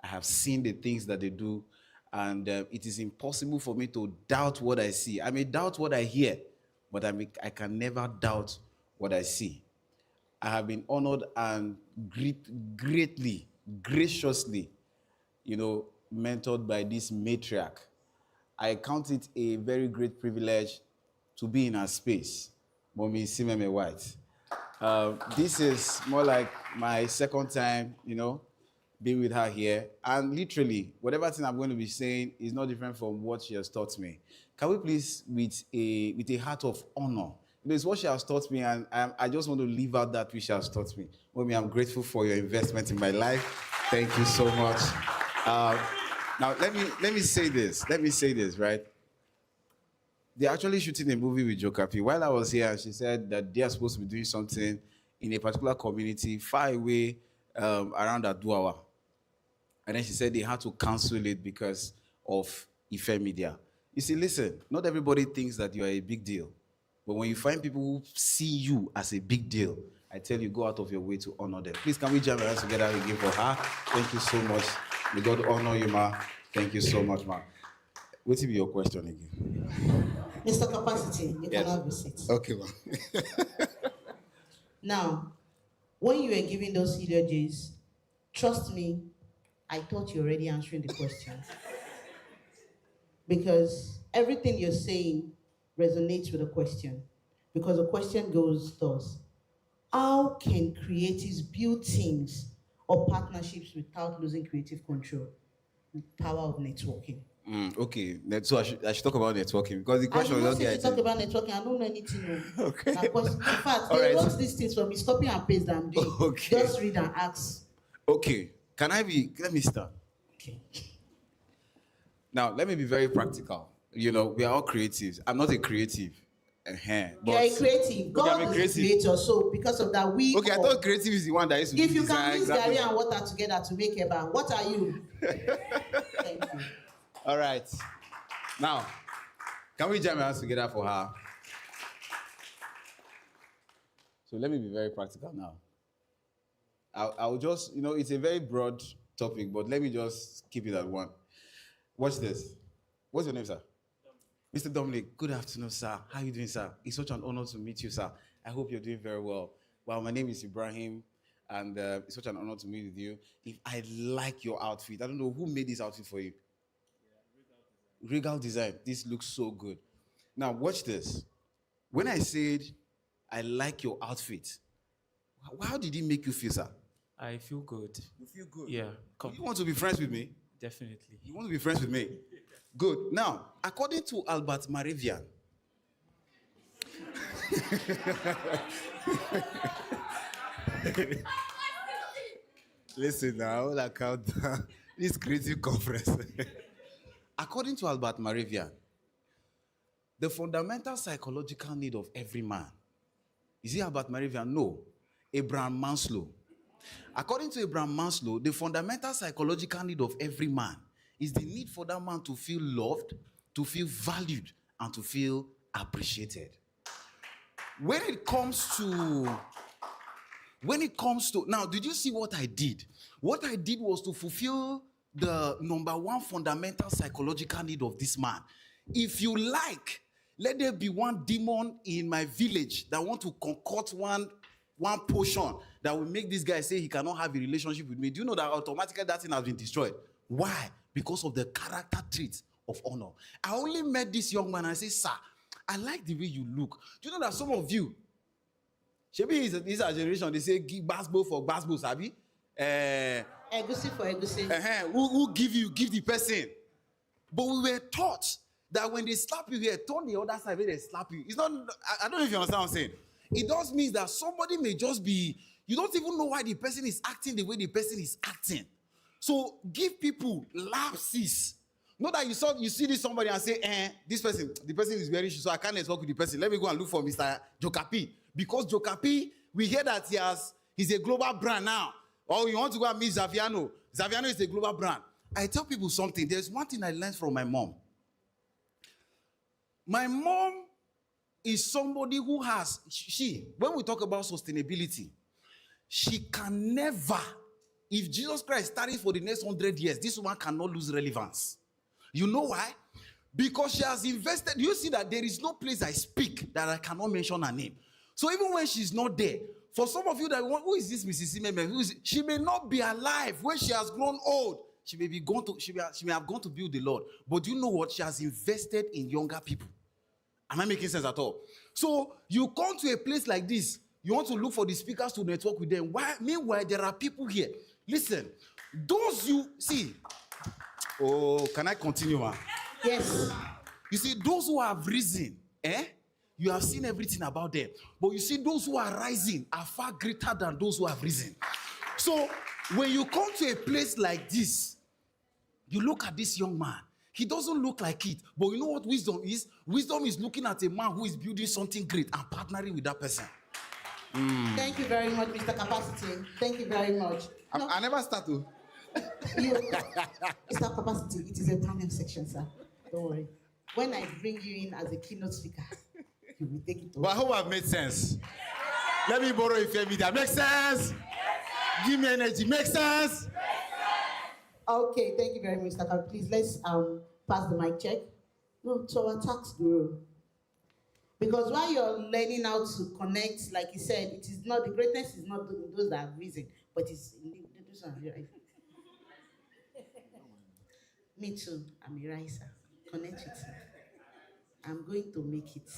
I have seen the things that they do, and it is impossible for me to doubt what I see. I may doubt what I hear, but I can never doubt what I see. I have been honored and greatly, graciously, mentored by this matriarch. I count it a very great privilege to be in her space, Mommy Simeme White. This is more like my second time, being with her here. And literally, whatever thing I'm going to be saying is not different from what she has taught me. Can we please, with a heart of honor, it's what she has taught me, and I just want to leave out that which she has taught me. Mommy, I'm grateful for your investment in my life. Thank you so much. Now, let me say this. Let me say this, right? They're actually shooting a movie with Jokapi. While I was here, she said that they are supposed to be doing something in a particular community far away around Aduawa. And then she said they had to cancel it because of Ife Media. You see, listen, not everybody thinks that you are a big deal. But when you find people who see you as a big deal, I tell you, go out of your way to honor them. Please, can we jam our hands together again for her? Thank you so much. May God honor you, ma. Thank you so much, ma. What will be your question again? Mr. Capacity, you Yes. can have a seat. Okay, ma. Now, when you were giving those eulogies, trust me, I thought you're already answering the question. Because everything you're saying resonates with the question. Because the question goes thus: how can creatives build teams or partnerships without losing creative control? The power of networking. Okay, so I should talk about networking because the I question did was not say to talk about networking. I don't know anything. No. Okay. In fact, All they right. wrote these things for me. Copy and paste that I'm doing. Okay. Just read and ask. Okay, let me start. Okay. Now, let me be very practical. We are all creatives. I'm not a creative. You are a creative. God I'm a is creative. the creator. So because of that, we. Okay, I thought creative is the one that used to If do you design, can mix graphics. Gary and water together to make eba, what are you? Thank you. All right. Now, can we jam our hands together for her? So let me be very practical now. I'll just, it's a very broad topic, but let me just keep it at one. Watch this. What's your name, sir? Mr. Dominic, good afternoon, sir. How are you doing, sir? It's such an honor to meet you, sir. I hope you're doing very well. Well, my name is Ibrahim, and it's such an honor to meet with you. If I like your outfit, I don't know who made this outfit for you. Regal Design. This looks so good. Now, watch this. When I said, I like your outfit, how did it make you feel, sir? I feel good. You feel good? Yeah. You want to be friends with me? Definitely. You want to be friends with me? Good. Now, according to Albert Maravian, listen now, hold that count down. This creative conference. According to Albert Maravian, the fundamental psychological need of every man, is it Albert Maravian? No. Abraham Maslow. According to Abraham Maslow, the fundamental psychological need of every man is the need for that man to feel loved, to feel valued, and to feel appreciated. When it comes to now, did you see what I did? What I did was to fulfill the number one fundamental psychological need of this man. If you like, let there be one demon in my village that want to concoct one potion that will make this guy say he cannot have a relationship with me. Do you know that automatically that thing has been destroyed? Why? Because of the character trait of honor. I only met this young man and I say, sir, I like the way you look. Do you know that some of you, maybe this is our generation, they say give basbo for basbo, sabi? Egusi for egusi. Who give the person? But we were taught that when they slap you here, turn the other side where they slap you. It's not, I don't know if you understand what I'm saying. It does mean that somebody may just be, you don't even know why the person is acting the way the person is acting. So give people lapses. Not that you see this somebody and say, the person is very so I can't talk with the person. Let me go and look for Mr. Jokapi. Because Jokapi, we hear that he's a global brand now. Or you want to go and meet Zaviano. Zaviano is a global brand. I tell people something. There's one thing I learned from my mom. My mom is somebody who has, when we talk about sustainability, she can never, if Jesus Christ tarries for the next 100 years, this woman cannot lose relevance. You know why? Because she has invested. You see that there is no place I speak that I cannot mention her name. So even when she's not there, for some of you that want, who is this Mrs. Simeme? She may not be alive when she has grown old. She may have gone to build the Lord. But do you know what? She has invested in younger people. Am I making sense at all? So you come to a place like this, you want to look for the speakers to network with them. Why? Meanwhile, there are people here. Listen, those you see. Oh, can I continue, man? Yes. You see, those who have risen, you have seen everything about them. But you see, those who are rising are far greater than those who have risen. So when you come to a place like this, you look at this young man. He doesn't look like it. But you know what wisdom is? Wisdom is looking at a man who is building something great and partnering with that person. Thank you very much, Mr. Capacity. Thank you very much. I never start to. Mr. Capacity, it is a panel section, sir. Don't worry. When I bring you in as a keynote speaker, you will take it over. But I hope I've made sense. Let me borrow a fair media. Make sense? Give me energy. Make sense? Okay, thank you very much, Mr. Capacity. Please, let's pass the mic check. No, to our tax guru. Because while you're learning how to connect, like you said, it is not, the greatness is not those that have risen, but it's in those that are. Me too, I'm a riser. Connect with me. I'm going to make it.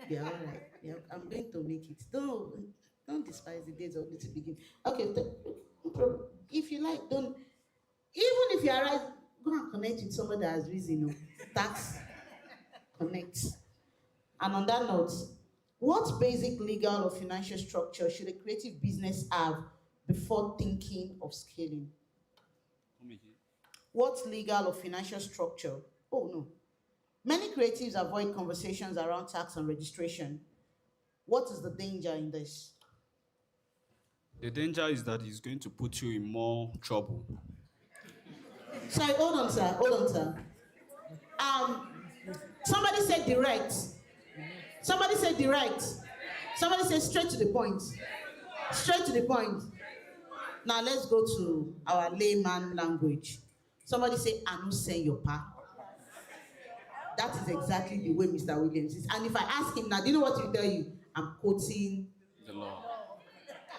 Yeah, all right. Yeah, I'm going to make it. Don't despise the days of little beginning. Okay, if you like, don't. Even if you are right, go and connect with somebody that has risen. Tax connect. And on that note, what basic legal or financial structure should a creative business have before thinking of scaling? What legal or financial structure? Oh no. Many creatives avoid conversations around tax and registration. What is the danger in this? The danger is that it's going to put you in more trouble. Sorry, hold on, sir. Somebody said direct. Somebody said direct. Somebody said straight to the point. Straight to the point. Now let's go to our layman language. Somebody say, I don't send your pa. That is exactly the way Mr. Williams is. And if I ask him now, do you know what he'll tell you? I'm quoting The law.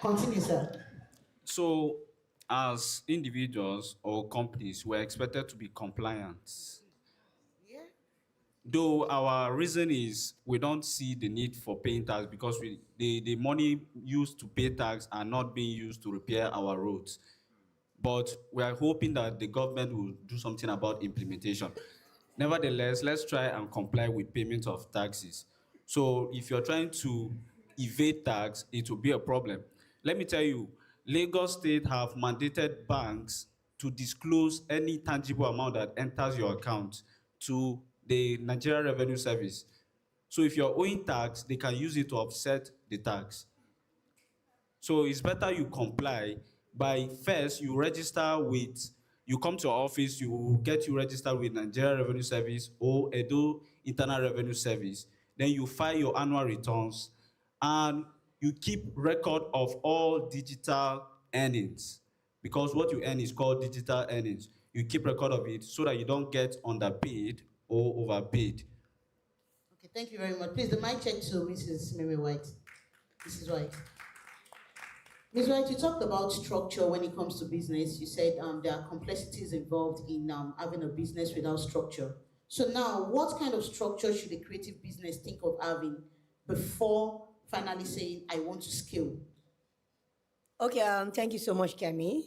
Continue, sir. So, as individuals or companies, we're expected to be compliant. Yeah. Though our reason is we don't see the need for paying tax because the money used to pay tax are not being used to repair our roads. But we are hoping that the government will do something about implementation. Nevertheless, let's try and comply with payment of taxes. So if you're trying to evade tax, it will be a problem. Let me tell you, Lagos State have mandated banks to disclose any tangible amount that enters your account to the Nigeria Revenue Service. So if you're owing tax, they can use it to offset the tax. So it's better you comply by first you register with, you come to our office, you will get you registered with Nigeria Revenue Service or Edo Internal Revenue Service. Then you file your annual returns and you keep record of all digital earnings because what you earn is called digital earnings. You keep record of it so that you don't get underpaid or overpaid. Okay, thank you very much. Please, the mic check to Mrs. Mary White. Mrs. White. Ms. White, you talked about structure when it comes to business. You said there are complexities involved in having a business without structure. So now, what kind of structure should a creative business think of having before finally saying, I want to scale? Okay, thank you so much, Kemi.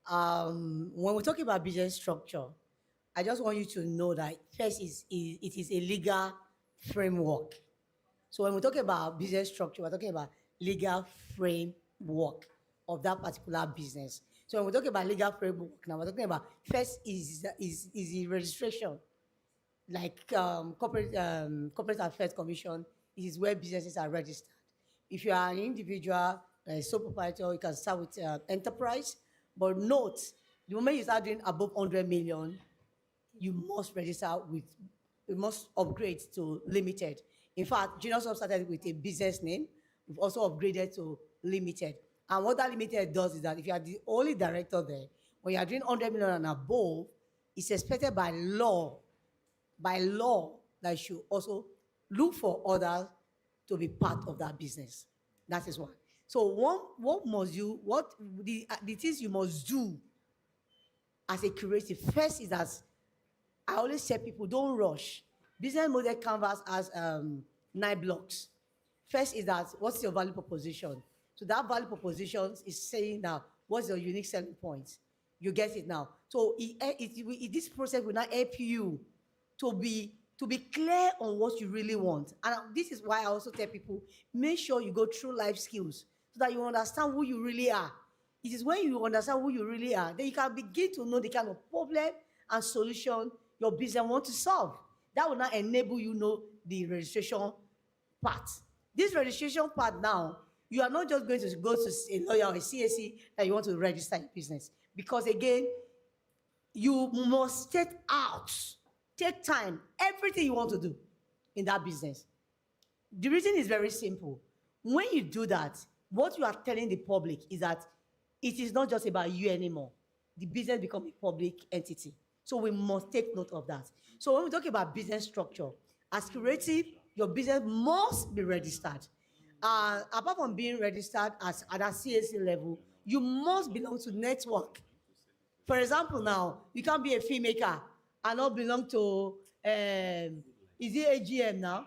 When we're talking about business structure, I just want you to know that first it is a legal framework. So when we talk about business structure, we're talking about legal framework of that particular business. So when we talk about legal framework, now we're talking about first is the registration, like corporate affairs commission is where businesses are registered. If you are an individual, sole proprietor, you can start with enterprise. But note, the moment you start doing above 100 million, you must you must upgrade to limited. In fact, Junior Sub started with a business name. We've also upgraded to limited. And what that limited does is that if you are the only director there, when you are doing 100 million and above, it's expected by law that you should also look for others to be part of that business. That is one. So what must you, what the things you must do as a creative, first is that I always tell people, don't rush. Business model canvas has 9 blocks. First is that, what's your value proposition? So that value proposition is saying that, what's your unique selling point? You get it now. So this process will not help you to be clear on what you really want. And this is why I also tell people, make sure you go through life skills so that you understand who you really are. It is when you understand who you really are, then you can begin to know the kind of problem and solution your business wants to solve. That will now enable you know the registration part. This registration part now, you are not just going to go to a lawyer or a CAC that you want to register your business. Because again, you must take time, everything you want to do in that business. The reason is very simple. When you do that, what you are telling the public is that it is not just about you anymore. The business becomes a public entity. So we must take note of that. So when we talk about business structure, as creative, your business must be registered. Apart from being registered at a CAC level, you must belong to network. For example, now, you can't be a filmmaker and not belong to, is it AGM now?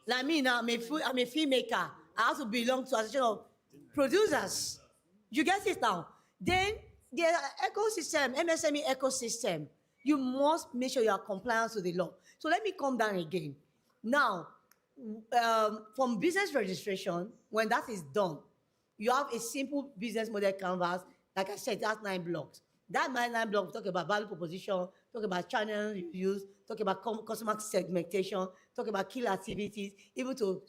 Like me now, I'm a filmmaker. I have to belong to association of producers. You get it now? Then the ecosystem, MSME ecosystem, you must make sure you are compliant with the law. So let me come down again. Now, from business registration, when that is done, you have a simple business model canvas. Like I said, that's 9 blocks. That 9 blocks talk about value proposition, talk about channel reviews, talk about customer segmentation, talk about key activities, even to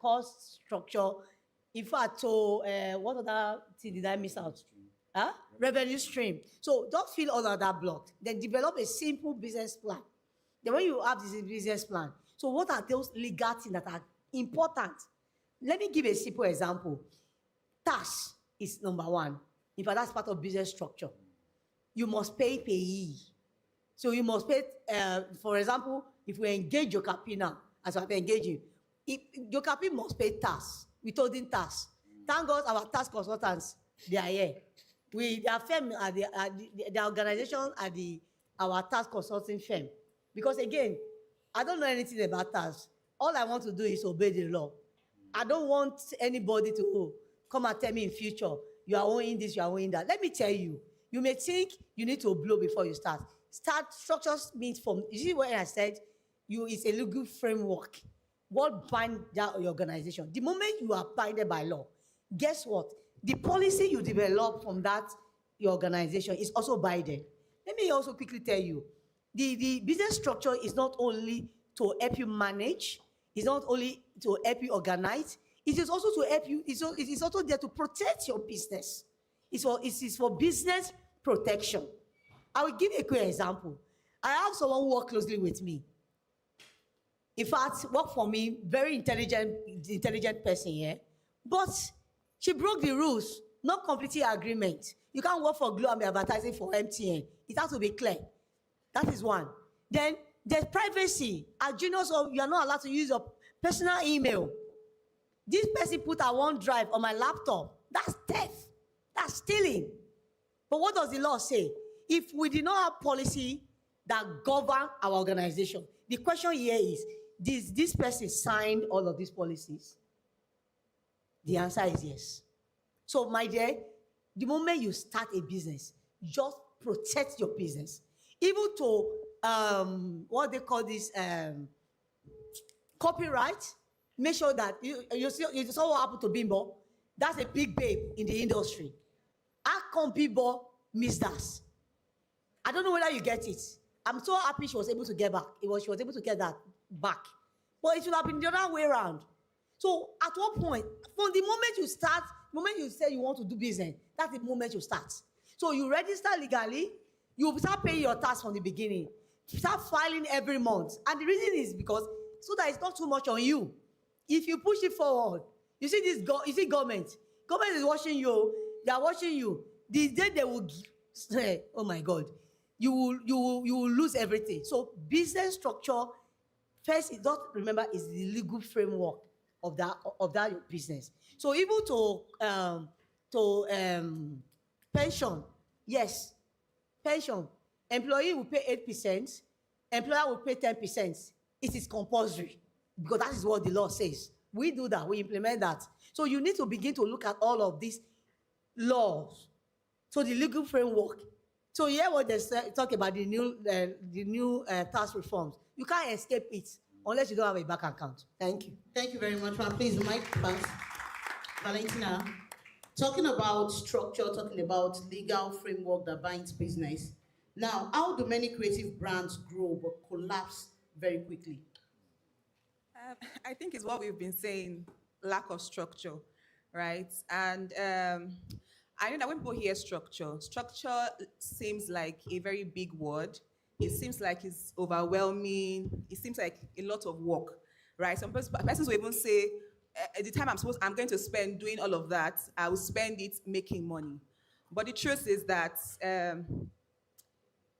cost structure. In fact, to what other thing did I miss out? Revenue stream. So don't fill all of that block. Then develop a simple business plan. Then when you have this business plan, so what are those legal things that are important? Let me give a simple example. Tax is number one. In fact, that's part of business structure. You must pay payee. So you must pay, for example, if we engage Jokapi now, as I'm engaging, Jokapi must pay tax, withholding tax. Thank God our tax consultants, they are here. Their firm, the organization are our tax consulting firm. Because again, I don't know anything about tax. All I want to do is obey the law. I don't want anybody to come and tell me in future, you are owing this, you are owing that. Let me tell you, you may think you need to blow before you start. Structures means from, you see what I said, it's a legal framework. What binds that organization? The moment you are binded by law, guess what? The policy you develop from that your organization is also binded. Let me also quickly tell you, the business structure is not only to help you manage, it's not only to help you organize, it is also to help you, it is also there to protect your business. It is for business protection. I will give a quick example. I have someone who works closely with me. In fact, work for me, very intelligent person here. But she broke the rules, not completing agreement. You can't work for Glo and be advertising for MTN. It has to be clear. That is one. Then there's privacy. As juniors, you are not allowed to use your personal email. This person put a OneDrive on my laptop. That's theft. That's stealing. But what does the law say? If we did not have policy that govern our organization, the question here is, does this person sign all of these policies? The answer is yes. So, my dear, the moment you start a business, just protect your business. Even to what they call this copyright, make sure that you saw what happened to Bimbo. That's a big babe in the industry. How come Bimbo missed that? I don't know whether you get it. I'm so happy she was able to get back. She was able to get that back. But it should have been the other way around. So at what point, from the moment you start, the moment you say you want to do business, that's the moment you start. So you register legally, you start paying your tax from the beginning. You start filing every month. And the reason is because so that it's not too much on you. If you push it forward, you see this you see government is watching you, they are watching you. The day they will say, oh my God, you will lose everything. So business structure, first, remember, is the legal framework of that your business. So even to pension, yes, pension, employee will pay 8%, employer will pay 10%. It is compulsory because that is what the law says. We do that, we implement that. So you need to begin to look at all of these laws, so the legal framework. So hear what they say, talk about the new tax reforms. You can't escape it unless you don't have a bank account. Thank you. Thank you very much, ma'am. Please, the mic pass. Valentina, talking about structure, talking about legal framework that binds business. Now, how do many creative brands grow but collapse very quickly? I think it's what we've been saying, lack of structure, right? And I know that when people hear structure, structure seems like a very big word. It seems like it's overwhelming. It seems like a lot of work, right? Some persons will even say, the time I'm going to spend doing all of that, I will spend it making money. But the truth is that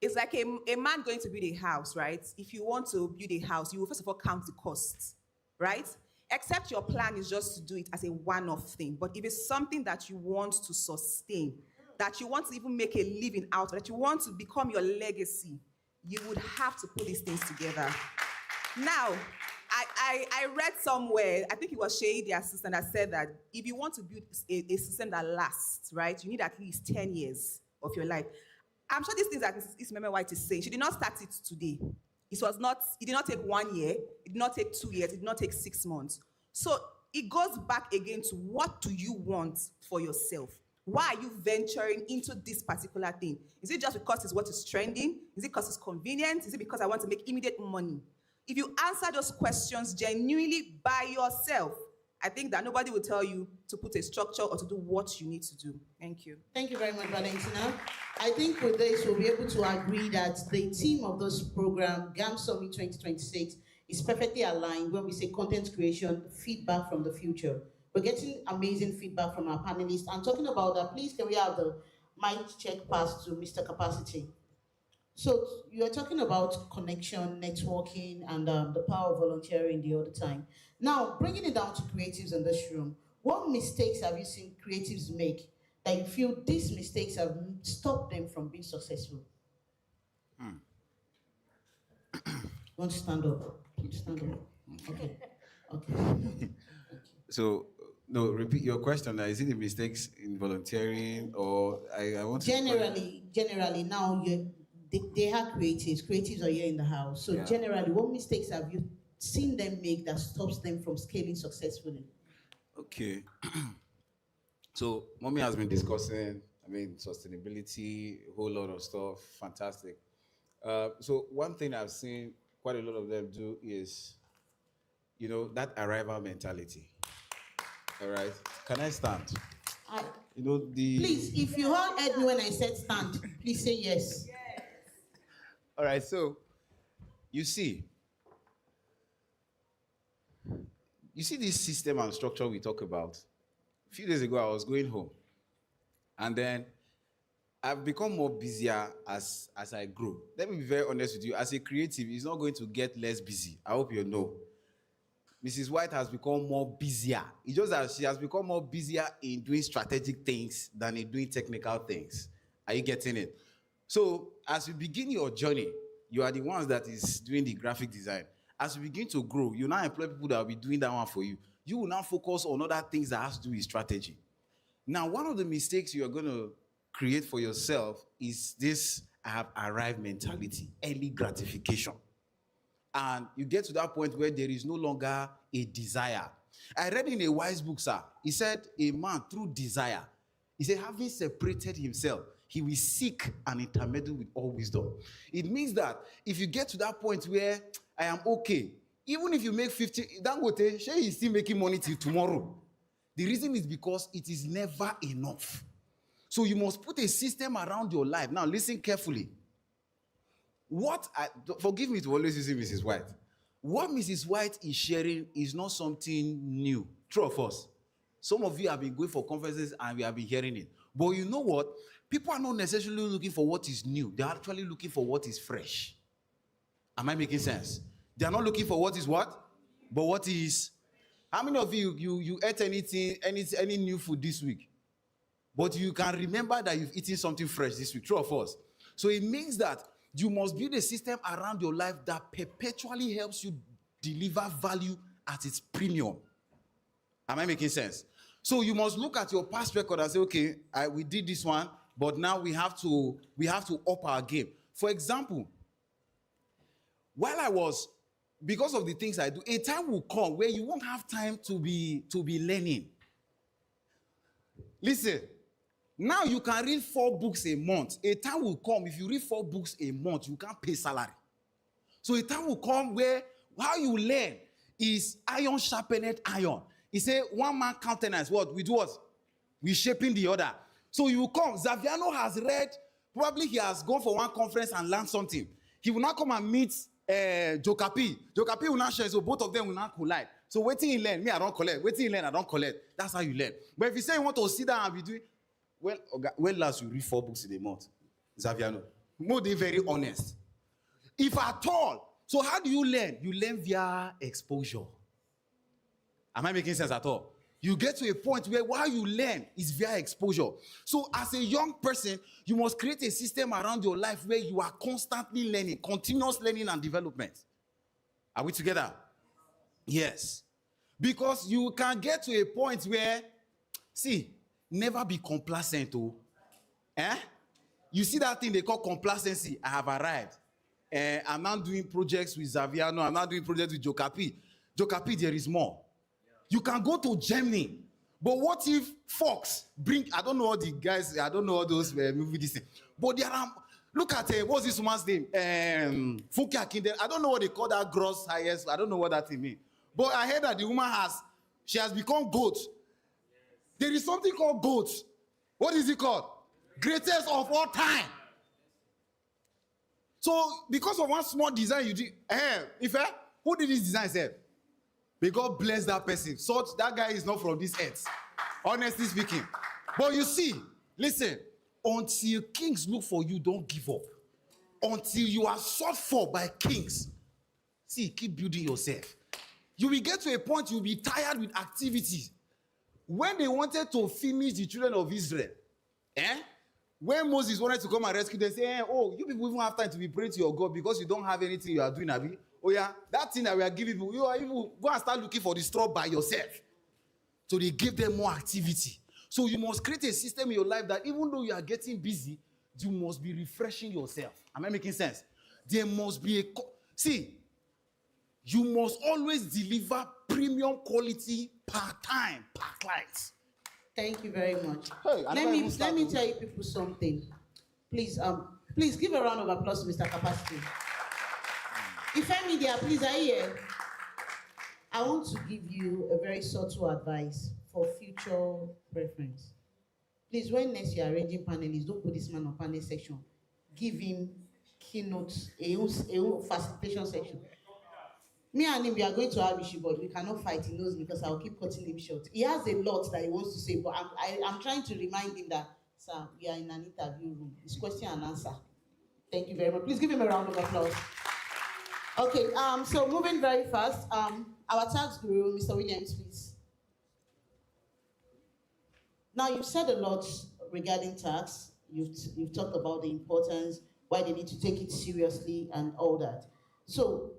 it's like a man going to build a house, right? If you want to build a house, you will first of all count the costs, right? Except your plan is just to do it as a one-off thing. But if it's something that you want to sustain, that you want to even make a living out of, that you want to become your legacy, you would have to put these things together. Now, I read somewhere, I think it was Shay, the assistant, that said that if you want to build a system that lasts, right, you need at least 10 years of your life. I'm sure these things that Meme White is saying, she did not start it today. It did not take 1 year, it did not take 2 years, it did not take 6 months. So it goes back again to what do you want for yourself? Why are you venturing into this particular thing? Is it just because it's what is trending? Is it because it's convenient? Is it because I want to make immediate money? If you answer those questions genuinely by yourself, I think that nobody will tell you to put a structure or to do what you need to do. Thank you. Thank you very much, Valentina. I think with this, we'll be able to agree that the theme of this program, GAM Summit 2026, is perfectly aligned when we say content creation, feedback from the future. We're getting amazing feedback from our panelists. And talking about that, please can we have the mic check pass to Mr. Capacity? So you're talking about connection, networking, and the power of volunteering the other time. Now, bringing it down to creatives in this room, what mistakes have you seen creatives make that you feel these mistakes have stopped them from being successful? You want to stand up? Stand up. Okay. So, no, repeat your question. Is it the mistakes in volunteering, or I want to... Generally, now they are creatives. Creatives are here in the house. So generally, what mistakes have you seen them make that stops them from scaling successfully? Okay. So, Mommy has been discussing, sustainability, a whole lot of stuff. Fantastic. So, one thing I've seen quite a lot of them do is, that arrival mentality. All right. Can I stand? Please, if you all heard me when I said stand, please say yes. All right. So, you see this system and structure we talk about. A few days ago, I was going home, and then I've become more busier as I grow. Let me be very honest with you. As a creative, it's not going to get less busy. I hope you know. Mrs. White has become more busier. It's just that she has become more busier in doing strategic things than in doing technical things. Are you getting it? So, as you begin your journey, you are the ones that is doing the graphic design. As you begin to grow, you now employ people that will be doing that one for you. You will now focus on other things that has to do with strategy. Now, one of the mistakes you are going to create for yourself is this I have arrived mentality, early gratification. And you get to that point where there is no longer a desire. I read in a wise book, sir, he said, a man through desire, he said, having separated himself, he will seek an intermediate with all wisdom. It means that if you get to that point where I am okay, even if you make 50, Dangote, Shay is still making money till tomorrow. The reason is because it is never enough. So you must put a system around your life. Now listen carefully. Forgive me to always using Mrs. White. What Mrs. White is sharing is not something new. True of us. Some of you have been going for conferences and we have been hearing it. But you know what? People are not necessarily looking for what is new. They're actually looking for what is fresh. Am I making sense? They are not looking for what is what? But what is... How many of you ate anything, any new food this week? But you can remember that you've eaten something fresh this week. True or false? So it means that you must build a system around your life that perpetually helps you deliver value at its premium. Am I making sense? So you must look at your past record and say, okay, we did this one, but now we have to up our game. For example, because of the things I do, a time will come where you won't have time to be learning. Listen, now you can read 4 books a month. A time will come, if you read 4 books a month, you can't pay salary. So a time will come where how you learn is iron sharpened iron. He said, one man countenance, what? We do what? We shaping the other. So you come, Xaviano has read, probably he has gone for one conference and learned something. He will now come and meet Jokapi. Jokapi will now share, so both of them will now collide. So waiting he learn, me I don't collect. Waiting he learn, I don't collect. That's how you learn. But if you say you want to sit down and be doing, well, okay, when last you read 4 books in a month? Xaviano. More than very honest. If at all. So how do you learn? You learn via exposure. Am I making sense at all? You get to a point where while you learn is via exposure. So as a young person, you must create a system around your life where you are constantly learning, continuous learning and development. Are we together? Yes. Because you can get to a point where, see, never be complacent. You see that thing they call complacency? I have arrived. I'm not doing projects with Xaviano. I'm not doing projects with Jokapi. Jokapi, there is more. You can go to Germany, but what if Fox bring? I don't know all the guys. I don't know all those movie this thing. But there are. Look at what's this woman's name? Funke Akinde. I don't know what they call that gross highest. I don't know what that thing means. But I heard that the woman has become GOAT. There is something called GOAT. What is it called? Greatest of all time. So because of one small design you did, who did this design, sir? May God bless that person. So that guy is not from this earth, honestly speaking. But you see, listen, until kings look for you, don't give up. Until you are sought for by kings, see, keep building yourself. You will get to a point you'll be tired with activities. When they wanted to finish the children of Israel, when Moses wanted to come and rescue them, say, oh, you people even have time to be praying to your God because you don't have anything you are doing, Abi. Oh yeah, that thing that we are giving you, you are even go and start looking for the straw by yourself. So they give them more activity. So you must create a system in your life that even though you are getting busy, you must be refreshing yourself. Am I making sense? There must be you must always deliver premium quality per time, per client. Thank you very much. Hey, let me tell you people something. Please give a round of applause to Mr. Capacity. Ife Media, please, are you here? I want to give you a very subtle advice for future preference. Please, when next you are arranging panelists, don't put this man on panel section. Give him keynotes, a facilitation section. Me and him, we are going to have issue, but we cannot fight. He knows because I'll keep cutting him short. He has a lot that he wants to say, but I'm trying to remind him that, sir, we are in an interview room. It's question and answer. Thank you very much. Please give him a round of applause. Okay, so moving very fast, our tax guru, Mr. Williams, please. Now, you've said a lot regarding tax. You've talked about the importance, why they need to take it seriously and all that. So,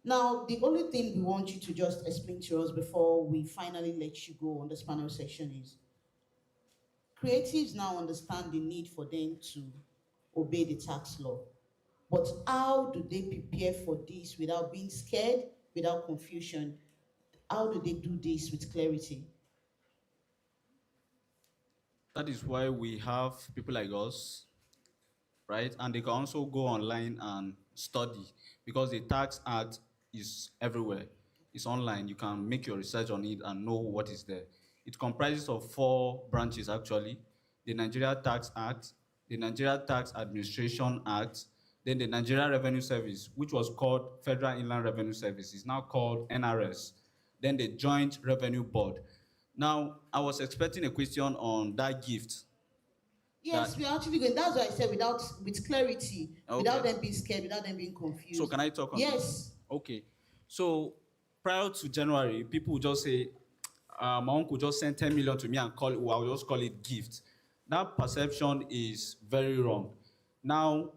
now, the only thing we want you to just explain to us before we finally let you go on this panel section is, creatives now understand the need for them to obey the tax law. But how do they prepare for this without being scared, without confusion? How do they do this with clarity? That is why we have people like us, right? And they can also go online and study because the Tax Act is everywhere. It's online. You can make your research on it and know what is there. It comprises of 4 branches, actually. The Nigeria Tax Act, the Nigeria Tax Administration Act, then the Nigeria Revenue Service, which was called Federal Inland Revenue Service, is now called NRS. Then the Joint Revenue Board. Now, I was expecting a question on that gift. Yes, we are actually going. That's why I said with clarity, okay. Without them being scared, without them being confused. So can I talk on Yes. this? Okay. So prior to January, people would just say, my uncle just sent 10 million to me and I'll just call it gift. That perception is very wrong. Now,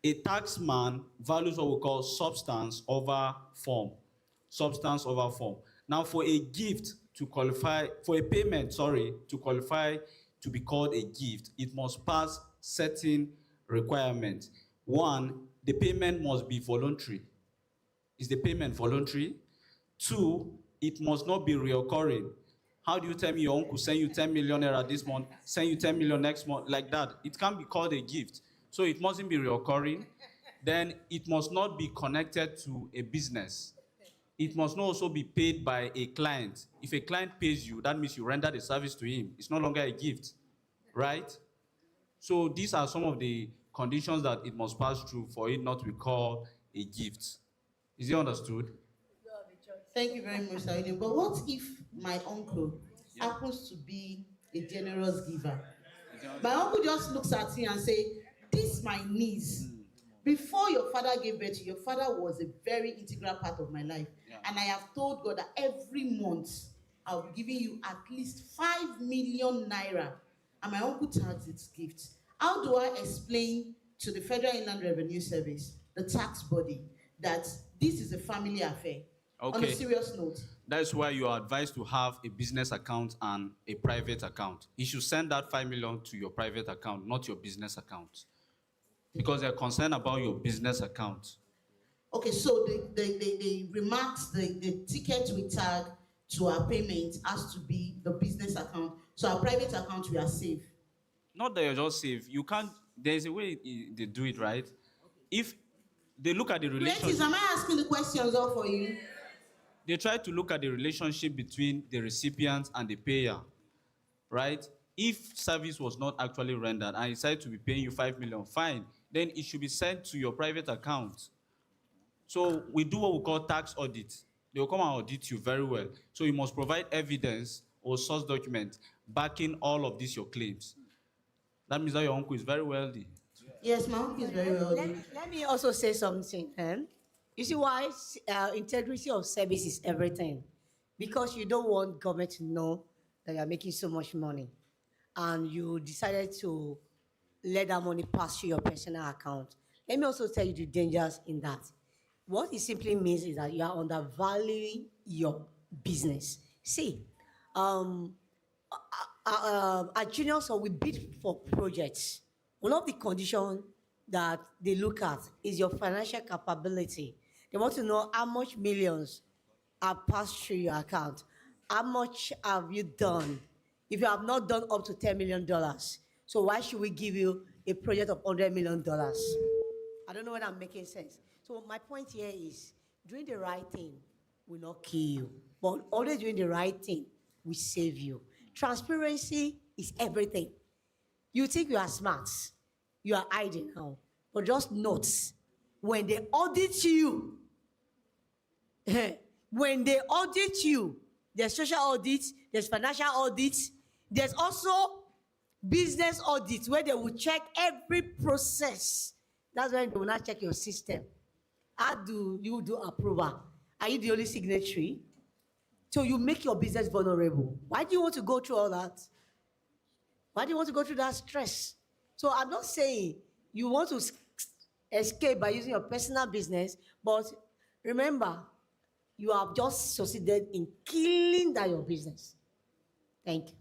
a taxman values what we call substance over form. Substance over form. Now, for a gift to qualify, for a payment, sorry, to qualify to be called a gift, it must pass certain requirements. One, the payment must be voluntary. Is the payment voluntary? Two, it must not be reoccurring. How do you tell me your uncle send you 10 million naira this month, send you 10 million next month, like that? It can't be called a gift. So it mustn't be reoccurring. Then it must not be connected to a business. It must not also be paid by a client. If a client pays you, that means you render the service to him. It's no longer a gift, right? So these are some of the conditions that it must pass through for it not to be called a gift. Is it understood? Thank you very much, Saidi. But what if my uncle happens to be a generous giver? My uncle just looks at me and say, "This my niece. Before your father gave birth to you, your father was a very integral part of my life. And I have told God that every month I'll be giving you at least 5 million naira." And my uncle tags its gift. How do I explain to the Federal Inland Revenue Service, the tax body, that this is a family affair? On a serious note. That's why you are advised to have a business account and a private account. You should send that 5 million to your private account, not your business account. Because they're concerned about your business account. Okay, so the remarks, the ticket we tag to our payment has to be the business account. So our private account, we are safe. Not that you're just safe. You can't, there's a way they do it, right? If they look at the relationship. Ladies, am I asking the questions all for you? They try to look at the relationship between the recipient and the payer, right? If service was not actually rendered and I decide to be paying you 5 million, fine, then it should be sent to your private account. So we do what we call tax audit. They will come and audit you very well. So you must provide evidence or source document backing all of these your claims. That means that your uncle is very wealthy. Yes, my uncle is very wealthy. Let me also say something. You see why integrity of service is everything? Because you don't want government to know that you're making so much money. And you decided to let that money pass through your personal account. Let me also tell you the dangers in that. What it simply means is that you are undervaluing your business. See, at juniors, so we bid for projects. One of the conditions that they look at is your financial capability. They want to know how much millions are passed through your account. How much have you done? If you have not done up to $10 million, so why should we give you a project of $100 million? I don't know whether I'm making sense. So my point here is doing the right thing will not kill you, but always doing the right thing will save you. Transparency is everything. You think you are smart, you are hiding now, but just note when they audit you, when they audit you, there's social audit, there's financial audit, there's also business audit where they will check every process. That's when they will not check your system. How do you do approval? Are you the only signatory? So you make your business vulnerable. Why do you want to go through all that? Why do you want to go through that stress? So I'm not saying you want to escape by using your personal business, but remember, you have just succeeded in killing that your business. Thank you.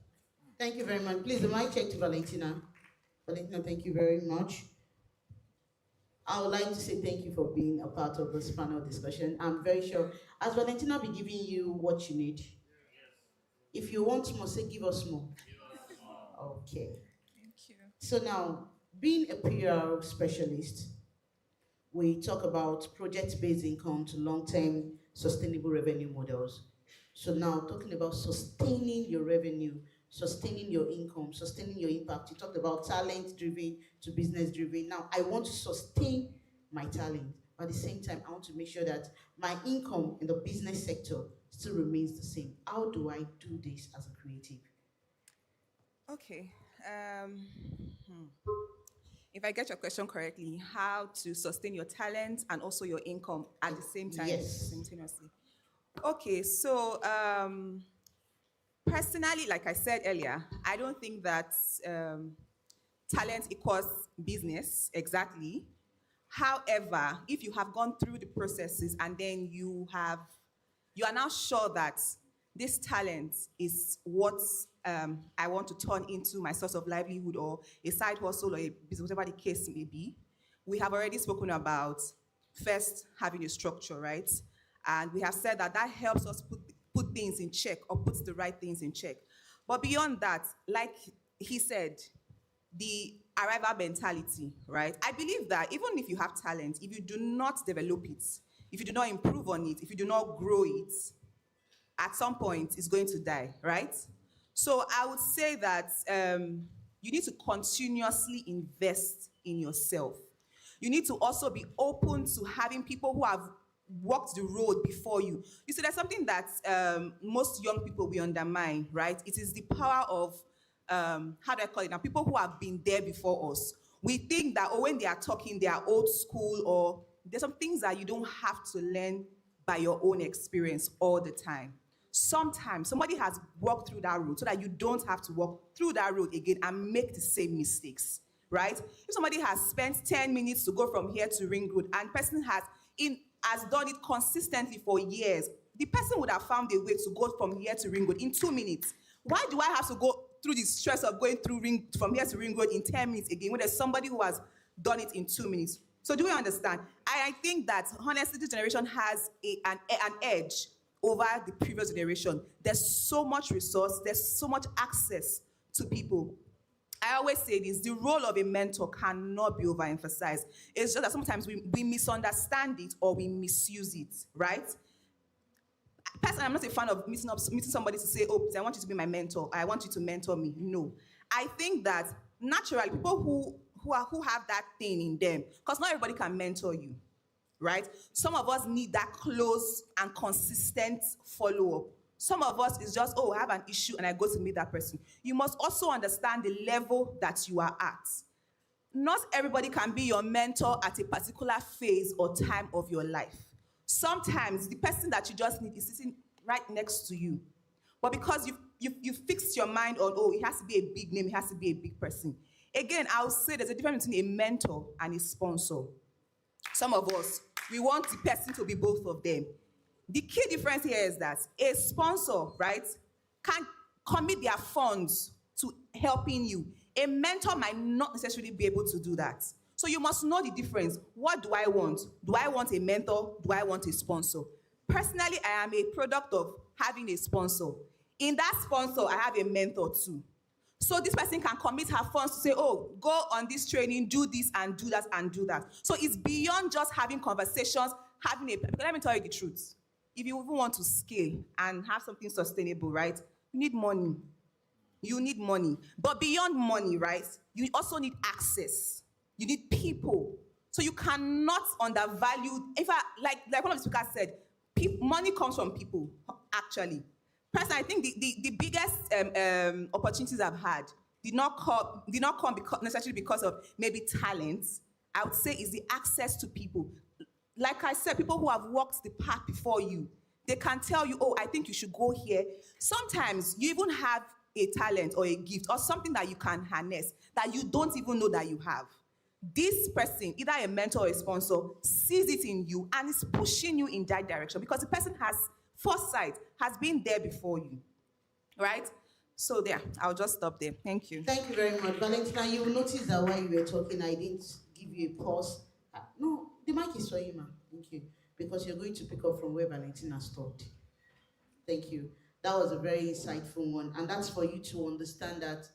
Thank you very much. Please, the mic check to Valentina. Valentina, thank you very much. I would like to say thank you for being a part of this panel discussion. I'm very sure, as Valentina be giving you what you need. If you want more, say give us more. Okay. Thank you. So now, being a PR specialist, we talk about project-based income to long-term sustainable revenue models. So now, talking about sustaining your revenue, sustaining your income, sustaining your impact. You talked about talent-driven to business-driven. Now, I want to sustain my talent. But at the same time, I want to make sure that my income in the business sector still remains the same. How do I do this as a creative? Okay. If I get your question correctly, how to sustain your talent and also your income at the same time, Yes. simultaneously. Okay, so personally, like I said earlier, I don't think that talent equals business exactly. However, if you have gone through the processes and then you are now sure that this talent is what I want to turn into my source of livelihood or a side hustle or a business, whatever the case may be. We have already spoken about first having a structure, right? And we have said that that helps us put things in check or puts the right things in check. But beyond that, like he said, the arrival mentality, right? I believe that even if you have talent, if you do not develop it, if you do not improve on it, if you do not grow it, at some point it's going to die, right? So I would say that you need to continuously invest in yourself. You need to also be open to having people who have walked the road before you. You see, there's something that most young people will undermine, right? It is the power of, how do I call it now? People who have been there before us. We think that, oh, when they are talking, they are old school, or there's some things that you don't have to learn by your own experience all the time. Sometimes somebody has walked through that road so that you don't have to walk through that road again and make the same mistakes, right? If somebody has spent 10 minutes to go from here to Ring Road and person has done it consistently for years, the person would have found a way to go from here to Ring Road in 2 minutes. Why do I have to go through the stress of going through from here to Ring Road in 10 minutes again when there's somebody who has done it in 2 minutes? So do we understand? I think that honestly, this generation has an edge over the previous generation. There's so much resource, there's so much access to people. I always say this, the role of a mentor cannot be overemphasized. It's just that sometimes we misunderstand it or we misuse it, right? Personally, I'm not a fan of meeting somebody to say, oh, I want you to be my mentor. I want you to mentor me. No. I think that naturally, people who have that thing in them, because not everybody can mentor you, right? Some of us need that close and consistent follow-up. Some of us is just, oh, I have an issue and I go to meet that person. You must also understand the level that you are at. Not everybody can be your mentor at a particular phase or time of your life. Sometimes the person that you just need is sitting right next to you. But because you've fixed your mind on, oh, it has to be a big name, it has to be a big person. Again, I'll say there's a difference between a mentor and a sponsor. Some of us, we want the person to be both of them. The key difference here is that a sponsor, right, can commit their funds to helping you. A mentor might not necessarily be able to do that. So you must know the difference. What do I want? Do I want a mentor? Do I want a sponsor? Personally, I am a product of having a sponsor. In that sponsor, I have a mentor too. So this person can commit her funds to say, oh, go on this training, do this and do that and do that. So it's beyond just having conversations, because let me tell you the truth. If you even want to scale and have something sustainable, right, you need money. You need money. But beyond money, right, you also need access. You need people. So you cannot undervalue, in fact, like one of the speakers said, money comes from people, actually. Personally, I think the biggest opportunities I've had did not come necessarily because of maybe talent. I would say is the access to people. Like I said, people who have walked the path before you, they can tell you, oh, I think you should go here. Sometimes you even have a talent or a gift or something that you can harness that you don't even know that you have. This person, either a mentor or a sponsor, sees it in you and is pushing you in that direction because the person has foresight, has been there before you, right? So there, I'll just stop there. Thank you. Thank you very much. Valentina, you will notice that while you were talking, I didn't give you a pause. No, the mic is for you, ma'am. Thank you. Because you're going to pick up from where Valentina stopped. Thank you. That was a very insightful one. And that's for you to understand that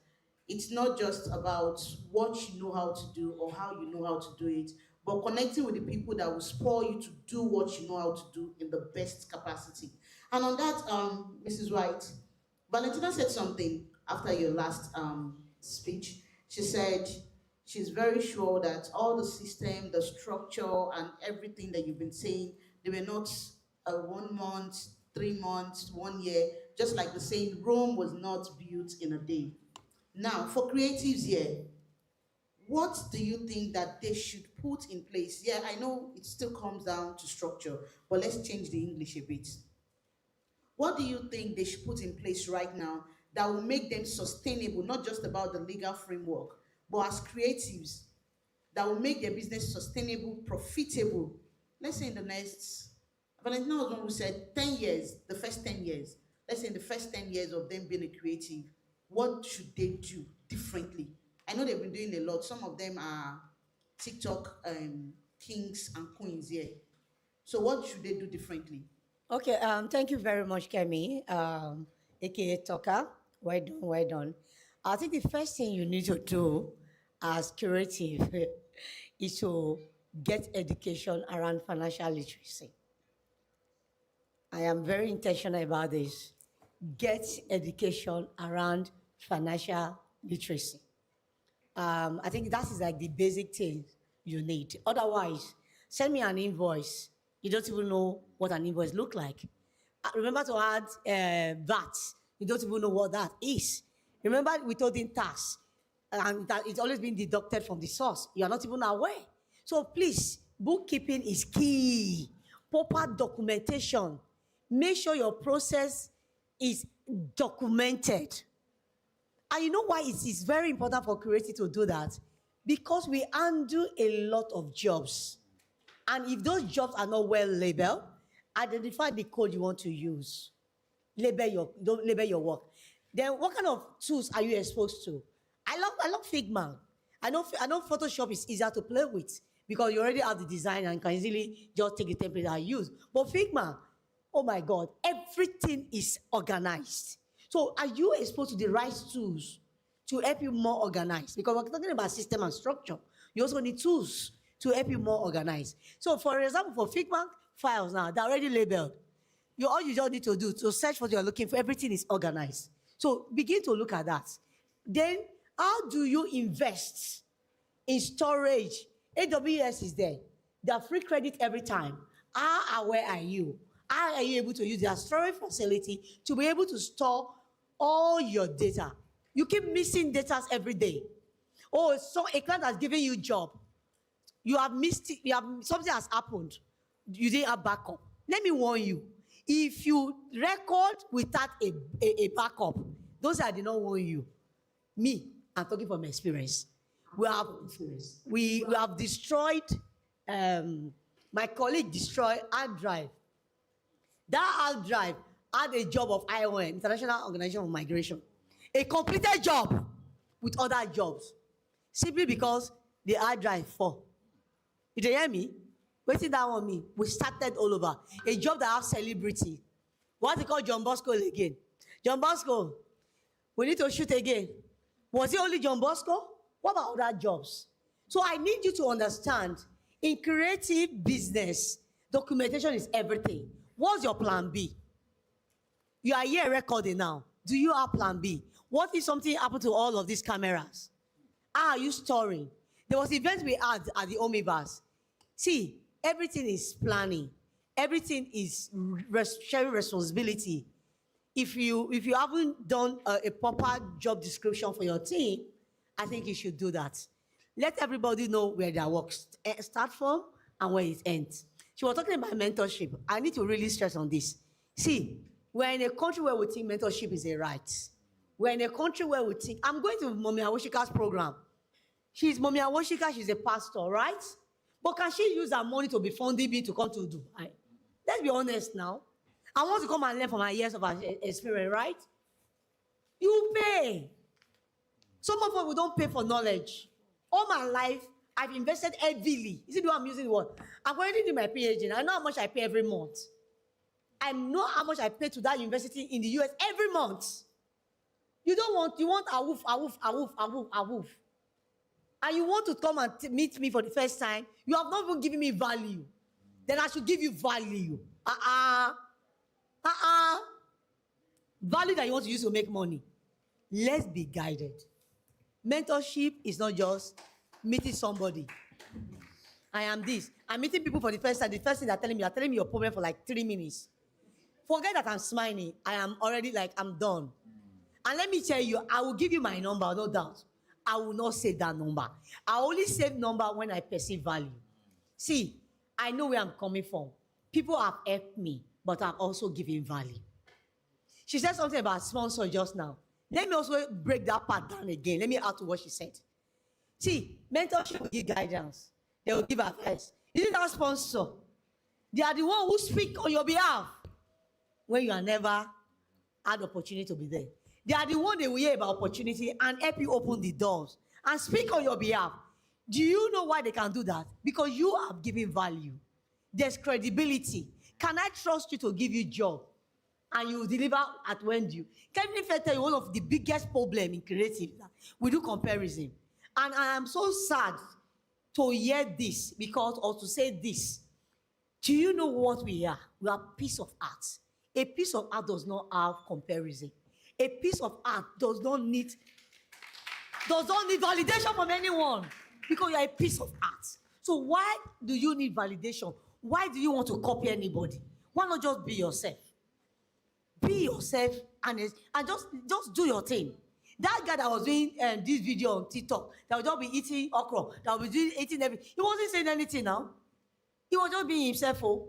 it's not just about what you know how to do or how you know how to do it, but connecting with the people that will spur you to do what you know how to do in the best capacity. And on that, Mrs. White, Valentina said something after your last speech. She said she's very sure that all the system, the structure, and everything that you've been saying, they were not 1 month, 3 months, 1 year, just like the saying, Rome was not built in a day. Now, for creatives here, what do you think that they should put in place? Yeah, I know it still comes down to structure, but let's change the English a bit. What do you think they should put in place right now that will make them sustainable, not just about the legal framework, but as creatives, that will make their business sustainable, profitable? Let's say in the next, Valentina was one who said 10 years, the first 10 years. Let's say in the first 10 years of them being a creative, what should they do differently? I know they've been doing a lot. Some of them are TikTok kings and queens here. So what should they do differently? Okay, thank you very much, Kemi, aka Talker. Well done, well done. I think the first thing you need to do as creative is to get education around financial literacy. I am very intentional about this. Get education around financial literacy. I think that is like the basic thing you need. Otherwise, send me an invoice. You don't even know what an invoice look like. Remember to add VAT. You don't even know what that is. Remember withholding tax, and that it's always been deducted from the source. You are not even aware. So please, bookkeeping is key. Proper documentation. Make sure your process is documented. And you know why it is very important for creative to do that? Because we undo a lot of jobs. And if those jobs are not well labeled, identify the code you want to use. Don't label your work. Then what kind of tools are you exposed to? I love Figma. I know Photoshop is easier to play with because you already have the design and can easily just take the template I use. But Figma, oh my God, everything is organized. So are you exposed to the right tools to help you more organized? Because we're talking about system and structure. You also need tools to help you more organized. So for example, for Figma files now, they're already labeled. All you just need to do to search what you're looking for, everything is organized. So begin to look at that. Then how do you invest in storage? AWS is there. They are free credit every time. How aware are you? How are you able to use their storage facility to be able to store all your data? You keep missing data every day. Oh, so a client has given you a job. You have missed it. Something has happened. You didn't have backup. Let me warn you. If you record without a backup, those I did not warn you. Me, I'm talking from experience. We have destroyed. My colleague destroyed hard drive. That hard drive had a job of IOM, International Organization of Migration, a completed job with other jobs, simply because the hard drive fall. You dey hear me? Wetin that one mean? We started all over. A job that has celebrity. What they call John Bosco again? John Bosco, we need to shoot again. Was it only John Bosco? What about other jobs? So I need you to understand, in creative business, documentation is everything. What's your plan B? You are here recording now. Do you have plan B? What if something happened to all of these cameras? How are you storing? There was event we had at the Omnibus. See, everything is planning. Everything is sharing responsibility. If you haven't done a proper job description for your team, I think you should do that. Let everybody know where their work start from and where it ends. She was talking about mentorship. I need to really stress on this. See, we're in a country where we think mentorship is a right. We're in a country where we think, I'm going to Mommy Awoshika's program. Mommy Awoshika, she's a pastor, right? But can she use her money to be funding me to come to Dubai? Let's be honest now. I want to come and learn from my years of experience, right? You pay. Some of us, we don't pay for knowledge. All my life, I've invested heavily. You see the way I'm using the word? I'm going to do my PhD. I know how much I pay every month. I know how much I pay to that university in the US every month. You want a woof. And you want to come and meet me for the first time, you have not even given me value. Then I should give you value. Value that you want to use to make money. Let's be guided. Mentorship is not just meeting somebody. I am this. I'm meeting people for the first time. The first thing they're telling me your problem for like 3 minutes. Forget that I'm smiling. I am already like, I'm done. And let me tell you, I will give you my number, no doubt. I will not save that number. I only save number when I perceive value. See, I know where I'm coming from. People have helped me, but I'm also giving value. She said something about sponsor just now. Let me also break that part down again. Let me add to what she said. See, mentorship will give guidance. They will give advice. Isn't that sponsor? They are the one who speak on your behalf when you are never had opportunity to be there. They are the one they will hear about opportunity and help you open the doors and speak on your behalf. Do you know why they can do that? Because you have given value. There's credibility. Can I trust you to give you job and you will deliver at when due? Can me tell you one of the biggest problem in creative? We do comparison, and I am so sad to hear this because or to say this. Do you know what we are? We are piece of art. A piece of art does not have comparison. A piece of art does not need validation from anyone because you are a piece of art. So why do you need validation? Why do you want to copy anybody? Why not just be yourself? Be yourself and just do your thing. That guy that was doing this video on TikTok that would just be eating okra, that would be eating everything. He wasn't saying anything now. He was just being himself. Oh.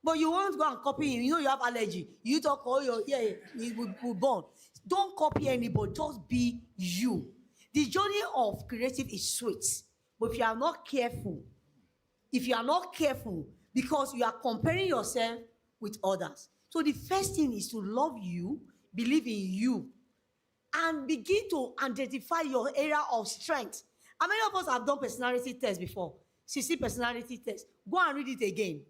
But you want to go and copy him. You know you have allergy. You talk all your he will burn. Don't copy anybody. Just be you. The journey of creative is sweet. But if you are not careful, because you are comparing yourself with others. So the first thing is to love you, believe in you, and begin to identify your area of strength. How many of us have done personality tests before? CC personality test. Go and read it again.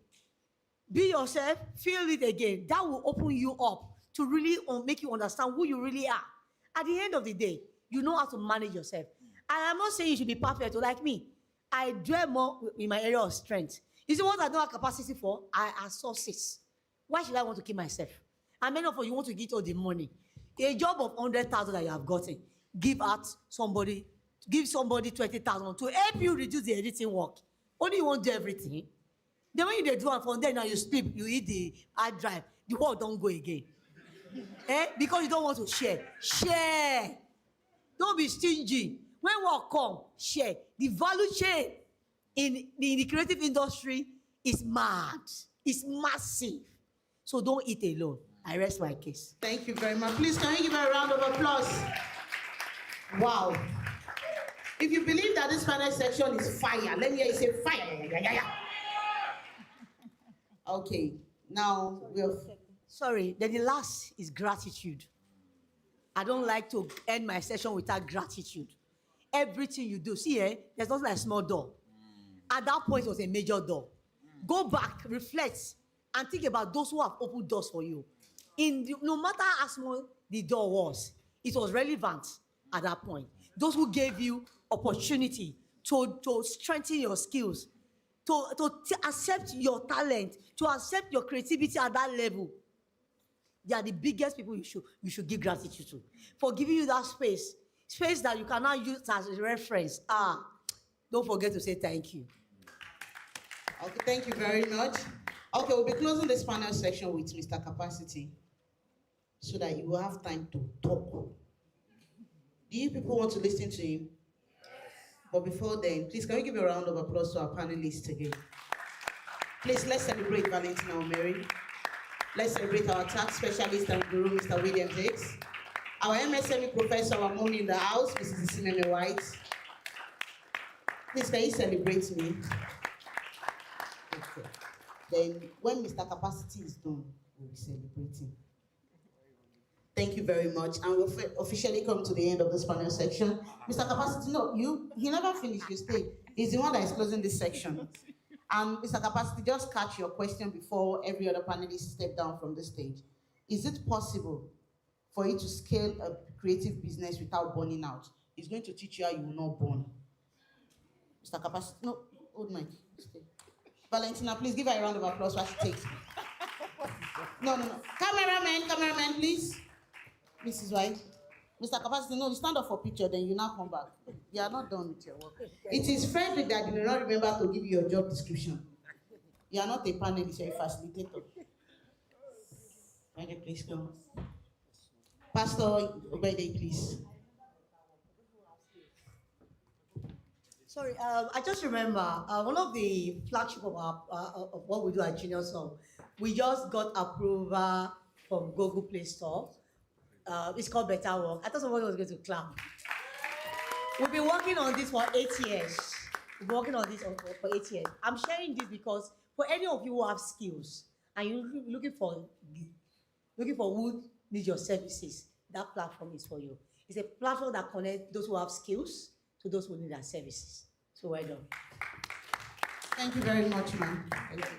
Be yourself, feel it again. That will open you up to really make you understand who you really are. At the end of the day, you know how to manage yourself. And I'm not saying you should be perfect like me. I dwell more in my area of strength. You see what I don't have capacity for? I have sources. Why should I want to keep myself? And many of you want to get all the money. A job of 100,000 that you have gotten, give somebody 20,000 to help you reduce the editing work. Only you won't do everything. Then when you do it from there, now you sleep, you eat the hard drive, the work don't go again. Because you don't want to share. Share. Don't be stingy. When work come, share. The value chain in the creative industry is mad. It's massive. So don't eat alone. I rest my case. Thank you very much. Please, can you give her a round of applause? Wow. If you believe that this final section is fire, let me hear you say fire. Okay, now we'll... Sorry, then the last is gratitude. I don't like to end my session without gratitude. Everything you do, see, there's not like a small door. At that point, it was a major door. Go back, reflect, and think about those who have opened doors for you. No matter how small the door was, it was relevant at that point. Those who gave you opportunity to strengthen your skills, to accept your talent, to accept your creativity at that level, they are the biggest people you should give gratitude to for giving you that space that you can now use as a reference. Don't forget to say thank you. Okay, thank you very much. Okay, we'll be closing this panel section with Mr. Capacity so that you will have time to talk. Do you people want to listen to him? But before then, please can we give a round of applause to our panelists again? Please, let's celebrate Valentina Omeri. Let's celebrate our tax specialist and guru, Mr. William Jakes. Our MSME professor, our mommy in the house, Mrs. Isimeme White. Please, can you celebrate me? Okay. Then, when Mr. Capacity is done, we'll be celebrating. Thank you very much. And we'll officially come to the end of this panel section. Mr. Capacity, no, he never finished. You stay. He's the one that is closing this section. And Mr. Capacity, just catch your question before every other panelist step down from the stage. Is it possible for you to scale a creative business without burning out? He's going to teach you how you will not burn. Mr. Capacity, no, hold mic. Stay. Valentina, please give her a round of applause while she takes. No. Cameraman, please. Mrs. White. Mr. Capacity, no, you stand up for picture, then you now come back. You are not done with your work. It is Frederick that did not remember to give you your job description. You are not a panelist, you are a facilitator. Frederick, please come. Pastor Obede, please. Sorry, I just remember one of the flagship of what we do at Junior Song. We just got approval from Google Play Store. It's called Better Work. I thought somebody was going to clap. We've been working on this for 8 years. We've been working on this for 8 years. I'm sharing this because for any of you who have skills and you're looking for who needs your services, that platform is for you. It's a platform that connects those who have skills to those who need our services. So well done. Thank you very much, ma'am. Thank you.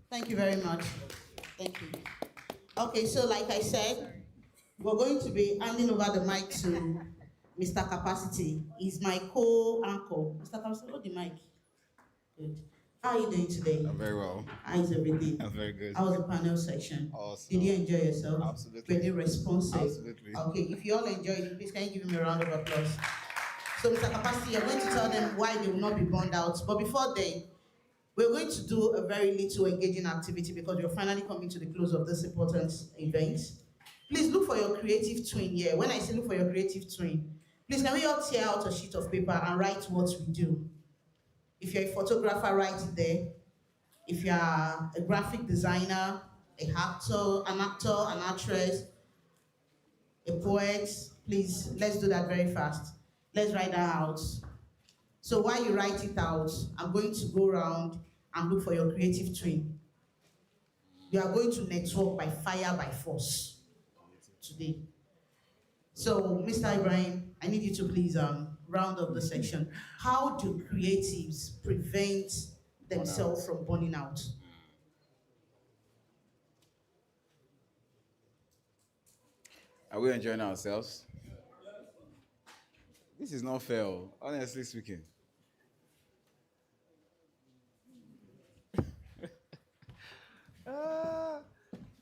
Thank you very much. Thank you. Okay, so like I said, we're going to be handing over the mic to Mr. Capacity. He's my co-anchor. Mr. Capacity, hold the mic. Good. How are you doing today? I'm very well. How is everything? I'm very good. How was the panel section? Awesome. Did you enjoy yourself? Absolutely. Were they responsive? Absolutely. Okay, if you all enjoyed it, please can you give him a round of applause? So, Mr. Capacity, you're going to tell them why they will not be burned out. But before then, we're going to do a very little engaging activity because we're finally coming to the close of this important event. Please look for your creative twin here. When I say look for your creative twin, please can we all tear out a sheet of paper and write what we do? If you're a photographer, write it there. If you're a graphic designer, an actor, an actress, a poet, please, let's do that very fast. Let's write that out. So while you write it out, I'm going to go around and look for your creative twin. You are going to network by fire, by force today. So, Mr. Ibrahim, I need you to please round up the section. How do creatives prevent themselves from burning out? Are we enjoying ourselves? This is not fair, honestly speaking.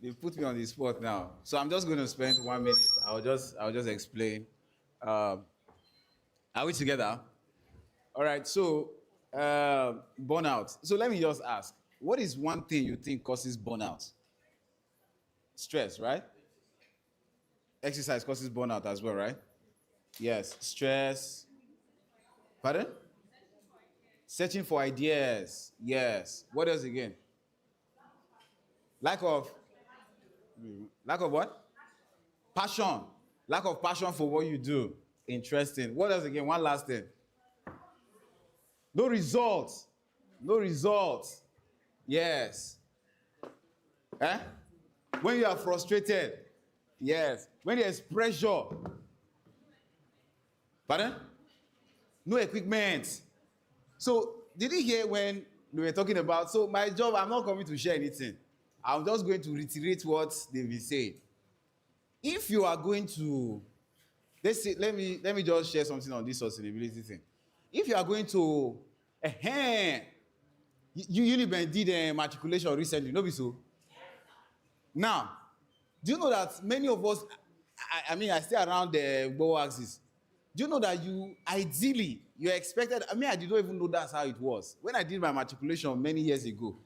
They put me on the spot now. So I'm just going to spend 1 minute. I'll just explain. Are we together? All right, so burnout. So let me just ask, what is one thing you think causes burnout? Stress, right? Exercise causes burnout as well, right? Yes, stress. Pardon? Searching for ideas. Yes. What else again? Lack of what? Passion. Lack of passion for what you do. Interesting. What else again? One last thing. No results. No results. Yes. Eh? When you are frustrated. Yes. When there's pressure. Pardon? No equipment. So, did you hear when we were talking about, so my job, I'm not coming to share anything. I'm just going to reiterate what they've been saying. If you are going to, let's say, let me just share something on this sustainability thing. If you are going to, Uniben did a matriculation recently, no be so? Now, do you know that many of us, I stay around the Bow axis. Do you know that you're expected, I did not even know that's how it was. When I did my matriculation many years ago,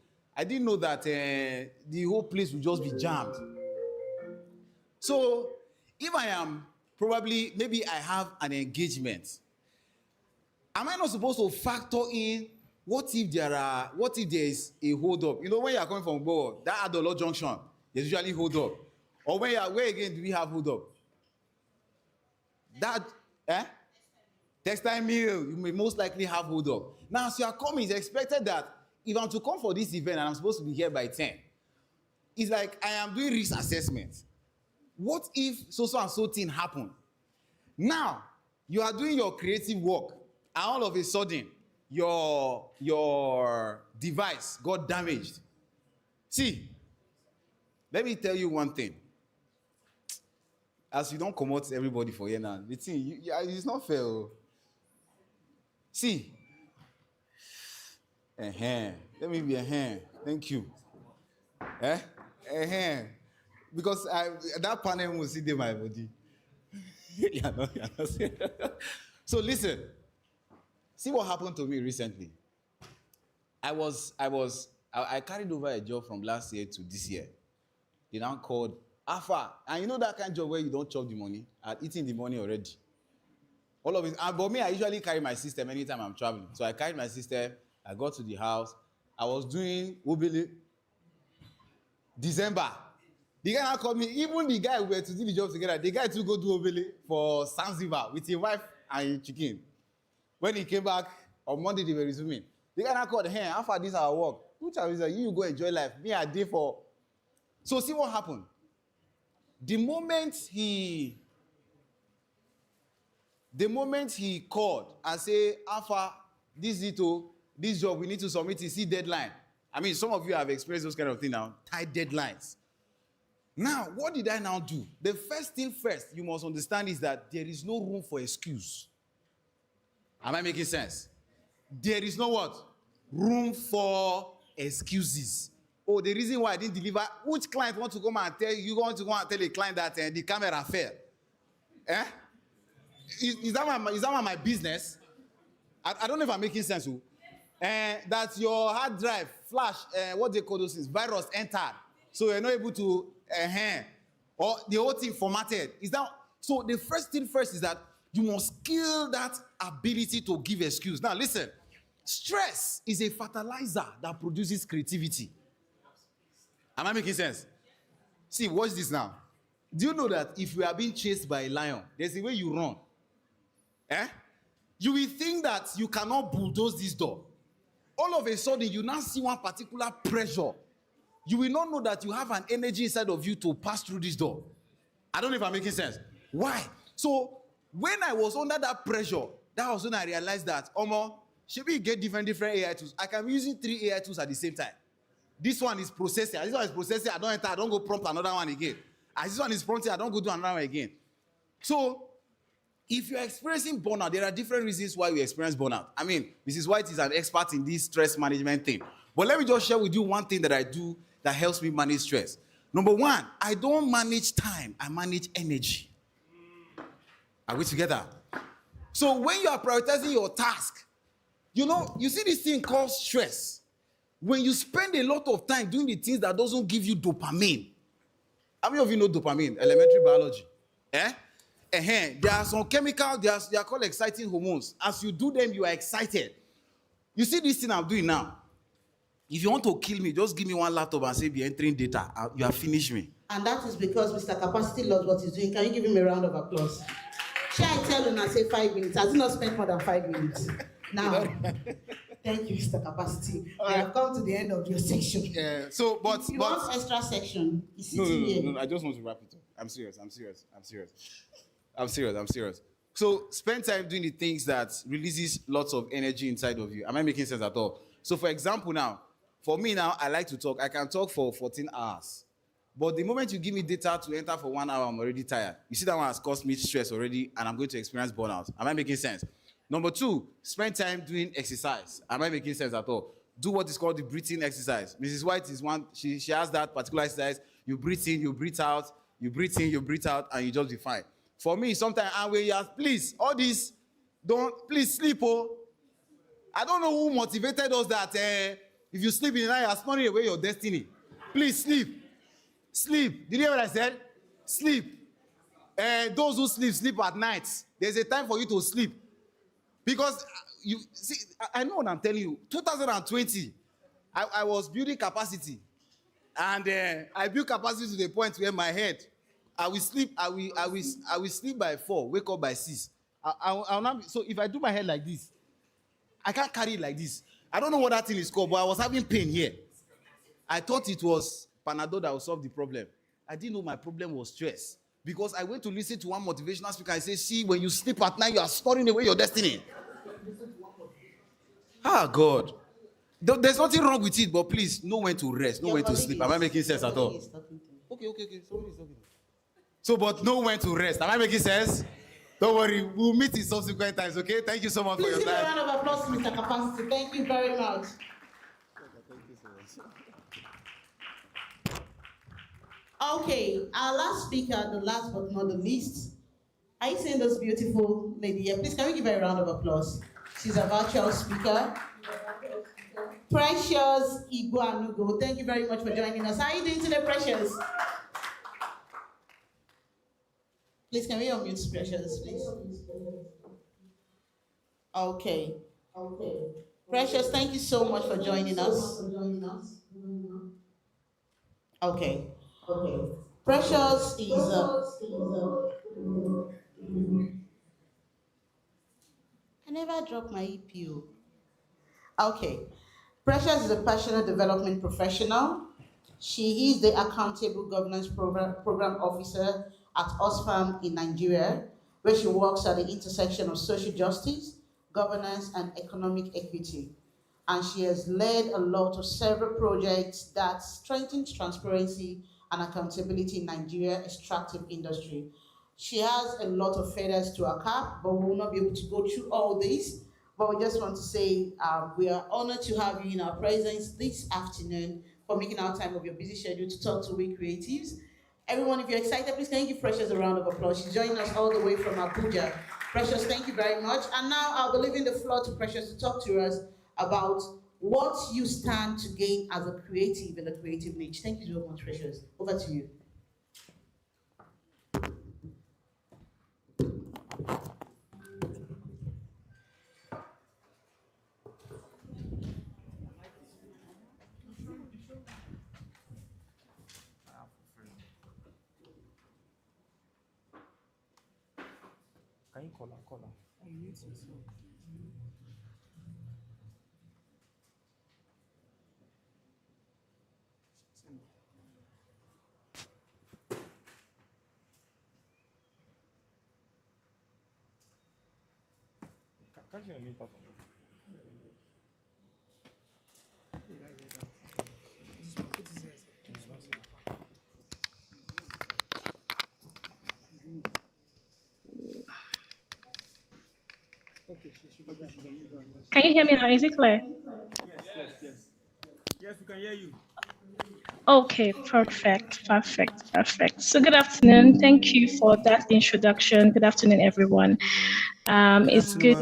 I didn't know that the whole place would just be jammed. So, if I am maybe I have an engagement, am I not supposed to factor in what if there is a hold up? You know, when you are coming from Bow, that Adolo junction, there's usually hold up. Or where again do we have hold up? Textile mill, you may most likely have hold up. Now, as you are coming, it's expected that if I'm to come for this event and I'm supposed to be here by 10, it's like I am doing risk assessment. What if so and so thing happen? Now, you are doing your creative work, and all of a sudden, your device got damaged. See, let me tell you one thing. As you don't come out everybody for here now, the thing, it's not fair. See, let me be thank you. Because that panel will see my body. you're not So listen, see what happened to me recently. I carried over a job from last year to this year. They now called Alpha. And you know that kind of job where you don't chop the money, I'd eaten the money already. All of it. But me, I usually carry my system anytime I'm traveling. So I carried my system. I got to the house. I was doing Ubili December. The guy now called me. Even the guy we were to do the job together, the guy to go do Ubili for Zanzibar with his wife and his chicken. When he came back on Monday, they were resuming. The guy now called, hey, after this our work, which I was like, you go enjoy life. Me, I did for. So see what happened. The moment he called and say, Alpha, this job, we need to submit it, see deadline. I mean, some of you have experienced those kind of things now, tight deadlines. Now, what did I now do? The first thing first you must understand is that there is no room for excuse. Am I making sense? There is no what? Room for excuses. Oh, the reason why I didn't deliver, which client want to come and tell you, want to go and tell a client that the camera fell? Eh? Is that my business? I don't know if I'm making sense. That your hard drive, flash, what they call those things, virus entered. So you're not able to, or the whole thing formatted. Is that, so the first thing first is that you must kill that ability to give excuse. Now listen, stress is a fertilizer that produces creativity. Am I making sense? See, watch this now. Do you know that if you are being chased by a lion, there's a way you run? You will think that you cannot bulldoze this door. All of a sudden, you now see one particular pressure. You will not know that you have an energy inside of you to pass through this door. I don't know if I'm making sense. Why? So, when I was under that pressure, that was when I realized that, should we get different AI tools? I can be using 3 AI tools at the same time. This one is processing. This one is processing. I don't enter. I don't go prompt another one again. As this one is prompting, I don't go do another one again. So, if you're experiencing burnout, there are different reasons why we experience burnout. I mean, Mrs. White is an expert in this stress management thing. But let me just share with you one thing that I do that helps me manage stress. Number one, I don't manage time. I manage energy. Are we together? So when you are prioritizing your task, you see this thing called stress. When you spend a lot of time doing the things that doesn't give you dopamine. How many of you know dopamine? Elementary biology. There are some chemicals, they are called exciting hormones. As you do them, you are excited. You see this thing I'm doing now? If you want to kill me, just give me one laptop and say, be entering data. You have finished me. And that is because Mr. Capacity loves what he's doing. Can you give him a round of applause? Shall I tell him and say 5 minutes? Has he not spent more than 5 minutes? Now, thank you, Mr. Capacity. We have come to the end of your section. Yeah. If you want extra section, he's sitting here. No. I just want to wrap it up. I'm serious. So spend time doing the things that releases lots of energy inside of you. Am I making sense at all? So for example now, for me now, I like to talk. I can talk for 14 hours. But the moment you give me data to enter for 1 hour, I'm already tired. You see that one has caused me stress already, and I'm going to experience burnout. Am I making sense? Number two, spend time doing exercise. Am I making sense at all? Do what is called the breathing exercise. Mrs. White is one, she has that particular exercise. You breathe in, you breathe out, you breathe in, you breathe out, and you just be fine. For me, sometimes, when you have, please, all this, please sleep, I don't know who motivated us that if you sleep in the night, you are snoring away your destiny. Please sleep. Sleep. Did you hear what I said? Sleep. Those who sleep at night. There's a time for you to sleep. Because you see, I know what I'm telling you. 2020, I was building capacity. And I built capacity to the point where my head, I will sleep by 4, wake up by 6. I'll not, so if I do my head like this, I can't carry it like this. I don't know what that thing is called, but I was having pain here. I thought it was Panadol that would solve the problem. I didn't know my problem was stress. Because I went to listen to one motivational speaker and say, see, when you sleep at night, you are storing away your destiny. God. There's nothing wrong with it, but please, know when to rest, know when to sleep. Am I making sense at all? Okay. Somebody is talking. So, but know when to rest. Am I making sense? Don't worry, we'll meet in subsequent times, okay? Thank you so much for your time. Please give a round of applause to Mr. Capacity. Thank you very much. Thank you so much. Okay, our last speaker, the last but not the least. Are you seeing this beautiful lady here? Please, can we give her a round of applause? She's a virtual speaker. Precious Iguanugo. Thank you very much for joining us. How are you doing today, Precious? Please, can we unmute Precious, please? Okay. Precious, thank you so much for joining us. Okay. Precious is. I never dropped my EPO. Okay. Precious is a passionate development professional. She is the Accountable Governance Program Officer at Osfam in Nigeria, where she works at the intersection of social justice, governance, and economic equity. And she has led a lot of several projects that strengthens transparency and accountability in Nigeria's extractive industry. She has a lot of feathers to her cap, but we will not be able to go through all this. But we just want to say we are honored to have you in our presence this afternoon for making our time of your busy schedule to talk to We Creatives. Everyone, if you're excited, please can you give Precious a round of applause. She's joining us all the way from Abuja. Precious, thank you very much. And now I'll be leaving the floor to Precious to talk to us about what you stand to gain as a creative in the creative niche. Thank you so much, Precious. Over to you. Can you call her? Call her. Can't you unmute her for me? Can you hear me now? Is it clear? Yes. Yes, we can hear you. Okay, perfect. So good afternoon. Thank you for that introduction. Good afternoon, everyone. It's good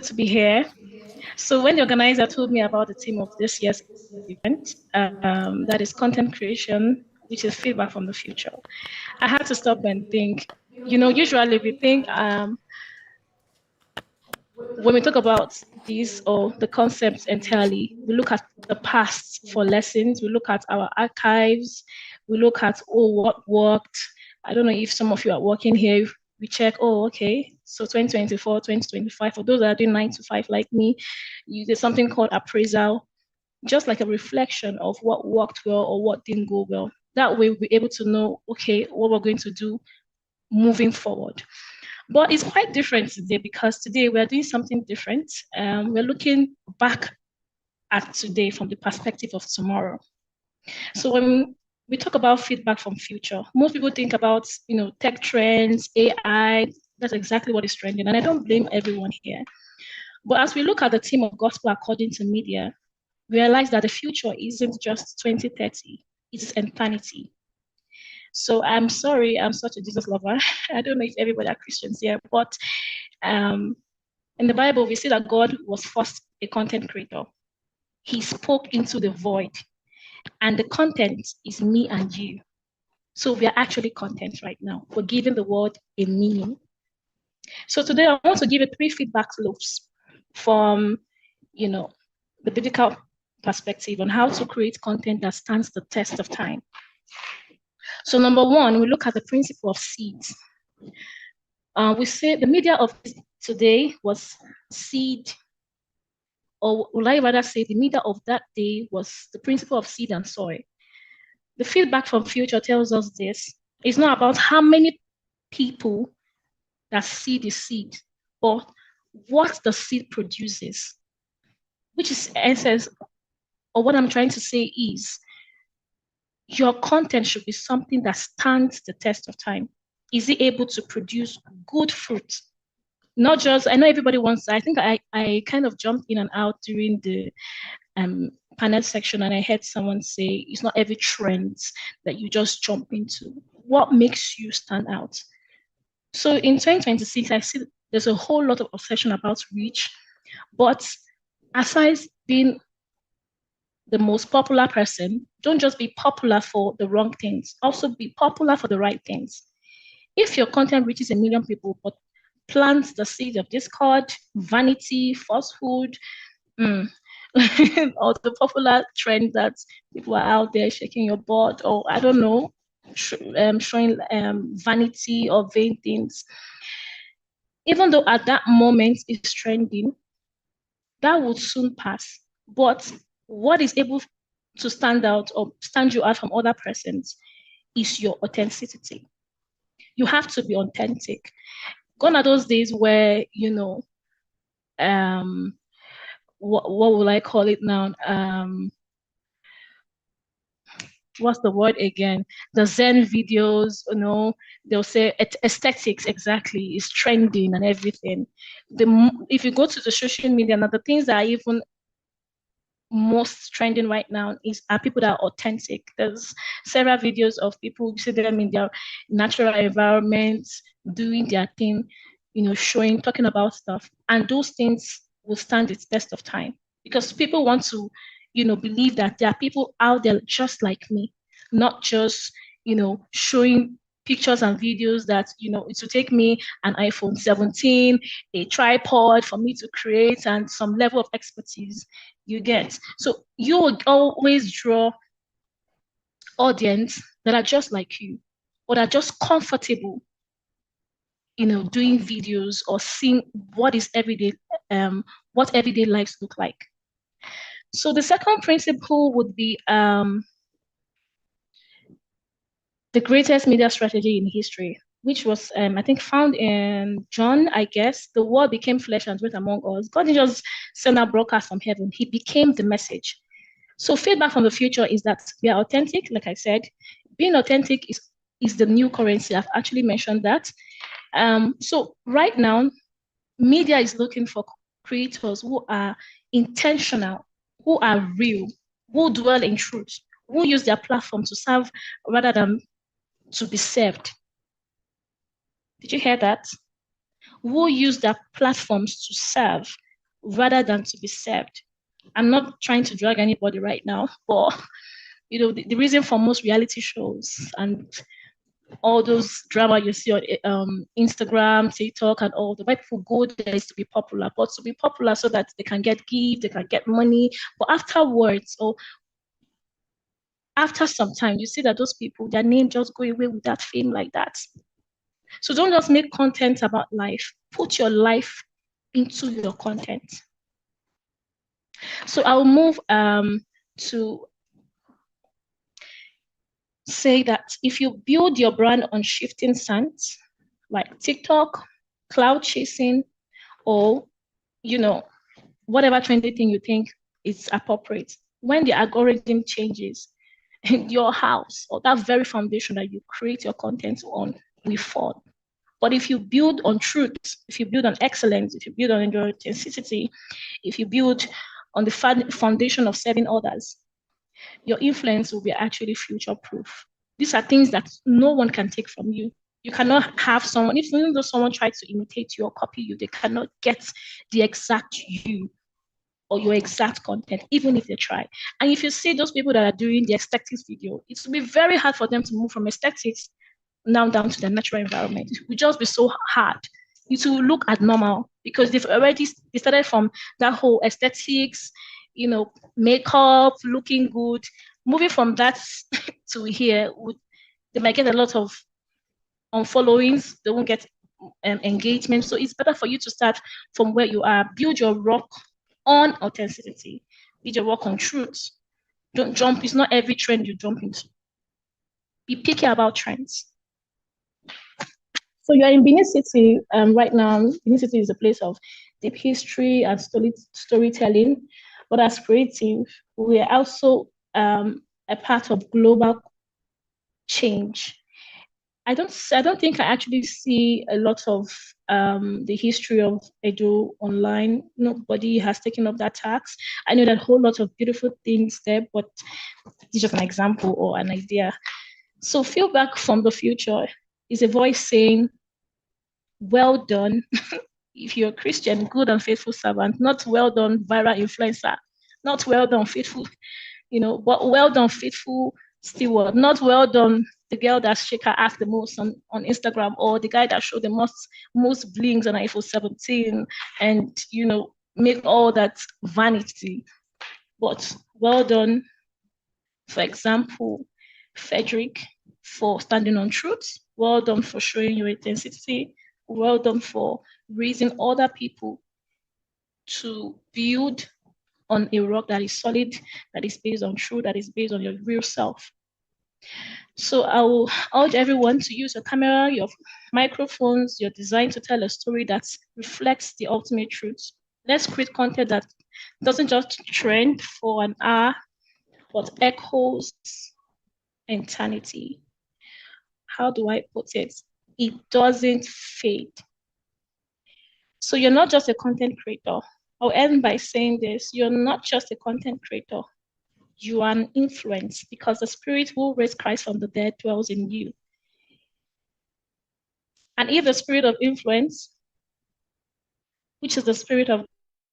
to be here. So when the organizer told me about the theme of this year's event, that is content creation, which is feedback from the future, I had to stop and think. Usually we think when we talk about these or the concepts entirely, we look at the past for lessons, we look at our archives, we look at, what worked. I don't know if some of you are working here, we check, okay, so 2024, 2025, for those that are doing 9 to 5 like me, there's something called appraisal, just like a reflection of what worked well or what didn't go well. That way we'll be able to know, okay, what we're going to do moving forward. But it's quite different today because today we're doing something different. We're looking back at today from the perspective of tomorrow. So when we talk about feedback from future, most people think about, tech trends, AI. That's exactly what is trending. And I don't blame everyone here. But as we look at the theme of gospel according to media, we realize that the future isn't just 2030, it's eternity. So I'm sorry, I'm such a Jesus lover. I don't know if everybody are Christians here, but in the Bible, we see that God was first a content creator. He spoke into the void, and the content is me and you. So we are actually content right now. We're giving the word a meaning. So today I want to give you 3 feedback loops from, the biblical perspective on how to create content that stands the test of time. So number 1, we look at the principle of seeds. We say the media of today was seed, or would I rather say the media of that day was the principle of seed and soil. The feedback from future tells us this. It's not about how many people that see the seed, but what the seed produces, which is essence, or what I'm trying to say is, your content should be something that stands the test of time. Is it able to produce good fruit? Not just, I know everybody wants, I think I kind of jumped in and out during the panel section, and I heard someone say, it's not every trend that you just jump into. What makes you stand out? So in 2026, I see there's a whole lot of obsession about reach, but aside being the most popular person, don't just be popular for the wrong things. Also be popular for the right things. If your content reaches 1 million people, but plants the seed of discord, vanity, falsehood, or the popular trend that people are out there shaking your butt, or I don't know, showing vanity or vain things. Even though at that moment it's trending, that would soon pass. But what is able to stand out or stand you out from other persons is your authenticity. You have to be authentic. Gone are those days where, what will I call it now? What's the word again? The Zen videos, they'll say aesthetics exactly is trending and everything. If you go to the social media now, the things that are even most trending right now are people that are authentic. There's several videos of people, you see them in their natural environments, doing their thing, showing, talking about stuff. And those things will stand its test of time because people want to, believe that there are people out there just like me, not just, showing pictures and videos that, it will take me an iPhone 17, a tripod for me to create, and some level of expertise. You get. So you will always draw audience that are just like you or that are just comfortable, doing videos or seeing what everyday lives look like. So the second principle would be the greatest media strategy in history, which was, I think, found in John, I guess. The word became flesh and dwelt among us. God didn't just send out broadcast from heaven. He became the message. So feedback from the future is that we are authentic, like I said. Being authentic is the new currency. I've actually mentioned that. So right now, media is looking for creators who are intentional, who are real, who dwell in truth, who use their platform to serve rather than to be served. Did you hear that? Who use their platforms to serve rather than to be served. I'm not trying to drag anybody right now, but the reason for most reality shows and all those drama you see on Instagram, TikTok, and all the why people go there is to be popular, but to be popular so that they can get gift, they can get money. But afterwards, or after some time, you see that those people, their name just go away with that fame like that. So don't just make content about life. Put your life into your content. So I'll move to say that if you build your brand on shifting sands, like TikTok, cloud chasing, or whatever trendy thing you think is appropriate, when the algorithm changes, your house or that very foundation that you create your content on will fall. But if you build on truth, if you build on excellence, if you build on your authenticity, if you build on the foundation of serving others, your influence will be actually future proof. These are things that no one can take from you. You cannot have someone, even though someone tries to imitate you or copy you, they cannot get the exact you or your exact content, even if they try. And if you see those people that are doing the aesthetics video, it will be very hard for them to move from aesthetics now down to the natural environment. It will just be so hard. It will look abnormal because they started from that whole aesthetics, makeup, looking good. Moving from that to here, they might get a lot of unfollowings. They won't get engagement. So it's better for you to start from where you are. Build your rock on authenticity. Build your rock on truth. Don't jump. It's not every trend you jump into. Be picky about trends. So you're in Benin City right now. Benin City is a place of deep history and storytelling. But as creative, we are also a part of global change. I don't think I actually see a lot of the history of Edo online. Nobody has taken up that task. I know that whole lot of beautiful things there, but it's just an example or an idea. So feedback from the future is a voice saying, well done, If you're a Christian, good and faithful servant, not well done, viral influencer, not well done, faithful, but well done, faithful steward, not well done, the girl that shake her ass the most on Instagram, or the guy that showed the most blings on iPhone 17 and, make all that vanity. But well done, for example, Frederick, for standing on truth. Well done for showing your intensity. Well done for raising other people to build on a rock that is solid, that is based on truth, that is based on your real self. So I will urge everyone to use your camera, your microphones, your design to tell a story that reflects the ultimate truth. Let's create content that doesn't just trend for an hour, but echoes eternity. How do I put it? It doesn't fade. So you're not just a content creator. I'll end by saying this. You're not just a content creator. You are an influence, because the spirit who raised Christ from the dead dwells in you. And if the spirit of influence, which is the spirit of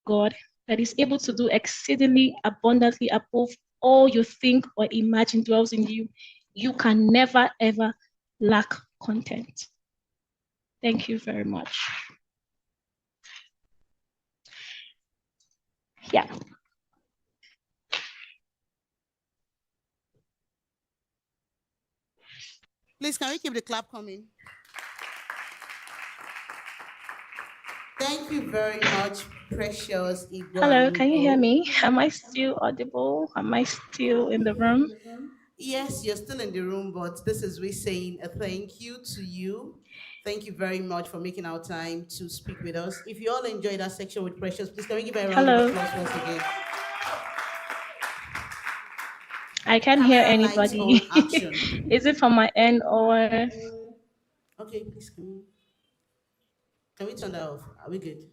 God, that is able to do exceedingly abundantly above all you think or imagine dwells in you, you can never, ever lack content. Thank you very much. Yeah. Please, can we keep the clap coming? Thank you very much, precious Igbo. Hello, can you hear me? Am I still audible? Am I still in the room? Yes, you're still in the room, but this is we saying a thank you to you. Thank you very much for making our time to speak with us. If you all enjoyed that section with Precious, please can we give her a round of applause once again? I can't hear anybody. Is it from my end or? Okay, please can we turn that off? Are we good?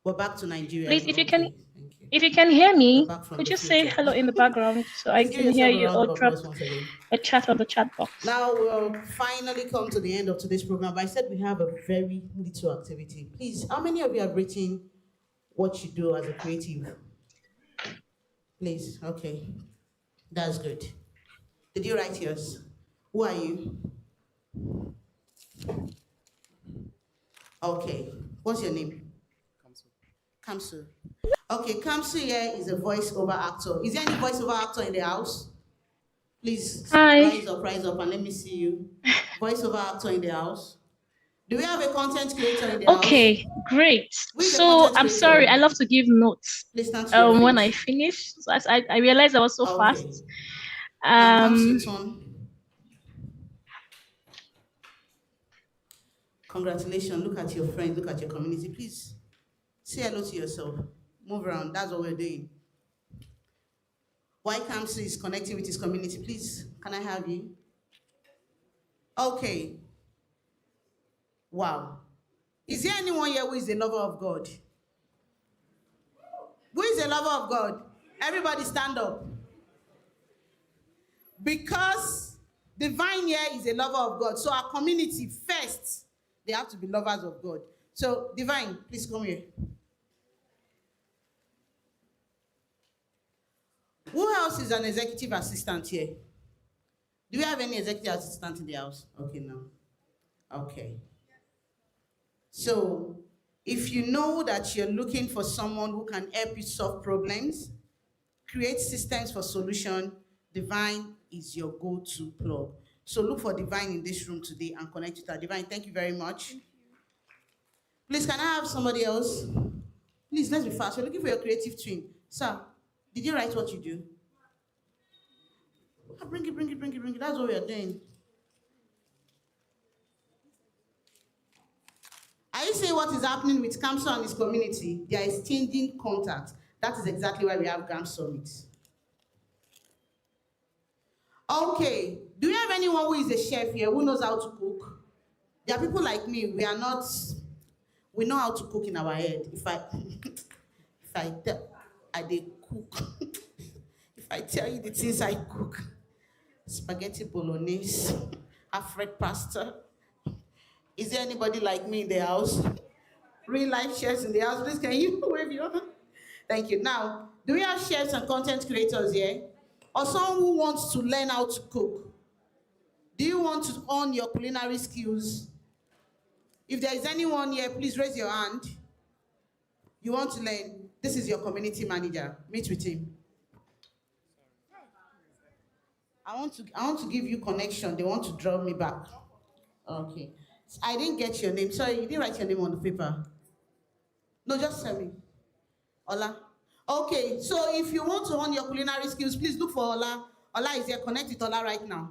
We're back to Nigeria. Please, if you can hear me, could you say hello in the background so I can hear you, or drop a chat on the chat box? Now we'll finally come to the end of today's program. But I said we have a very little activity. Please, how many of you have written what you do as a creative? Please, okay. That's good. Did you write yours? Who are you? Okay. What's your name? Kamsu. Okay, Kamsu here is a voiceover actor. Is there any voiceover actor in the house? Please rise up and let me see you. Voiceover actor in the house. Do we have a content creator in the house? Okay, great. So I'm sorry, I love to give notes when I finish. So I realized I was so fast. Congratulations. Look at your friends, look at your community. Please say hello to yourself. Move around. That's what we're doing. Why Kamsu is connecting with his community. Please, can I have you? Okay. Wow. Is there anyone here who is a lover of God? Who is a lover of God? Everybody stand up. Because Divine here is a lover of God. So our community first, they have to be lovers of God. So Divine, please come here. Who else is an executive assistant here? Do we have any executive assistant in the house? Okay, no. Okay. So, if you know that you're looking for someone who can help you solve problems, create systems for solution, Divine is your go-to plug. So look for Divine in this room today and connect with her. Divine, thank you very much. Please, can I have somebody else? Please, let's be fast. We're looking for your creative twin. Sir, did you write what you do? Bring it. That's what we are doing. Are you seeing what is happening with Kamsu and his community? They are exchanging contact. That is exactly why we have GAM Summit. Okay. Do you have anyone who is a chef here who knows how to cook? There are people like me. We know how to cook in our head. If I cook. If I tell you the things I cook, spaghetti bolognese, Alfred pasta. Is there anybody like me in the house? Real life chefs in the house. Please, can you wave your? Thank you. Now, do we have chefs and content creators here? Or someone who wants to learn how to cook? Do you want to hone your culinary skills? If there is anyone here, please raise your hand. You want to learn? This is your community manager. Meet with him. I want to give you connection. They want to draw me back. Okay. I didn't get your name. Sorry, you didn't write your name on the paper. No, just tell me. Ola. Okay, so if you want to hone your culinary skills, please look for Ola. Ola is here. Connect with Ola right now.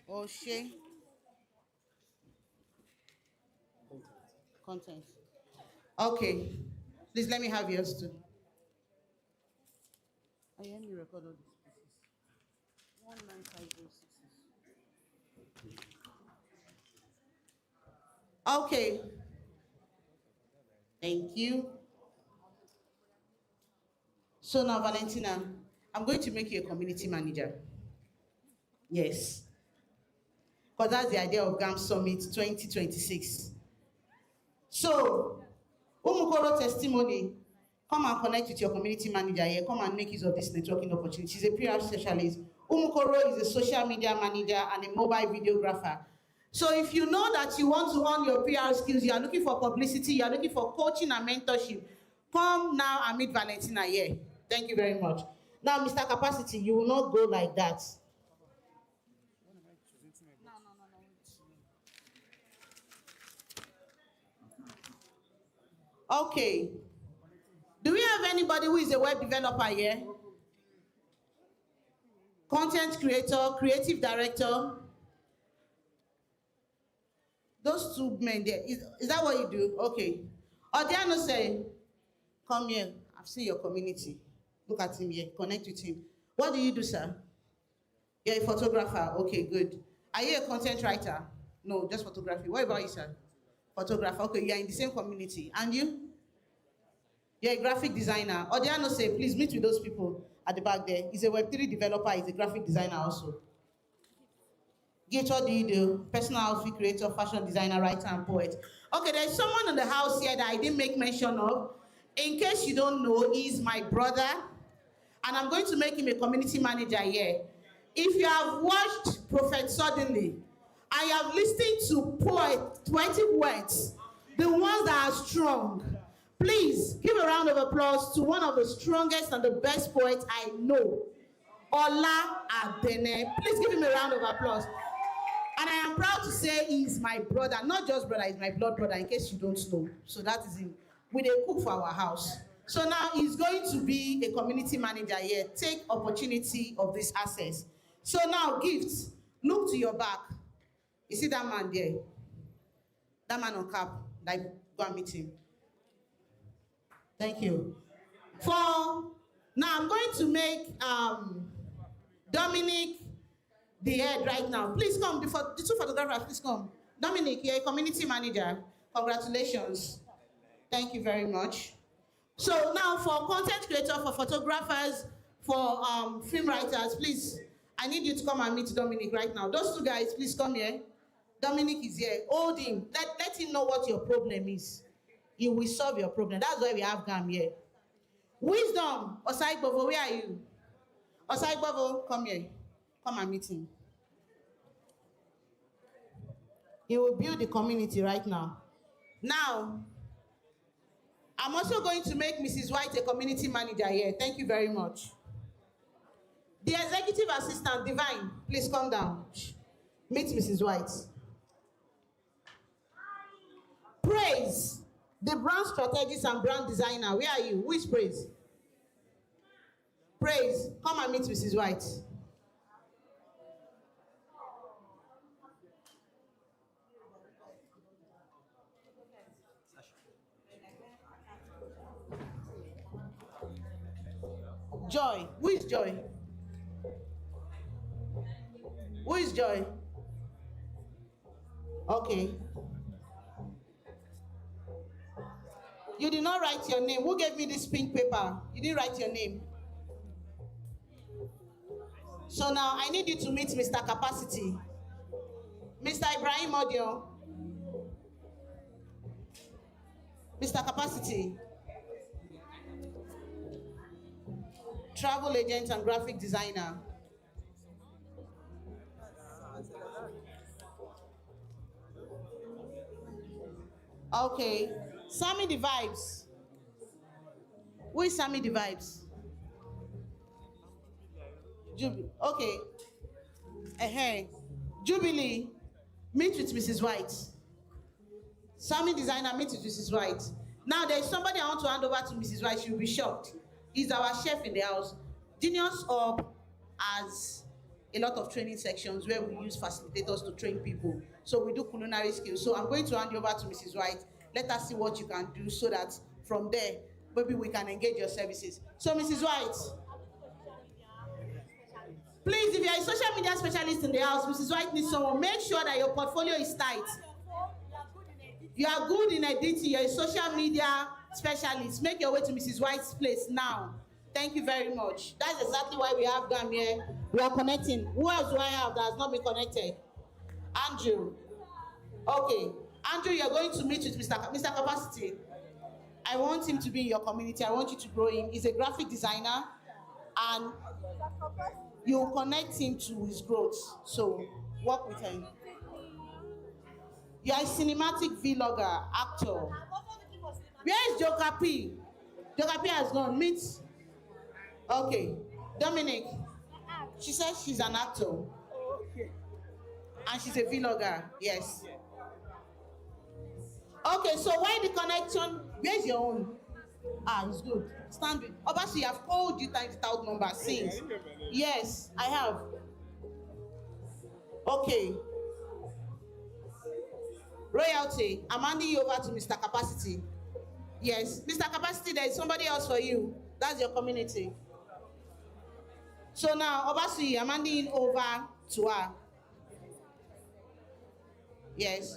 Oshe. Content. Okay. Please let me have yours too. I am you record all these pieces. 19506. Okay. Thank you. So now, Valentina, I'm going to make you a community manager. Yes. Because that's the idea of GAM Summit 2026. So, Umukoro testimony, come and connect with your community manager here. Come and make use of this networking opportunity. She's a PR specialist. Umukoro is a social media manager and a mobile videographer. So if you know that you want to hone your PR skills, you are looking for publicity, you are looking for coaching and mentorship, come now and meet Valentina here. Thank you very much. Now, Mr. Capacity, you will not go like that. Okay. Do we have anybody who is a web developer here? Content creator, creative director? Those two men there, is that what you do? Okay. Odiano say, come here, I've seen your community. Look at him here, connect with him. What do you do, sir? You're a photographer, okay, good. Are you a content writer? No, just photography. What about you, sir? Photographer, okay, you're in the same community. And you? You're a graphic designer. Odiano say, please meet with those people at the back there. He's a Web3 developer, he's a graphic designer also. Gate, what do you do? Personal outfit creator, fashion designer, writer, and poet. Okay, there's someone in the house here that I didn't make mention of. In case you don't know, he's my brother, and I'm going to make him a community manager here. If you have watched Prophet Suddenly, I have listened to poetic words, the ones that are strong. Please give a round of applause to one of the strongest and the best poets I know, Ola Adene. Please give him a round of applause. And I am proud to say he is my brother, not just brother, he's my blood brother, in case you don't know. So that is him. We dey cook for our house. So now he's going to be a community manager here. Take opportunity of this access. So now, gifts. Look to your back. You see that man there? That man on cap. Like, go and meet him. Thank you. Now I'm going to make Dominic the head right now. Please come, the two photographers, please come. Dominic, you're a community manager. Congratulations. Thank you very much. So now for content creators, for photographers, for film writers, please, I need you to come and meet Dominic right now. Those two guys, please come here. Dominic is here. Hold him. Let him know what your problem is. He will solve your problem. That's why we have GAM here. Wisdom, Osaibovo, where are you? Osaibovo, come here. Come and meet him. He will build the community right now. Now, I'm also going to make Mrs. White a community manager here. Thank you very much. The executive assistant, Divine, please come down. Meet Mrs. White. Praise, the brand strategist and brand designer. Where are you? Who is Praise? Praise, come and meet Mrs. White. Joy, who is Joy? Who is Joy? Okay. You did not write your name. Who gave me this pink paper? You didn't write your name. So now I need you to meet Mr. Capacity. Mr. Ibrahim Audio. Mr. Capacity. Travel agent and graphic designer. Okay. Sammy the Vibes. Who is Sammy the Vibes? Okay. Jubilee, meet with Mrs. White. Sammy designer, meet with Mrs. White. Now there is somebody I want to hand over to Mrs. White. She will be shocked. He's our chef in the house. Genius Hub has a lot of training sections where we use facilitators to train people. So we do culinary skills. So I'm going to hand you over to Mrs. White. Let us see what you can do so that from there, maybe we can engage your services. So Mrs. White, please, if you are a social media specialist in the house, Mrs. White needs someone. Make sure that your portfolio is tight. You are good in editing. You're a social media specialist. Make your way to Mrs. White's place now. Thank you very much. That's exactly why we have GAM here. We are connecting. Who else do I have that has not been connected? Andrew. Okay. Andrew, you're going to meet with Mr. Capacity. I want him to be in your community. I want you to grow him. He's a graphic designer. And you connect him to his growth. So work with him. You are a cinematic vlogger, actor. Where is Joka P? Joka P has gone. Meet. Okay. Dominic. She says she's an actor. And she's a vlogger. Yes. Okay, so why the connection? Where's your own? It's good. Stand with. Obviously, I've called you times without number since. Yes, I have. Okay. Royalty, I'm handing you over to Mr. Capacity. Yes, Mr. Capacity, there is somebody else for you. That's your community. So now, obviously, I'm handing it over to her. Yes.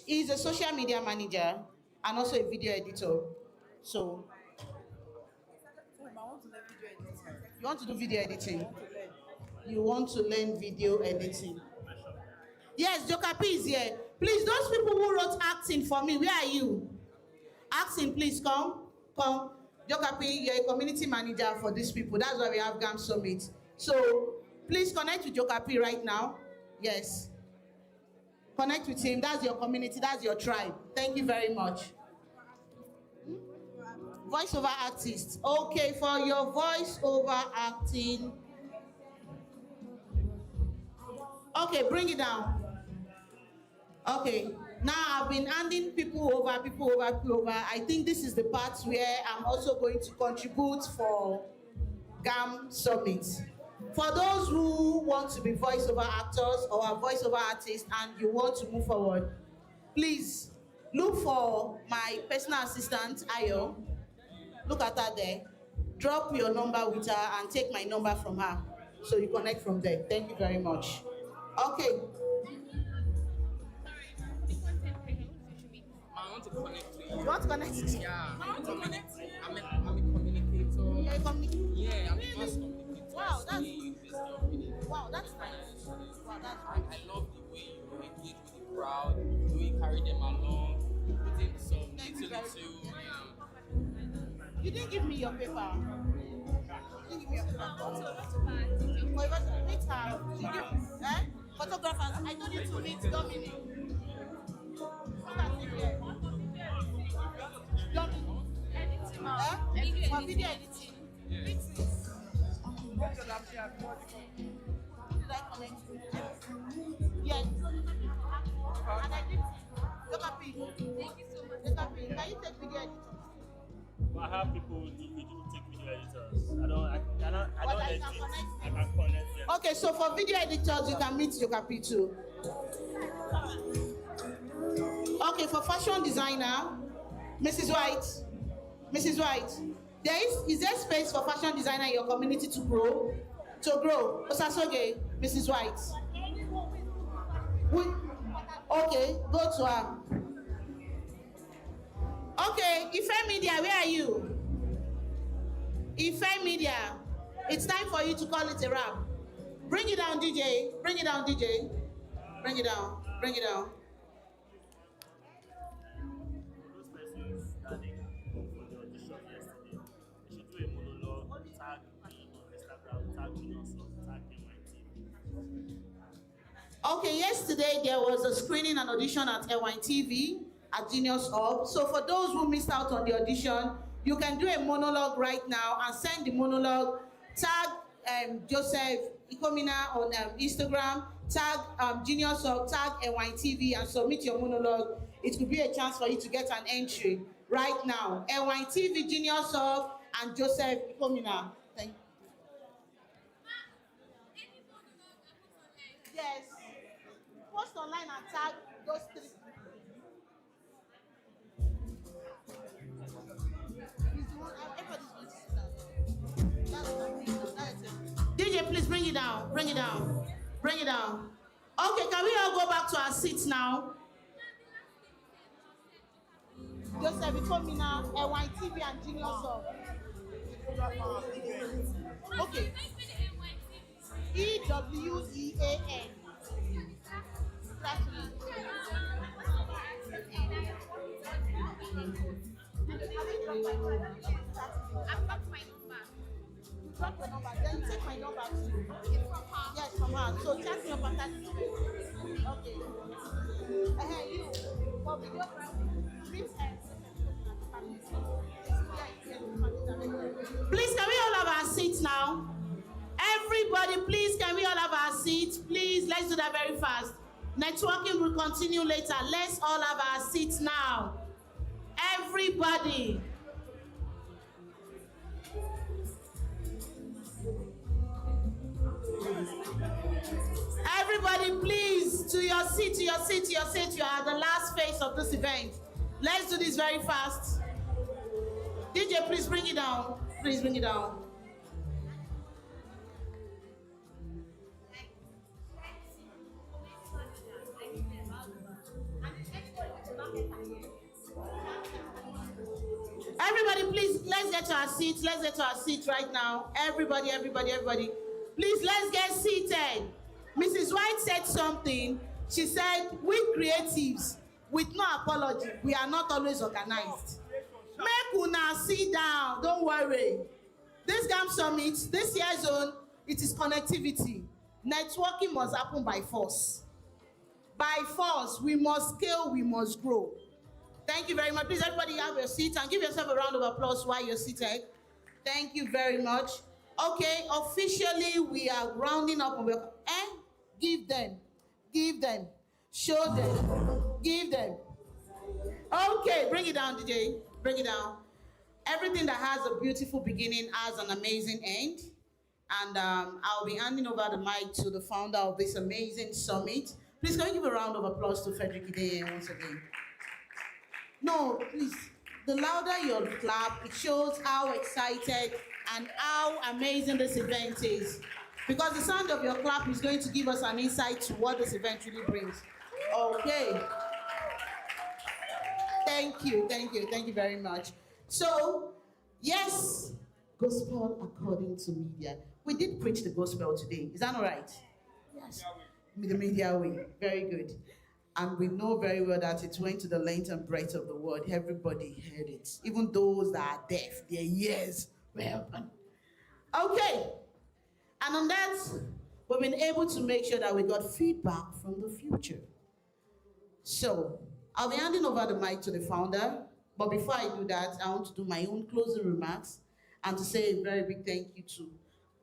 He's a social media manager and also a video editor. So, you want to do video editing? You want to learn video editing? Yes, Joka P is here. Please, those people who wrote acting for me, where are you? Acting, please come. Come. Joka P, you're a community manager for these people. That's why we have GAM Summit. So, please connect with Joka P right now. Yes. Connect with him. That's your community. That's your tribe. Thank you very much. Voiceover artist. Okay, for your voiceover acting. Okay, bring it down. Okay, now I've been handing people over. I think this is the part where I'm also going to contribute for GAM Summit. For those who want to be voiceover actors or a voiceover artist and you want to move forward, please look for my personal assistant, Ayo. Look at her there. Drop your number with her and take my number from her. So you connect from there. Thank you very much. Okay. I want to connect to you. You want to connect? Yeah. I want to connect to you. I'm a communicator. You're a communicator? Yeah, I'm a mass communicator. Wow, Wow, that's nice. Wow, that's I love the way you engage with the crowd, the way you carry them along, put in some little. You didn't give me your paper. You didn't give me your paper. Meet her. Photographers. I told you to meet Dominic. Look at him here. Dominic. Editing. For video editing. What did I connect with? Yes. And I did. Look at me. Thank you so much. Look at me. Can you take video editing? I have people who take video editors. I don't edit. I can connect them. Okay, so for video editors, you can meet Joka P too. Okay, for fashion designer, Mrs. White, is there space for fashion designer in your community to grow? Osasoge, Mrs. White. Okay, go to her. Okay, Ife Media, where are you? Ife Media, it's time for you to call it a wrap. Bring it down, DJ. Bring it down, DJ. Bring it down. Bring it down. For those persons that didn't come for the audition yesterday, they should do a monologue, tag me on Instagram, tag Genius Up, tag NYT. Okay, yesterday there was a screening and audition at NYTV at Genius Hub. So for those who missed out on the audition, you can do a monologue right now and send the monologue. Tag Joseph Ikomina on Instagram, tag Genius Hub, tag NYTV and submit your monologue. It could be a chance for you to get an entry right now. NYTV, Genius Hub, and Joseph Ikomina. Thank you. Yes. Post online and tag those three. DJ, please bring it down. Bring it down. Bring it down. Okay, can we all go back to our seats now? Joseph Ikomina, NYTV, and Genius Hub. Okay. EWEAN. I've got my number. You drop your number, then you take my number too. It's from her. Yes, from her. So chat me up on that. Okay. You. For please, can we all have our seats now? Everybody, please, can we all have our seats? Please, let's do that very fast. Networking will continue later. Let's all have our seats now. Everybody. Everybody, please, to your seat, to your seat, to your seat. You are the last phase of this event. Let's do this very fast. DJ, please bring it down. Please bring it down. Everybody, please, let's get to our seats. Let's get to our seats right now. Everybody. Please, let's get seated. Mrs. White said something. She said, we creatives, with no apology, we are not always organized. Make una sit down. Don't worry. This GAM Summit, this year's own, it is connectivity. Networking must happen by force. By force, we must scale, we must grow. Thank you very much. Please, everybody have your seat and give yourself a round of applause while you're seated. Thank you very much. Okay, officially, we are rounding up. Give them. Show them. Give them. Okay, bring it down, DJ. Bring it down. Everything that has a beautiful beginning has an amazing end. And I'll be handing over the mic to the founder of this amazing summit. Please, can you give a round of applause to Frederick Ideye once again? No, please. The louder your clap, it shows how excited and how amazing this event is. Because the sound of your clap is going to give us an insight to what this event really brings. Okay. Thank you very much. So, yes, gospel according to media. We did preach the gospel today. Is that all right? Yes. The media way. Very good. And we know very well that it went to the length and breadth of the world. Everybody heard it. Even those that are deaf, their ears were open. Okay. And on that, we've been able to make sure that we got feedback from the future. So, I'll be handing over the mic to the founder. But before I do that, I want to do my own closing remarks and to say a very big thank you to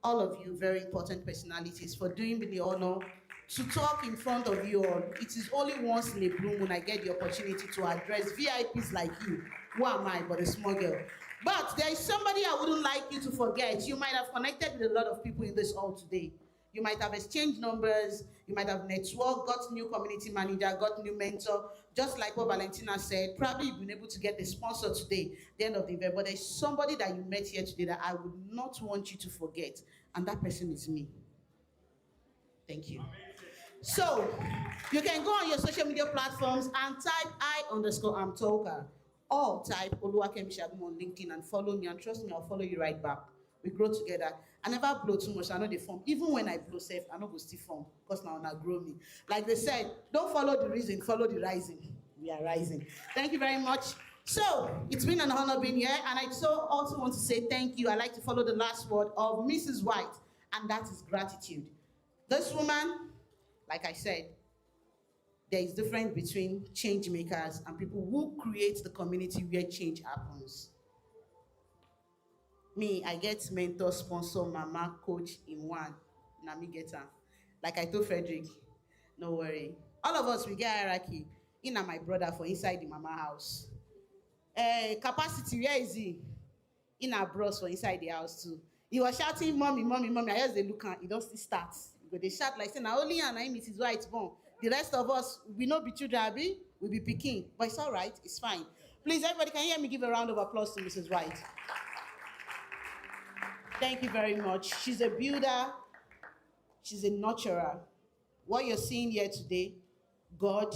all of you very important personalities for doing me the honor to talk in front of you all. It is only once in a blue moon I get the opportunity to address VIPs like you. Who am I but a small girl? But there is somebody I wouldn't like you to forget. You might have connected with a lot of people in this hall today. You might have exchanged numbers, you might have networked, got new community manager, got new mentor. Just like what Valentina said, probably you've been able to get a sponsor today, the end of the event. But there's somebody that you met here today that I would not want you to forget. And that person is me. Thank you. So, you can go on your social media platforms and type I_am_talker or type Oluwakemi Shagun on LinkedIn and follow me. And trust me, I'll follow you right back. We grow together. I never blow too much, I know they form. Even when I blow safe, I know go still form because now I grow me. Like they said, don't follow the reason, follow the rising. We are rising. Thank you very much. So it's been an honor being here, and I also want to say thank you. I like to follow the last word of Mrs. White, and that is gratitude. This woman, like I said, there is difference between change makers and people who create the community where change happens. Me, I get mentor, sponsor, mama, coach in one. Na me get am. Like I told Frederick, no worry. All of us, we get hierarchy. In and my brother for inside the mama house. Capacity, where is he? In our bros for inside the house too. He was shouting, mommy, mommy, mommy. I just dey look am, he don still start. Because they shout like say, na only and I Mrs. White born. The rest of us, we no be children, abi? We be pikin. But it's all right, it's fine. Please, everybody, can you hear me give a round of applause to Mrs. White? Thank you very much. She's a builder. She's a nurturer. What you're seeing here today, God,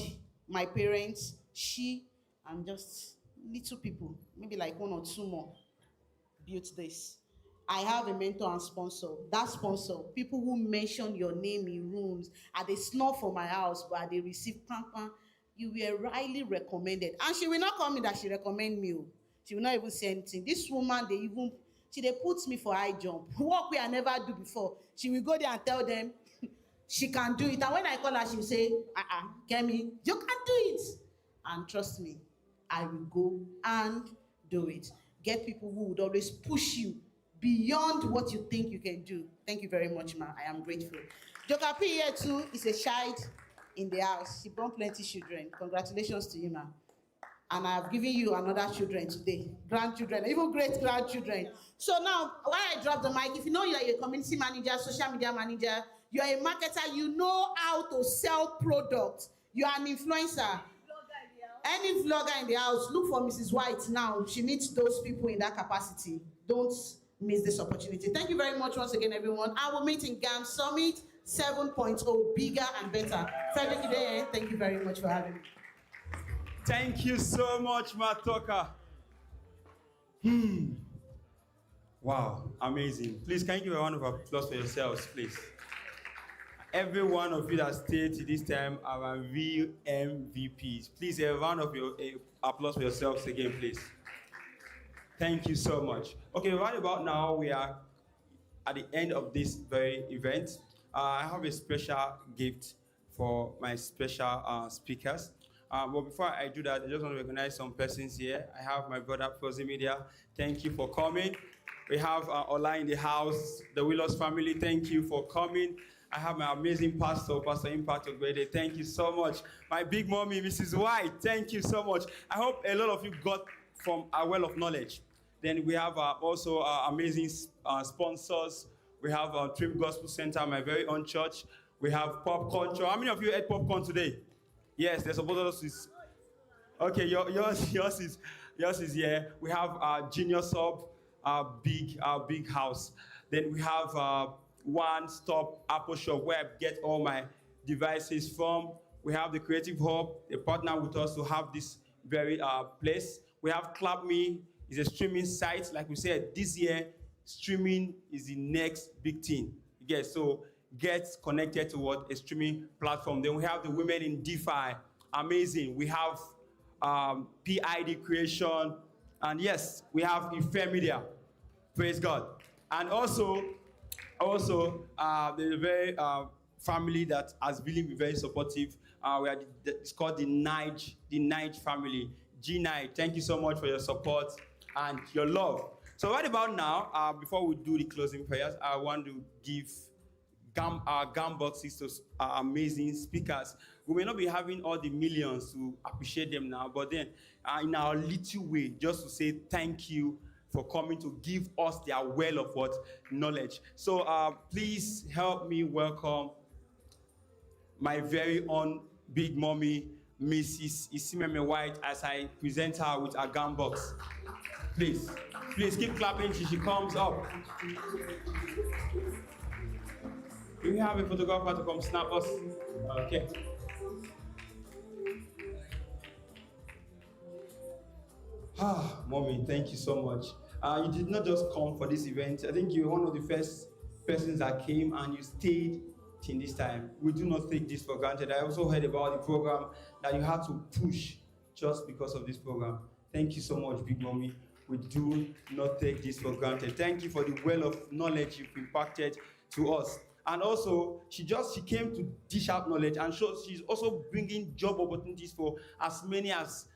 my parents, she, and just little people, maybe like one or two more, built this. I have a mentor and sponsor. That sponsor, people who mention your name in rooms, and they snore for my house, but they receive pampa. You were highly recommended. And she will not call me that she recommend me. She will not even say anything. This woman, they put me for high jump. Work we I never do before. She will go there and tell them she can do it. And when I call her, she will say, Kemi, you can do it. And trust me, I will go and do it. Get people who would always push you beyond what you think you can do. Thank you very much, ma. I am grateful. Jokapi here too is a child in the house. She brought plenty children. Congratulations to you, ma. And I have given you another children today, grandchildren, even great grandchildren. So now, while I drop the mic, if you know you're a community manager, social media manager, you're a marketer, you know how to sell products, you're an influencer. Any vlogger in the house, look for Mrs. White now. She needs those people in that capacity. Don't miss this opportunity. Thank you very much once again, everyone. I will meet in GAM Summit 7.0, bigger and better. Frederick Ideye, thank you very much for having me. Thank you so much, Matoka. Wow, amazing. Please, can you give a round of applause for yourselves, please? Every one of you that stayed to this time are real MVPs. Please, a round of applause for yourselves again, please. Thank you so much. Okay, right about now, we are at the end of this very event. I have a special gift for my special speakers. But before I do that, I just want to recognize some persons here. I have my brother, Frozen Media. Thank you for coming. We have Ola in the house, the Willows family. Thank you for coming. I have my amazing pastor, Pastor Impact Ogwede. Thank you so much. My big mommy, Mrs. White. Thank you so much. I hope a lot of you got from a well of knowledge. Then we have also amazing sponsors. We have Trip Gospel Center, my very own church. We have Popcorn. How many of you ate popcorn today? Yes, there's supposed to be. Okay, yours is here. We have Genius Hub, big house. Then we have one-stop Apple shop where I get all my devices from. We have the Creative Hub. They partner with us to have this very place. We have Clap Me. It's a streaming site. Like we said, this year, streaming is the next big thing. So get connected to a streaming platform. Then we have the Women in DeFi. Amazing. We have PID creation. And yes, we have Ife Media. Praise God. And also the very family that has really been very supportive. It's called the Nige family. G9, thank you so much for your support and your love. So right about now, before we do the closing prayers, I want to give our GAM boxes to our amazing speakers. We may not be having all the millions to appreciate them now, but then in our little way, just to say thank you for coming to give us their well of knowledge. So please help me welcome my very own big mommy, Mrs. Isimeme White, as I present her with a GAM box. Please keep clapping till she comes up. Do we have a photographer to come snap us? Okay. Mommy, thank you so much. You did not just come for this event. I think you're one of the first persons that came and you stayed till this time. We do not take this for granted. I also heard about the program that you had to push just because of this program. Thank you so much, Big Mommy. We do not take this for granted. Thank you for the well of knowledge you've imparted to us. And also, she came to dish out knowledge, and she's also bringing job opportunities for as many as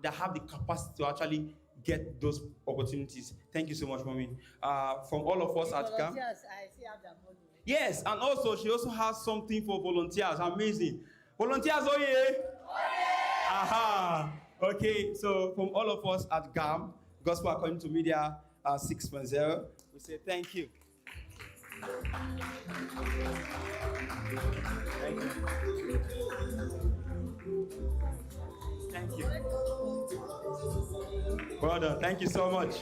that have the capacity to actually get those opportunities. Thank you so much, Mommy. From all of us at GAM. I see how they're going. Yes, and also she also has something for volunteers. Amazing. Volunteers, oh yeah. Aha. Okay, so from all of us at GAM, Gospel According to Media 6.0, we say thank you. Thank you. Thank you. Well done. Thank you so much.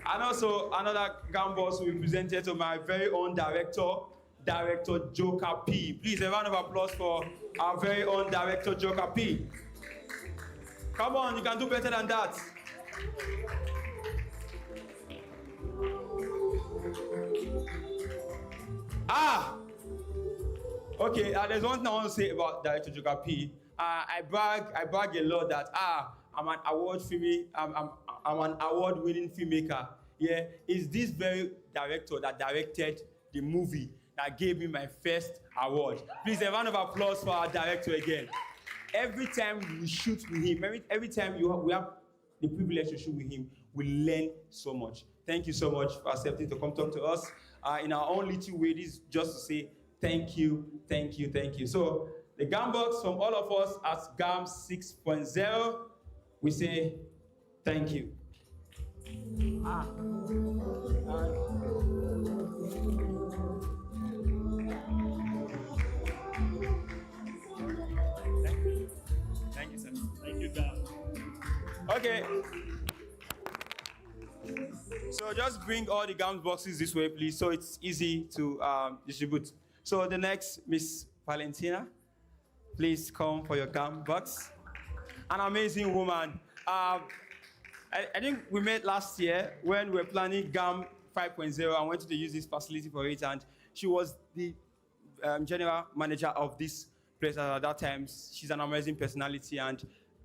And also another GAM boss will be presented to my very own Director Joker P. Please, a round of applause for our very own Director Joker P. Come on, you can do better than that. Okay, there's one thing I want to say about Director Joker P. I brag a lot that I'm an award-winning filmmaker. Yeah, it's this very director that directed the movie that gave me my first award. Please, a round of applause for our director again. Every time we shoot with him, every time we have the privilege to shoot with him, we learn so much. Thank you so much for accepting to come talk to us. In our own little way, this is just to say thank you, thank you, thank you. So the GAM box from all of us at GAM 6.0, we say thank you. Thank you, sir. Thank you, GAM. Okay. So just bring all the GAM boxes this way, please, so it's easy to distribute. So the next, Miss Valentina, please come for your GAM box. An amazing woman. I think we met last year when we were planning GAM 5.0. I wanted to use this facility for it, and she was the general manager of this place at that time. She's an amazing personality, and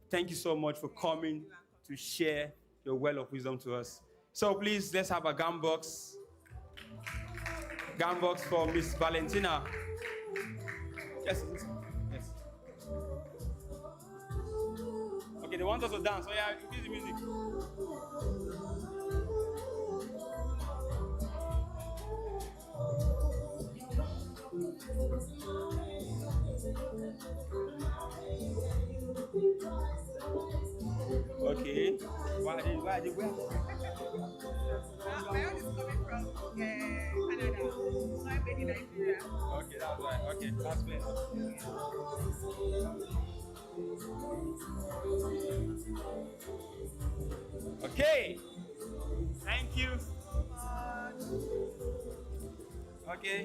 thank you so much for coming to share your well of wisdom to us. So please, let's have a GAM box. GAM box for Miss Valentina. Yes. Okay, they want us to dance. So yeah, increase the music. Okay. Where? My own is coming from Canada. So I'm made in Nigeria. Okay, that's right. Okay, that's fair. Okay. Thank you. Okay.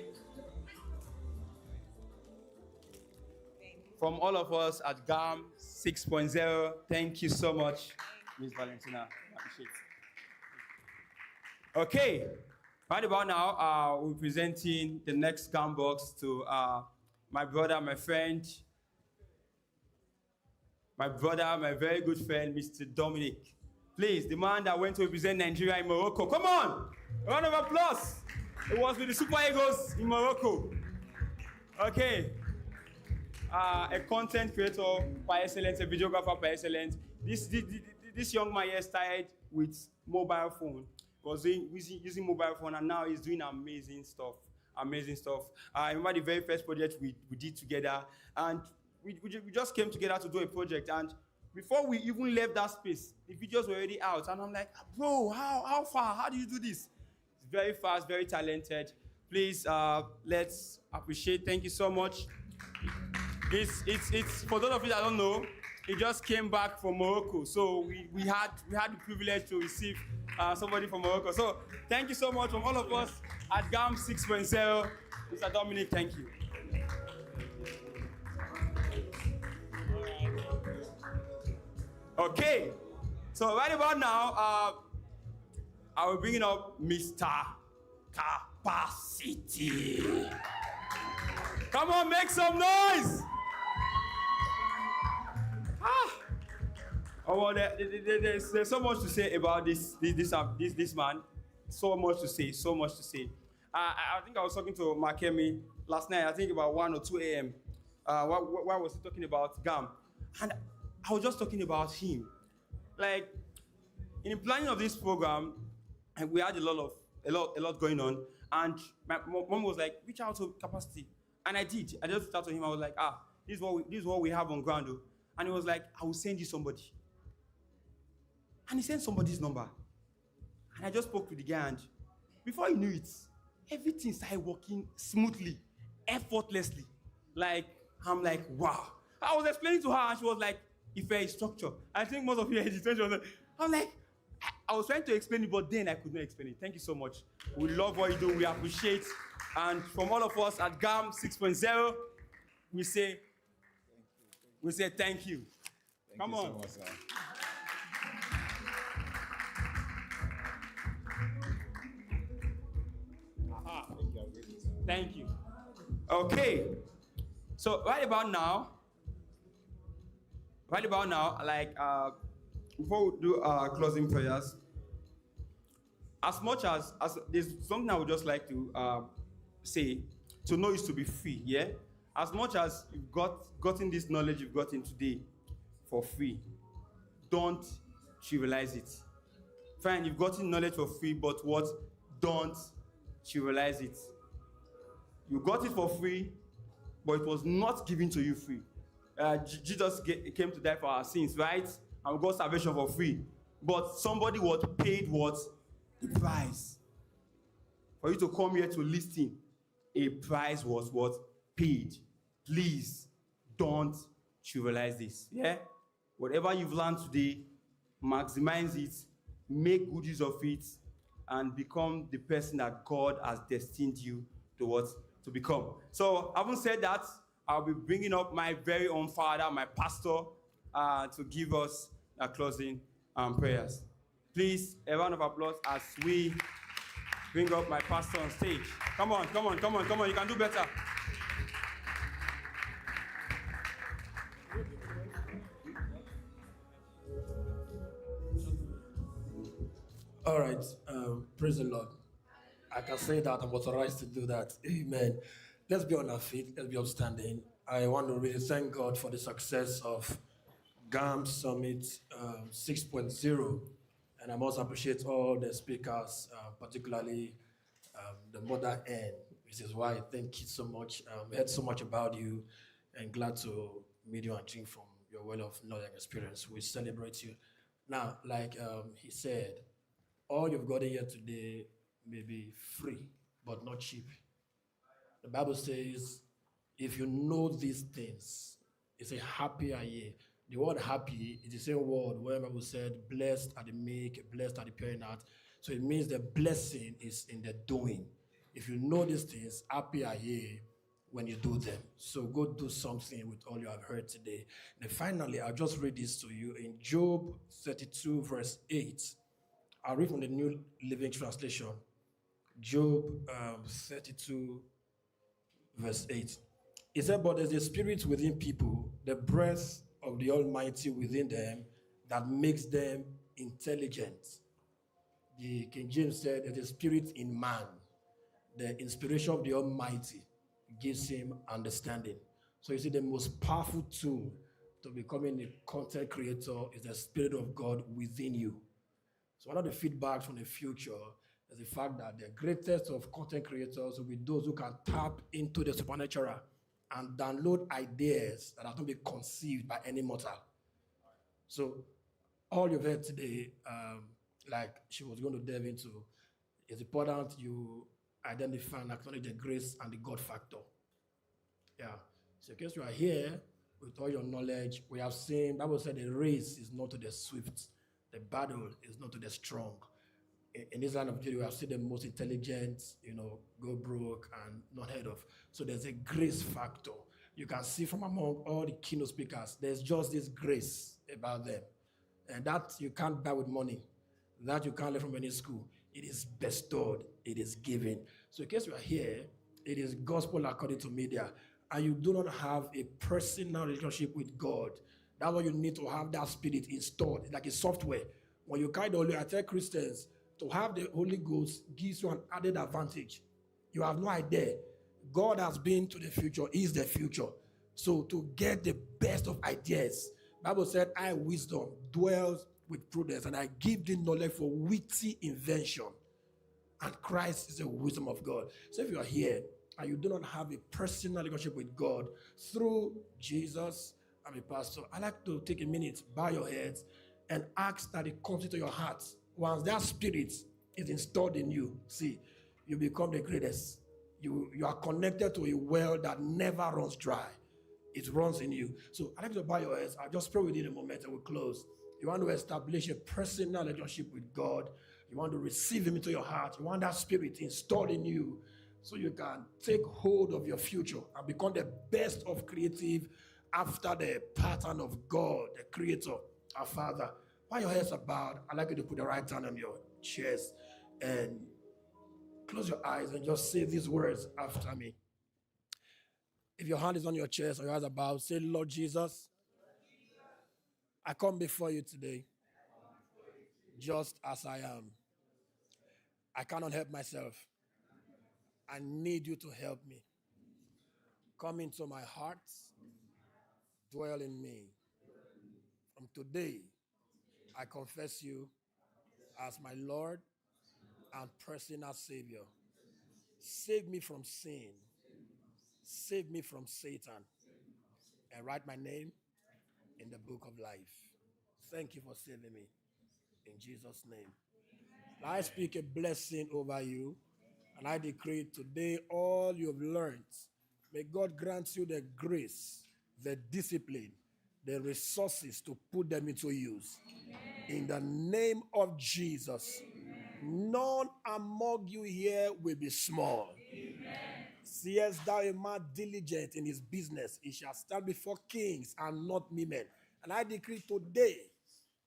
From all of us at GAM 6.0, thank you so much, Ms. Valentina. I appreciate it. Okay. Right about now, we're presenting the next GAM box to my brother, my friend, my very good friend, Mr. Dominic. Please, the man that went to represent Nigeria in Morocco. Come on! A round of applause. It was with the Super Eagles in Morocco. Okay. A content creator by excellence, a videographer by excellence. This young man here started with mobile phone. Was using mobile phone, and now he's doing amazing stuff. Amazing stuff. I remember the very first project we did together, and we just came together to do a project. And before we even left that space, the videos were already out. And I'm like, bro, how far? How do you do this? It's very fast, very talented. Please, let's appreciate. Thank you so much. It's for those of you that don't know, he just came back from Morocco. So we had the privilege to receive somebody from Morocco. So thank you so much from all of us at GAM 6.0. Mr. Dominic, thank you. Okay, so right about now, I will bring up Mr. capacity. Come on, make some noise. Oh, well, there's so much to say about this man. So much to say, so much to say. I think I was talking to Makemi last night. I think about 1 or 2 a.m. Why was he talking about GAM? And I was just talking about him. Like, in the planning of this program, and we had a lot going on. And my mom was like, reach out to capacity. And I did. I just talked to him. I was like, this is what we have on ground. Oh. And he was like, I will send you somebody. And he sent somebody's number. And I just spoke to the guy, and before you knew it, everything started working smoothly, effortlessly. Like, I'm like, wow. I was explaining to her, and she was like, if there is structure. I think most of you had attention. I'm like, I was trying to explain it, but then I could not explain it. Thank you so much. We love what you do. We appreciate. And from all of us at GAM 6.0, we say thank you. Come on. So much, sir. Thank you. Okay. So right about now, like before we do our closing prayers, as much as there's something I would just like to say, to know is to be free. Yeah. As much as you've gotten this knowledge you've gotten today for free, don't trivialize it. Fine, you've gotten knowledge for free, but what? Don't trivialize it. You got it for free, but it was not given to you free. Jesus came to die for our sins, right? And we got salvation for free. But somebody paid what? The price. For you to come here to listen, a price was what? Paid. Please, don't trivialize this. Yeah? Whatever you've learned today, maximize it, make good use of it, and become the person that God has destined you to become. So, having said that, I'll be bringing up my very own father, my pastor, to give us a closing prayers. Please, a round of applause as we bring up my pastor on stage. Come on, you can do better. All right, praise the Lord. I can say that I'm authorized to do that. Amen. Let's be on our feet. Let's be upstanding. I want to really thank God for the success of GAM Summit 6.0. And I must appreciate all the speakers, particularly the mother N, which is why I thank you so much. I heard so much about you and glad to meet you and drink from your well of knowledge and experience. We celebrate you. Now, like he said, all you've got here today may be free, but not cheap. The Bible says, if you know these things, it's a happy are ye. The word happy is the same word where the Bible said, blessed are the meek, blessed are the pure in heart. So it means the blessing is in the doing. If you know these things, happy are ye when you do them. So go do something with all you have heard today. And finally, I'll just read this to you in Job 32, verse 8. I'll read from the New Living Translation. Job 32, verse 8. It said, but there's a spirit within people, the breath of the Almighty within them, that makes them intelligent. The King James said, there's a spirit in man. The inspiration of the Almighty gives him understanding. So you see, the most powerful tool to becoming a content creator is the Spirit of God within you. So one of the feedbacks from the future is the fact that the greatest of content creators will be those who can tap into the supernatural and download ideas that have not been conceived by any mortal. So all you've heard today, like she was going to delve into, it's important you identify and acknowledge the grace and the God factor. Yeah. So in case you are here with all your knowledge, we have seen, Bible said the race is not to the swift, the battle is not to the strong. In this line of duty, we have seen the most intelligent, go broke and not heard of. So there's a grace factor. You can see from among all the keynote speakers, there's just this grace about them. And that you can't buy with money. That you can't learn from any school. It is bestowed. It is given. So So in case you are here, it is gospel according to media, and you do not have a personal relationship with God. That's why you need to have that spirit installed. It's like a software. When you carry the Holy, I tell Christians to have the Holy Ghost gives you an added advantage. You have no idea. God has been to the future, is the future. So to get the best of ideas, Bible said, I wisdom dwells with prudence, and I give thee knowledge for witty invention. And Christ is the wisdom of God. So if you are here and you do not have a personal relationship with God through Jesus, I'm a pastor, I like to take a minute, bow your heads, and ask that it comes into your heart. Once that spirit is installed in you, see, you become the greatest. You are connected to a well that never runs dry. It runs in you. So I like to bow your heads. I'll just pray with you in a moment and we'll close. You want to establish a personal relationship with God. You want to receive Him into your heart. You want that spirit installed in you so you can take hold of your future and become the best of creative after the pattern of God, the Creator, our Father. While your heads are bowed, I'd like you to put the right hand on your chest and close your eyes and just say these words after me. If your hand is on your chest or your eyes are bowed, say, Lord Jesus, I come before you today just as I am. I cannot help myself. I need you to help me. Come into my heart, dwell in me. From today, I confess you as my Lord and personal Savior. Save me from sin. Save me from Satan. And write my name in the book of life. Thank you for saving me. In Jesus' name. I speak a blessing over you, and I decree today all you've learned. May God grant you the grace, the discipline, the resources to put them into use. In the name of Jesus, none among you here will be small. Seest thou a man diligent in his business, he shall stand before kings and not women. And I decree today,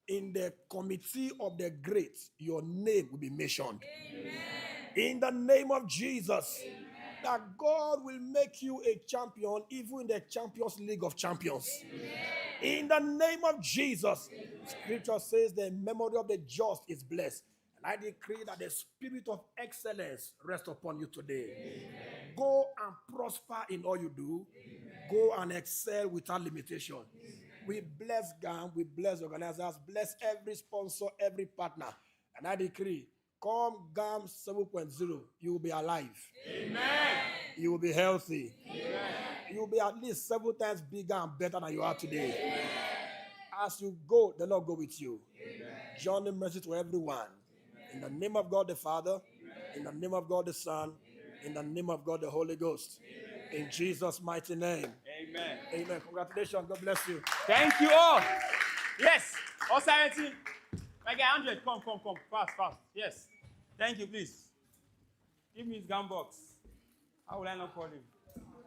in the committee of the great, your name will be mentioned. Amen. In the name of Jesus, amen, that God will make you a champion, even in the Champions League of Champions. Amen. In the name of Jesus, amen. Scripture says the memory of the just is blessed. And I decree that the spirit of excellence rest upon you today. Amen. Go and prosper in all you do. Amen. Go and excel without limitation. Amen. We bless GAM, we bless organizers, bless every sponsor, every partner. And I decree, come GAM 7.0, you will be alive. Amen. You will be healthy. Amen. You will be at least 7 times bigger and better than you are today. Amen. As you go, the Lord go with you. Amen. Journey mercy to everyone. Amen. In the name of God the Father, amen, in the name of God the Son, amen, in the name of God the Holy Ghost. Amen. In Jesus' mighty name. Amen. Amen. Congratulations. God bless you. Thank you all. Yes. All 17. My guy, 100. Come. Fast. Yes. Thank you, please. Give me his gun box. How will I not call him?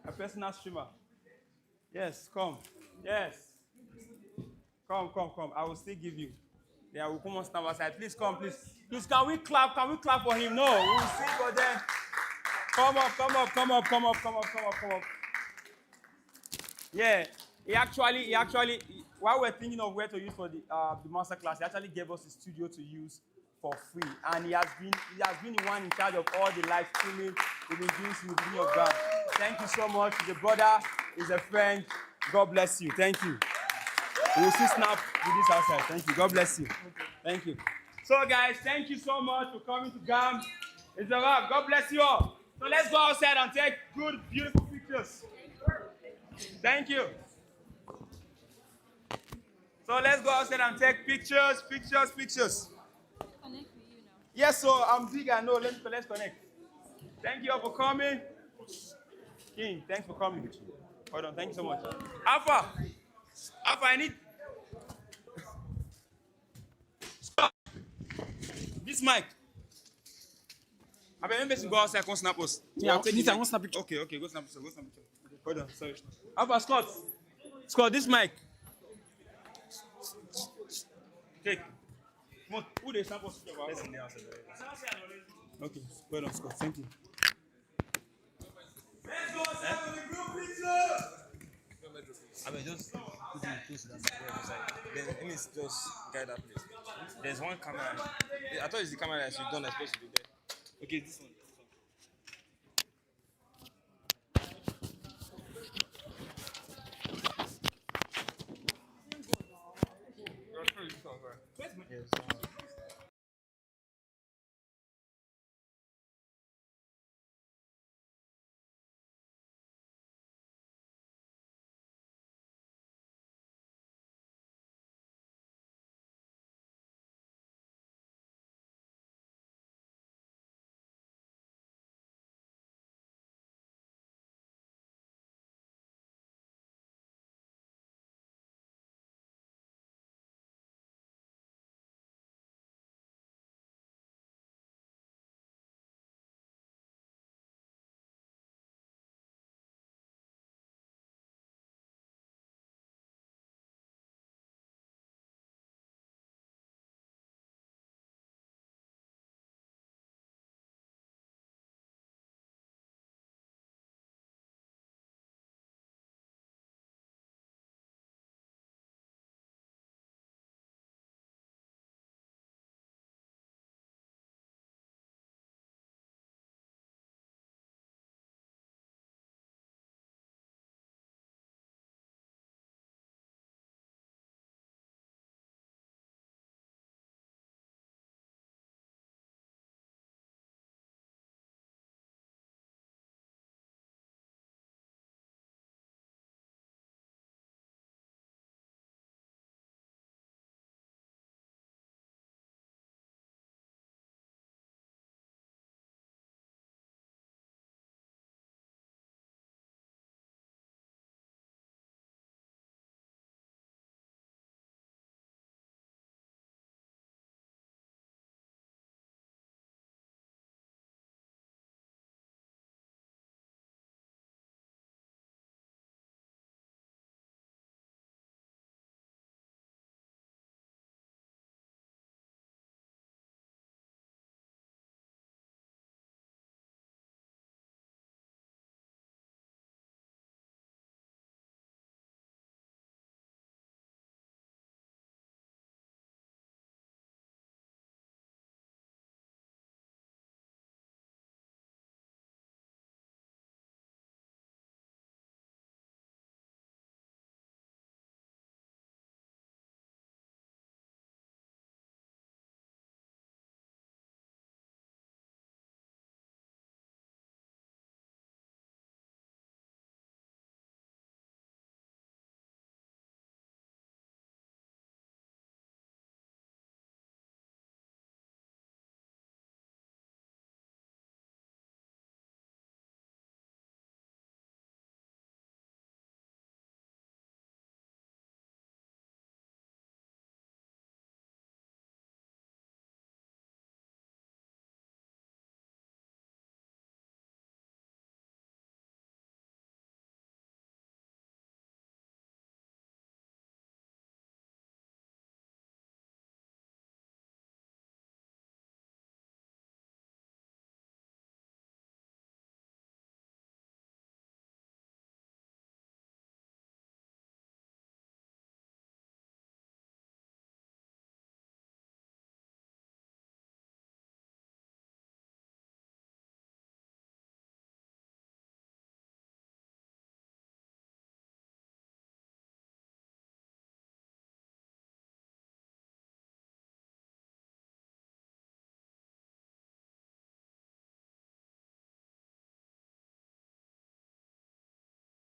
A personal streamer. Yes, come. Yes. Come. I will still give you. Yeah, we'll come on stand aside. Please come, please. Please, can we clap? Can we clap for him? No, we'll sing for them. Come up. Yeah, he actually, while we're thinking of where to use for the master class, he actually gave us a studio to use for free, and he has been the one in charge of all the live streaming we've been doing since the beginning of GAM. Thank you so much. He's a brother, he's a friend. God bless you. Thank you. We will see snap with this outside. Thank you. God bless you. Thank you. So guys, thank you so much for coming to GAM. It's a wrap. God bless you all. So let's go outside and take good, beautiful pictures. Thank you. So let's go outside and take pictures. Yes, so I'm big, I know. Let's connect. Thank you all for coming. King, thanks for coming. Hold on, thank you so much. Alpha, I need... Stop. This mic. I remember to go outside, come snap us. Yeah, okay, this I want snap picture. Okay, go snap picture. Hold on, sorry. Alpha, Scott, this mic. Take. Who they snap us? Okay, well done, Scott. Thank you. I mean, just put it close to that side. Then let me just guide that place. There's one camera. I thought it's the camera that should done that's supposed to be there. Okay, this one.